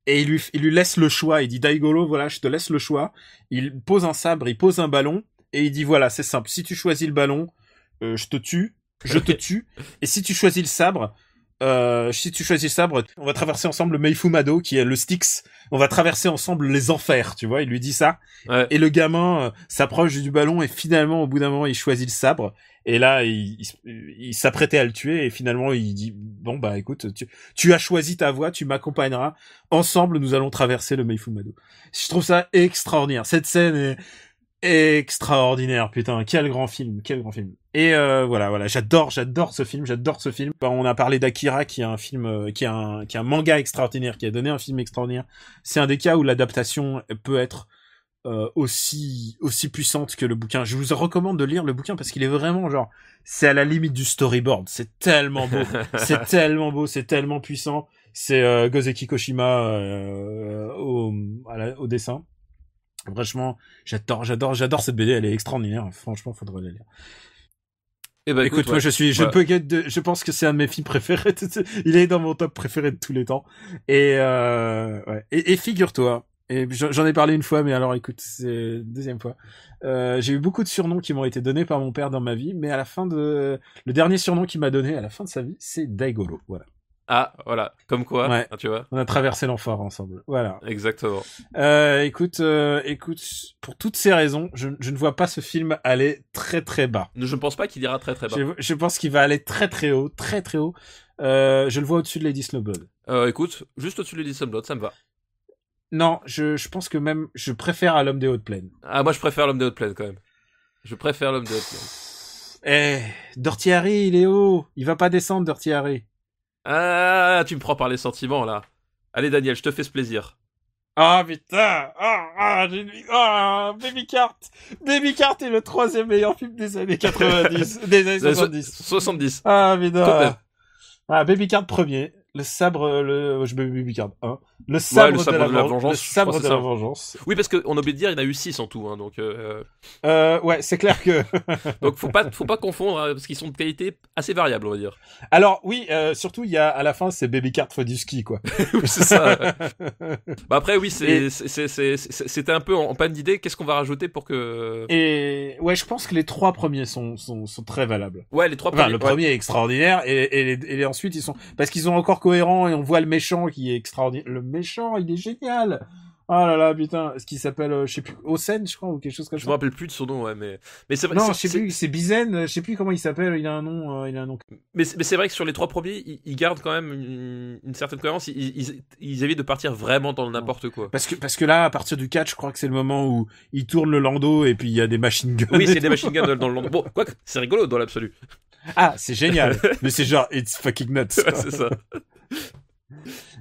Speaker 4: et il lui laisse le choix, il dit Daigoro, voilà, je te laisse le choix. Il pose un sabre, il pose un ballon et il dit voilà, c'est simple, si tu choisis le ballon, je te tue, et si tu choisis le sabre, si tu choisis le sabre, on va traverser ensemble le Meifumado, qui est le Styx. On va traverser ensemble les enfers, tu vois. Il lui dit ça.
Speaker 5: Ouais.
Speaker 4: Et le gamin s'approche du ballon et finalement, au bout d'un moment, il choisit le sabre. Et là, il s'apprêtait à le tuer et finalement, il dit bon bah écoute, tu as choisi ta voie, tu m'accompagneras. Ensemble, nous allons traverser le Meifumado. Je trouve ça extraordinaire. Cette scène est extraordinaire, putain, quel grand film. Et voilà, j'adore ce film. On a parlé d'Akira, qui est un film, qui est un manga extraordinaire, qui a donné un film extraordinaire. C'est un des cas où l'adaptation peut être aussi puissante que le bouquin. Je vous recommande de lire le bouquin parce qu'il est vraiment genre, c'est à la limite du storyboard. C'est tellement beau, c'est tellement puissant. C'est Gozeki Koshima au dessin. Franchement, j'adore cette BD, elle est extraordinaire. Franchement, faudrait la lire.
Speaker 5: Eh ben,
Speaker 4: écoute, moi je pense que c'est un de mes films préférés. Il est dans mon top préféré de tous les temps. Et figure-toi, et j'en ai parlé une fois, mais alors écoute, c'est deuxième fois. J'ai eu beaucoup de surnoms qui m'ont été donnés par mon père dans ma vie, mais le dernier surnom qu'il m'a donné à la fin de sa vie, c'est Daigoro. Voilà.
Speaker 5: Ah, voilà. Comme quoi,
Speaker 4: ouais.
Speaker 5: Tu vois.
Speaker 4: On a traversé l'enfer ensemble. Voilà.
Speaker 5: Exactement.
Speaker 4: Écoute, pour toutes ces raisons, je ne vois pas ce film aller très très bas.
Speaker 5: Je ne pense pas qu'il ira très très bas.
Speaker 4: Je pense qu'il va aller très très haut, très très haut. Je le vois au-dessus de Lady Snowblood.
Speaker 5: Écoute, juste au-dessus de Lady Snowblood, ça me va.
Speaker 4: Non, je pense que même, je préfère à l'homme des hautes plaines.
Speaker 5: Ah, moi je préfère l'homme des hautes plaines quand même. Je préfère l'homme des hautes plaines.
Speaker 4: Dirty Harry, il est haut. Il va pas descendre, Dirty Harry.
Speaker 5: Ah, tu me prends par les sentiments, là. Allez, Daniel, je te fais ce plaisir.
Speaker 4: Ah, putain. Baby Cart. Baby Cart est le 3e meilleur film des années 90. Des années 70.
Speaker 5: 70.
Speaker 4: Ah, putain. Ah, Baby Cart premier. Le sabre, je mets Baby Cart 1. Le sabre de la vengeance. Le sabre de la vengeance.
Speaker 5: Oui, parce qu'on oublie de dire, il y en a eu 6 en tout, hein, donc.
Speaker 4: Ouais, c'est clair que.
Speaker 5: Donc faut pas confondre, hein, parce qu'ils sont de qualité assez variable, on va dire.
Speaker 4: Alors oui, surtout il y a à la fin c'est Baby Cart du ski quoi.
Speaker 5: Oui, c'est ça. Bah après oui, c'était un peu en panne d'idées. Qu'est-ce qu'on va rajouter pour que.
Speaker 4: Et ouais, je pense que les 3 premiers sont très valables.
Speaker 5: Ouais, les 3 premiers.
Speaker 4: Le premier est extraordinaire et ensuite ils sont parce qu'ils sont encore cohérents et on voit le méchant qui est extraordinaire. Le méchant, il est génial. Oh là là, putain, ce qui s'appelle, je sais plus, Osen, je crois, ou quelque chose comme ça.
Speaker 5: Je me rappelle plus de son nom, ouais, mais c'est vrai.
Speaker 4: Non, je sais plus, c'est Bizen, je sais plus comment il s'appelle, il a un nom.
Speaker 5: Mais c'est vrai que sur les 3 premiers, ils gardent quand même une certaine cohérence, ils évitent de partir vraiment dans le n'importe quoi.
Speaker 4: Parce que là, à partir du 4, je crois que c'est le moment où ils tournent le landau et puis il y a des machine guns.
Speaker 5: Oui, c'est des machine guns dans le landau. Bon, quoi, c'est rigolo dans l'absolu.
Speaker 4: Ah, c'est génial. Mais c'est genre, it's fucking nuts.
Speaker 5: Ouais, c'est ça.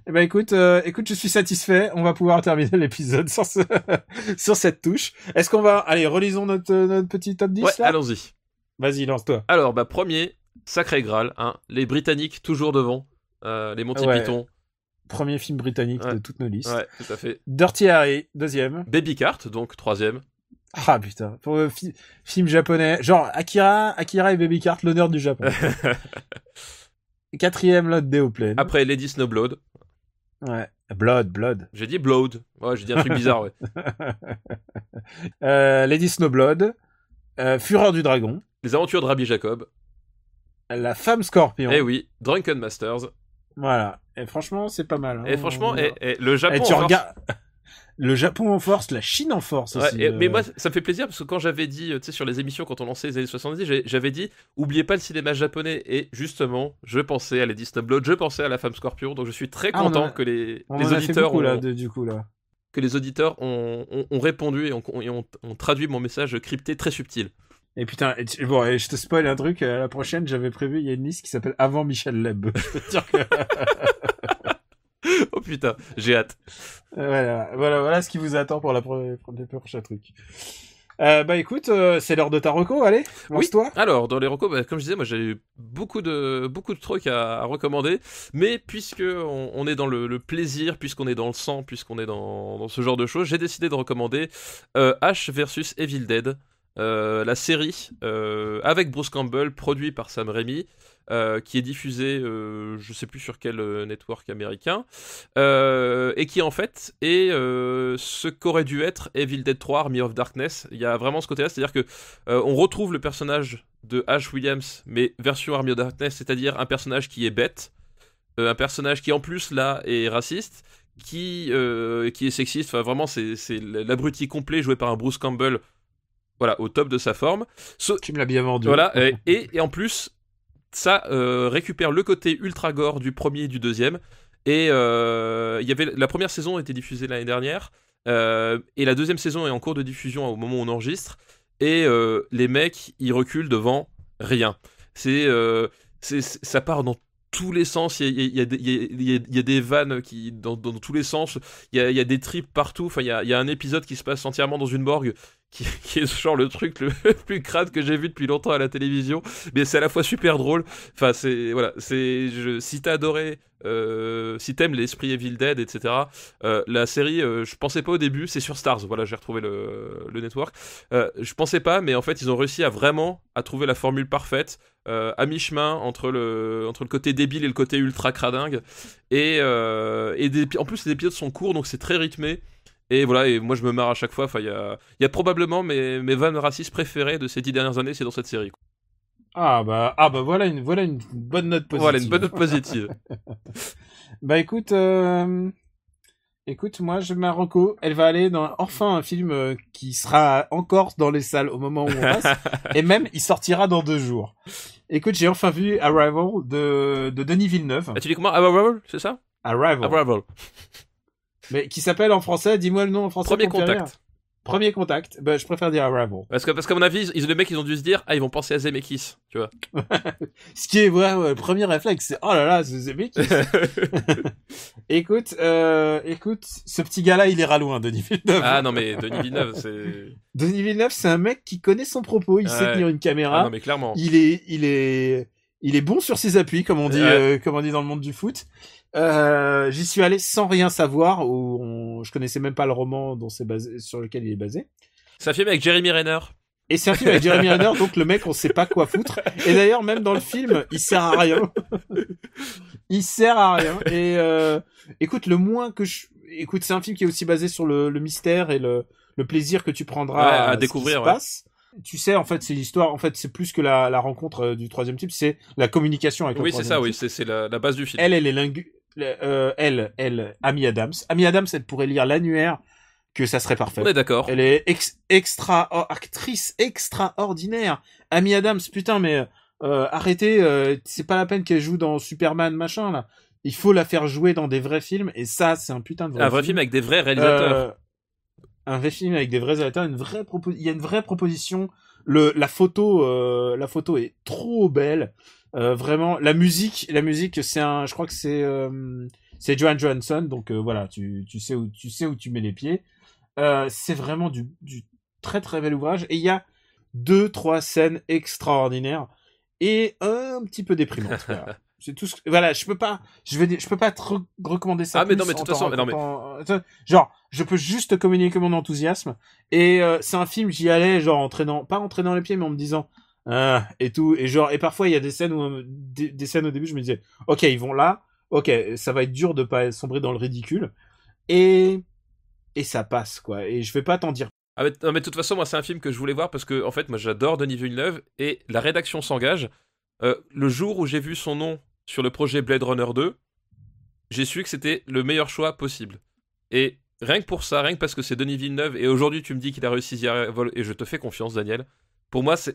Speaker 4: Eh ben écoute, je suis satisfait. On va pouvoir terminer l'épisode sur cette touche. Est-ce qu'on va, allez, relisons notre petit top 10
Speaker 5: ouais,
Speaker 4: là.
Speaker 5: Allons-y.
Speaker 4: Vas-y, lance-toi.
Speaker 5: Alors, premier, Sacré Graal, hein, les Britanniques toujours devant, les Monty Python.
Speaker 4: Premier film britannique de toutes nos listes.
Speaker 5: Ouais, tout à fait.
Speaker 4: Dirty Harry, 2e.
Speaker 5: Baby Cart, donc 3e.
Speaker 4: Ah putain, pour film japonais, genre Akira et Baby Cart, l'honneur du Japon. 4e, l'autre des hauts plaines.
Speaker 5: Après, Lady Snowblood.
Speaker 4: Ouais. Blood.
Speaker 5: J'ai dit Blood. Ouais, j'ai dit un truc bizarre, ouais.
Speaker 4: Lady Snowblood. Fureur du Dragon.
Speaker 5: Les Aventures de Rabbi Jacob.
Speaker 4: La Femme Scorpion.
Speaker 5: Eh oui. Drunken Masters.
Speaker 4: Voilà. Et franchement, c'est pas mal. Hein.
Speaker 5: Et franchement, le Japon.
Speaker 4: Le Japon en force, la Chine en force aussi.
Speaker 5: Ouais, mais moi, ça me fait plaisir parce que quand j'avais dit, tu sais, sur les émissions, quand on lançait les années 70, j'avais dit, oubliez pas le cinéma japonais. Et justement, je pensais à Lady Snowblood, je pensais à La Femme Scorpion. Donc je suis très content que les auditeurs que les auditeurs ont répondu et ont traduit mon message crypté très subtil.
Speaker 4: Et putain, et je te spoil un truc, la prochaine, j'avais prévu, il y a une liste qui s'appelle Avant Michel Leb. Je peux te dire que...
Speaker 5: Oh putain, j'ai hâte.
Speaker 4: Voilà ce qui vous attend pour les prochains trucs. Bah écoute, c'est l'heure de ta reco, allez, lance-toi.
Speaker 5: Oui. Alors, dans les recos, comme je disais, moi j'ai eu beaucoup de trucs à recommander, mais puisque on est dans le plaisir, puisqu'on est dans le sang, puisqu'on est dans ce genre de choses, j'ai décidé de recommander Ash vs Evil Dead. La série avec Bruce Campbell, produit par Sam Raimi, qui est diffusée, je sais plus sur quel network américain, et qui en fait est ce qu'aurait dû être Evil Dead 3 Army of Darkness. Il y a vraiment ce côté-là, c'est-à-dire que on retrouve le personnage de Ash Williams, mais version Army of Darkness, c'est-à-dire un personnage qui est bête, un personnage qui en plus là est raciste, qui est sexiste. Enfin vraiment c'est l'abruti complet joué par un Bruce Campbell. Voilà, au top de sa forme.
Speaker 4: Tu me l'as bien vendu.
Speaker 5: Voilà, et en plus, ça récupère le côté ultra gore du premier et du deuxième. Et la première saison a été diffusée l'année dernière, et la deuxième saison est en cours de diffusion au moment où on enregistre. Et les mecs, ils reculent devant rien. Ça part dans tous les sens. Il y a des vannes dans tous les sens. Il y a des trips partout. Enfin, il y a un épisode qui se passe entièrement dans une morgue. Qui est genre le truc le plus crade que j'ai vu depuis longtemps à la télévision, mais c'est à la fois super drôle. Enfin, si t'as adoré, si t'aimes l'esprit Evil Dead, etc., la série, je pensais pas au début, c'est sur Stars, voilà, j'ai retrouvé le network. Je pensais pas, mais en fait, ils ont réussi à trouver la formule parfaite, à mi-chemin entre le côté débile et le côté ultra cradingue. En plus, les épisodes sont courts, donc c'est très rythmé. Et voilà, et moi je me marre à chaque fois. Enfin, il y a probablement mes vannes racistes préférées de ces 10 dernières années, c'est dans cette série.
Speaker 4: Ah bah voilà une bonne note positive.
Speaker 5: Voilà une bonne note positive.
Speaker 4: Bah écoute, moi ma reco, elle va aller dans enfin un film qui sera encore dans les salles au moment où on passe, et même il sortira dans 2 jours. Écoute, j'ai enfin vu Arrival de Denis Villeneuve.
Speaker 5: Ah, tu dis comment? Arrival, c'est ça? Arrival.
Speaker 4: Mais qui s'appelle en français, dis-moi le nom en français. Premier contact. Bah, je préfère dire Arrival.
Speaker 5: Parce qu'à mon avis, les mecs, ils ont dû se dire, ils vont penser à Zemeckis, tu vois.
Speaker 4: Ce qui est vrai, le premier réflexe, c'est, oh là là, c'est Zemeckis. Écoute, ce petit gars-là, il ira loin, Denis Villeneuve.
Speaker 5: Ah non, mais Denis Villeneuve,
Speaker 4: Denis Villeneuve, c'est un mec qui connaît son propos, il sait tenir une caméra.
Speaker 5: Ah non, mais clairement.
Speaker 4: Il est bon sur ses appuis, comme on dit dans le monde du foot. J'y suis allé sans rien savoir, je connaissais même pas le roman sur lequel il est basé.
Speaker 5: C'est un film avec Jeremy Renner.
Speaker 4: Et c'est un film avec Jeremy Renner, donc le mec, on sait pas quoi foutre. Et d'ailleurs, même dans le film, il sert à rien. Il sert à rien. Et écoute, écoute, c'est un film qui est aussi basé sur le mystère et le plaisir que tu prendras
Speaker 5: à découvrir.
Speaker 4: Ce qui se passe. Tu sais, en fait, c'est l'histoire. En fait, c'est plus que la rencontre du troisième type, c'est la communication avec le troisième type.
Speaker 5: Oui, c'est ça. Oui, c'est la base du film.
Speaker 4: Elle est Amy Adams. Amy Adams, elle pourrait lire l'annuaire, que ça serait parfait.
Speaker 5: On est d'accord.
Speaker 4: Elle est actrice extraordinaire. Amy Adams, putain, mais arrêtez, c'est pas la peine qu'elle joue dans Superman, machin, là. Il faut la faire jouer dans des vrais films, et ça, c'est un putain de vrai film.
Speaker 5: Un vrai film avec des vrais réalisateurs.
Speaker 4: Un vrai film avec des vrais réalisateurs, il y a une vraie proposition. La photo est trop belle. Vraiment, la musique, je crois que c'est Joan Johansson, donc voilà, tu sais où tu mets les pieds. C'est vraiment du très très bel ouvrage, et il y a 2-3 scènes extraordinaires et un petit peu déprimantes. Voilà. C'est tout voilà, je peux pas te recommander ça.
Speaker 5: Ah, mais non, mais de toute façon,
Speaker 4: genre, je peux juste communiquer mon enthousiasme, et c'est un film, j'y allais, genre, pas en traînant les pieds, mais en me disant, et tout, et genre, et parfois, il y a des scènes des scènes au début, je me disais, ok, ils vont là, ok, ça va être dur de pas sombrer dans le ridicule, et ça passe, quoi, et je vais pas t'en dire.
Speaker 5: Ah, mais de toute façon, moi, c'est un film que je voulais voir parce que, en fait, moi, j'adore Denis Villeneuve, et la rédaction s'engage. Le jour où j'ai vu son nom sur le projet Blade Runner 2, j'ai su que c'était le meilleur choix possible. Et rien que pour ça, rien que parce que c'est Denis Villeneuve, et aujourd'hui tu me dis qu'il a réussi The Arrival, et je te fais confiance, Daniel. Pour moi, c'est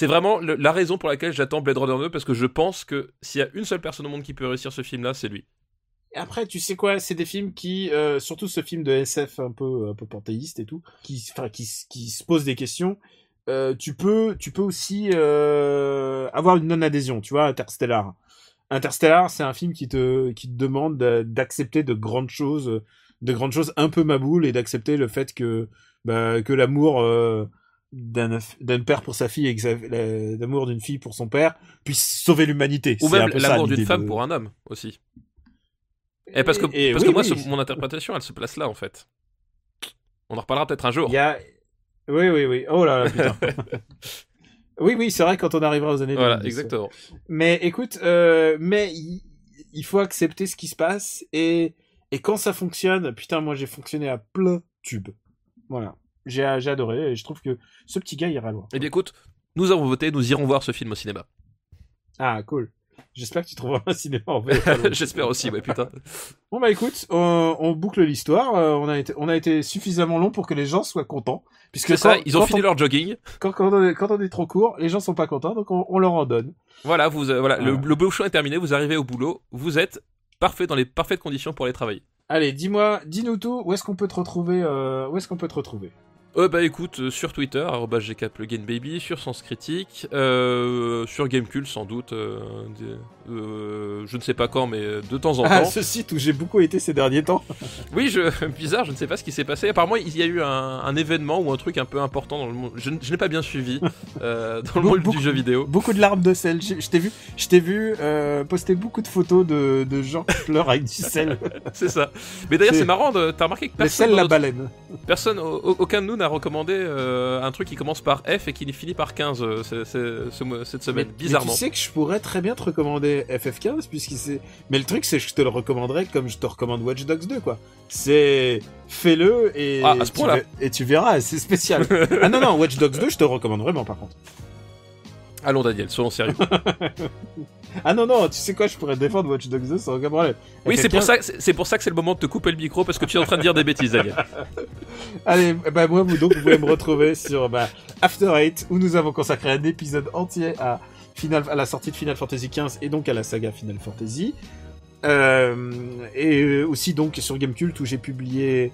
Speaker 5: vraiment la raison pour laquelle j'attends Blade Runner 2, parce que je pense que s'il y a une seule personne au monde qui peut réussir ce film-là, c'est lui.
Speaker 4: Et après, tu sais quoi, c'est des films qui, surtout ce film de SF un peu panthéiste et tout, qui se pose des questions. Tu peux aussi avoir une non-adhésion, tu vois. Interstellar, c'est un film qui te demande d'accepter de grandes choses un peu maboules, et d'accepter le fait que l'amour d'un père pour sa fille et l'amour d'une fille pour son père puisse sauver l'humanité.
Speaker 5: Ou même l'amour d'une femme pour un homme aussi. Et parce que moi, mon interprétation, elle se place là, en fait. On en reparlera peut-être un jour.
Speaker 4: Oui. Oh là là, putain. Oui, c'est vrai, quand on arrivera aux années 2010.
Speaker 5: Voilà, exactement.
Speaker 4: Mais écoute, mais il faut accepter ce qui se passe, et quand ça fonctionne, putain, moi j'ai fonctionné à plein tube. Voilà. J'ai adoré, et je trouve que ce petit gars ira loin.
Speaker 5: Eh bien écoute, nous avons voté, nous irons voir ce film au cinéma.
Speaker 4: Ah, cool. J'espère que tu trouveras un cinéma en VO.
Speaker 5: J'espère aussi, ouais, putain.
Speaker 4: Bon bah écoute, on boucle l'histoire. On a été suffisamment long pour que les gens soient contents, puisque
Speaker 5: C'est ça, ils ont fini leur jogging.
Speaker 4: Quand on est trop court, les gens sont pas contents, donc on leur en donne.
Speaker 5: Voilà, le bouchon est terminé, vous arrivez au boulot, vous êtes parfait dans les parfaites conditions pour aller travailler.
Speaker 4: Allez, dis-nous tout. Où est-ce qu'on peut te retrouver
Speaker 5: Bah écoute, sur Twitter, @gkpluginbaby, sur Sens Critique, sur Gamecult sans doute, je ne sais pas quand, mais de temps en temps.
Speaker 4: Ce site où j'ai beaucoup été ces derniers temps.
Speaker 5: Oui, bizarre, je ne sais pas ce qui s'est passé. Apparemment, il y a eu un événement ou un truc un peu important dans le monde. Je n'ai pas bien suivi dans le monde du jeu vidéo.
Speaker 4: Beaucoup de larmes de sel. Je t'ai vu poster beaucoup de photos de gens qui pleurent avec du sel.
Speaker 5: C'est ça. Mais d'ailleurs, c'est marrant, t'as remarqué que
Speaker 4: personne. Le sel, la baleine.
Speaker 5: Personne, aucun de nous n'a recommandé un truc qui commence par F et qui finit par 15 cette semaine, bizarrement.
Speaker 4: Mais tu sais que je pourrais très bien te recommander FF15, mais le truc c'est que je te le recommanderais comme je te recommande Watch Dogs 2, quoi. C'est... Fais-le et...
Speaker 5: à ce point-là.
Speaker 4: Et tu verras, c'est spécial. Ah non, Watch Dogs 2, je te le recommande vraiment, par contre.
Speaker 5: Allons, Daniel, soyons sérieux.
Speaker 4: Ah non, tu sais quoi, je pourrais défendre Watch Dogs 2 sans aucun problème.
Speaker 5: Oui, c'est pour ça que c'est le moment de te couper le micro, parce que tu es en train de dire des bêtises, Daniel.
Speaker 4: Allez, moi, vous pouvez me retrouver sur After Eight, où nous avons consacré un épisode entier à la sortie de Final Fantasy XV et donc à la saga Final Fantasy. Et aussi donc sur Gamecult, où j'ai publié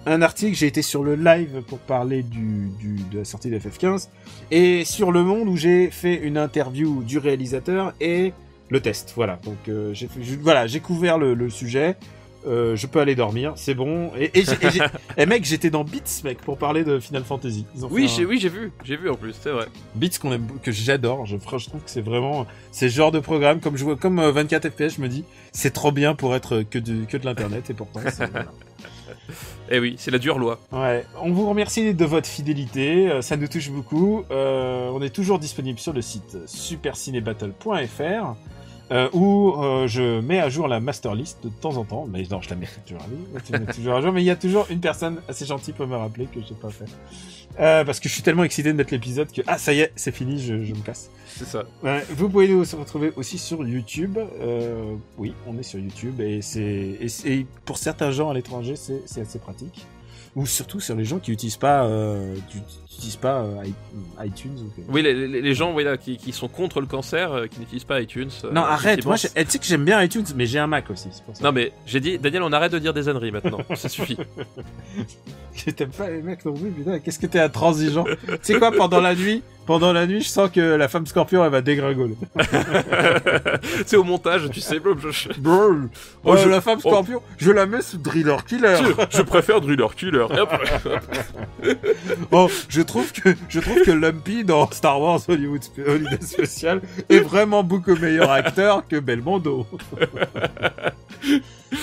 Speaker 4: un article, j'ai été sur le live pour parler de la sortie de FF15, et sur Le Monde, où j'ai fait une interview du réalisateur et le test. Voilà, donc j'ai couvert le sujet. Je peux aller dormir, c'est bon. Et mec, j'étais dans Beats, mec, pour parler de Final Fantasy.
Speaker 5: Oui, j'ai vu en plus, c'est vrai.
Speaker 4: Beats que j'adore. Je trouve que c'est vraiment ce genre de programme, comme 24 FPS, je me dis, c'est trop bien pour être que de l'internet, et pourtant c'est voilà.
Speaker 5: Eh oui, c'est la dure loi.
Speaker 4: Ouais, on vous remercie de votre fidélité, ça nous touche beaucoup. On est toujours disponible sur le site supercinébattle.fr. Où je mets à jour la master list de temps en temps, mais non, je la mets toujours à jour, mais il y a toujours une personne assez gentille pour me rappeler que j'ai pas fait. Parce que je suis tellement excité de mettre l'épisode que ça y est, c'est fini, je me casse.
Speaker 5: C'est ça.
Speaker 4: Vous pouvez nous retrouver aussi sur YouTube. Oui, on est sur YouTube, et pour certains gens à l'étranger, c'est assez pratique. Ou surtout sur les gens qui n'utilisent pas, iTunes.
Speaker 5: Oui, les gens qui sont contre le cancer, qui n'utilisent pas iTunes.
Speaker 4: Non, arrête, moi, tu sais que j'aime bien iTunes, mais j'ai un Mac aussi, c'est pour ça.
Speaker 5: Non, mais j'ai dit, Daniel, on arrête de dire des âneries maintenant, ça suffit.
Speaker 4: T'aimes pas les mecs non plus, putain, qu'est-ce que t'es intransigeant. Tu sais quoi, pendant la nuit, je sens que la femme scorpion, elle va dégringoler.
Speaker 5: C'est au montage, tu sais,
Speaker 4: la femme scorpion, je la mets sous Driller Killer.
Speaker 5: Je préfère Driller Killer.
Speaker 4: Bon, je trouve que Lumpy dans Star Wars Holiday Special est vraiment beaucoup meilleur acteur que Belmondo.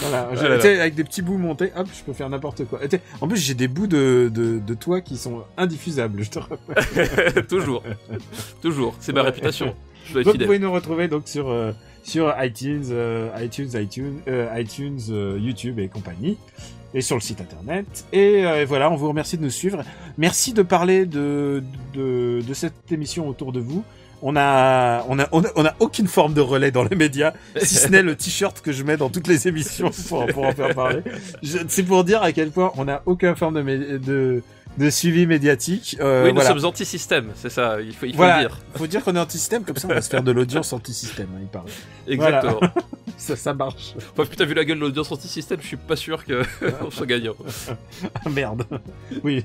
Speaker 4: Voilà, avec des petits bouts montés, hop, je peux faire n'importe quoi. En plus, j'ai des bouts de toi qui sont indiffusables, je te rappelle. Toujours, c'est ma réputation. Je dois être fidèle. Vous pouvez nous retrouver donc sur iTunes, YouTube et compagnie, et sur le site internet. Et voilà, on vous remercie de nous suivre. Merci de parler de cette émission autour de vous. On a aucune forme de relais dans les médias, si ce n'est le t-shirt que je mets dans toutes les émissions pour en faire parler. C'est pour dire à quel point on n'a aucune forme de suivi médiatique.
Speaker 5: Oui, nous sommes anti-système, c'est ça, il faut le dire.
Speaker 4: Il faut dire qu'on est anti-système, comme ça on va se faire de l'audience anti-système, il paraît.
Speaker 5: Exactement.
Speaker 4: Voilà. ça marche.
Speaker 5: Enfin, putain, vu la gueule de l'audience anti-système, je suis pas sûr qu'on soit gagnant.
Speaker 4: Merde. Oui.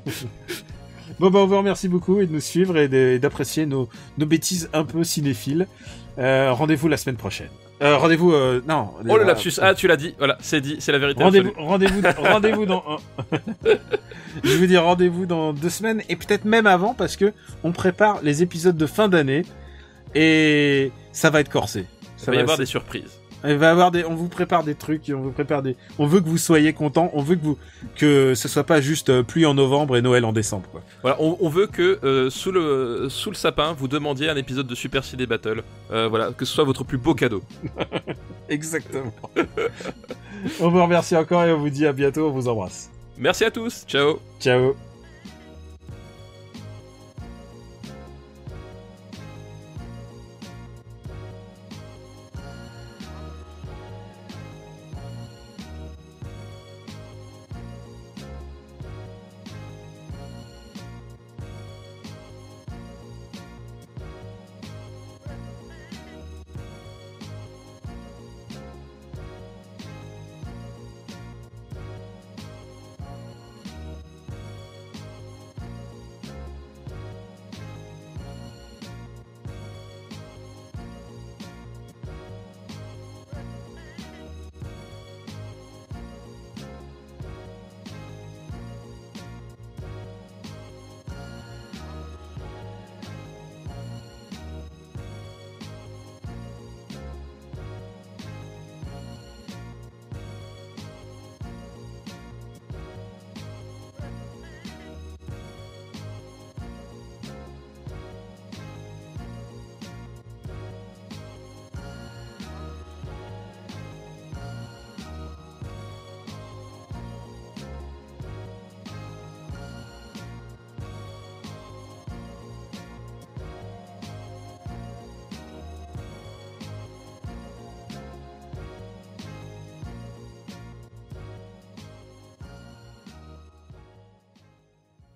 Speaker 4: Bon, on vous remercie beaucoup, et de nous suivre et d'apprécier nos bêtises un peu cinéphiles. Rendez-vous la semaine prochaine. Rendez-vous, non.
Speaker 5: Oh, le lapsus. Ah, tu l'as dit. Voilà, c'est dit, c'est la vérité.
Speaker 4: Rendez-vous dans je veux dire rendez-vous dans 2 semaines, et peut-être même avant, parce que on prépare les épisodes de fin d'année, et ça va être corsé.
Speaker 5: Ça va y avoir des surprises.
Speaker 4: On vous prépare des trucs, on veut que vous soyez contents, on veut que ce soit pas juste pluie en novembre et Noël en décembre, quoi.
Speaker 5: Voilà, on veut que sous le sapin, vous demandiez un épisode de Super Ciné Battle. Voilà, que ce soit votre plus beau cadeau.
Speaker 4: Exactement. On vous remercie encore et on vous dit à bientôt, on vous embrasse.
Speaker 5: Merci à tous, ciao.
Speaker 4: Ciao.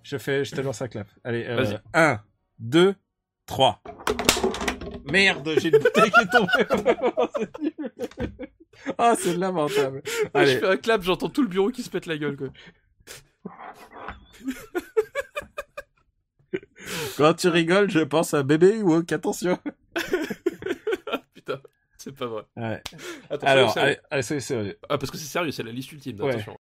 Speaker 4: Je te lance un clap. Allez,
Speaker 5: Vas-y.
Speaker 4: 1, 2, 3. Merde, j'ai une bouteille qui est tombée. C'est nul. Ah, c'est lamentable. Allez.
Speaker 5: Je fais un clap, j'entends tout le bureau qui se pète la gueule, quoi.
Speaker 4: Quand tu rigoles, je pense à bébé Ewok, attention.
Speaker 5: Putain, c'est pas vrai.
Speaker 4: Ouais.
Speaker 5: Attention,
Speaker 4: Alors,
Speaker 5: sérieux.
Speaker 4: allez, c'est sérieux.
Speaker 5: Ah, parce que c'est sérieux, c'est la liste ultime,
Speaker 4: Ouais.
Speaker 5: attention.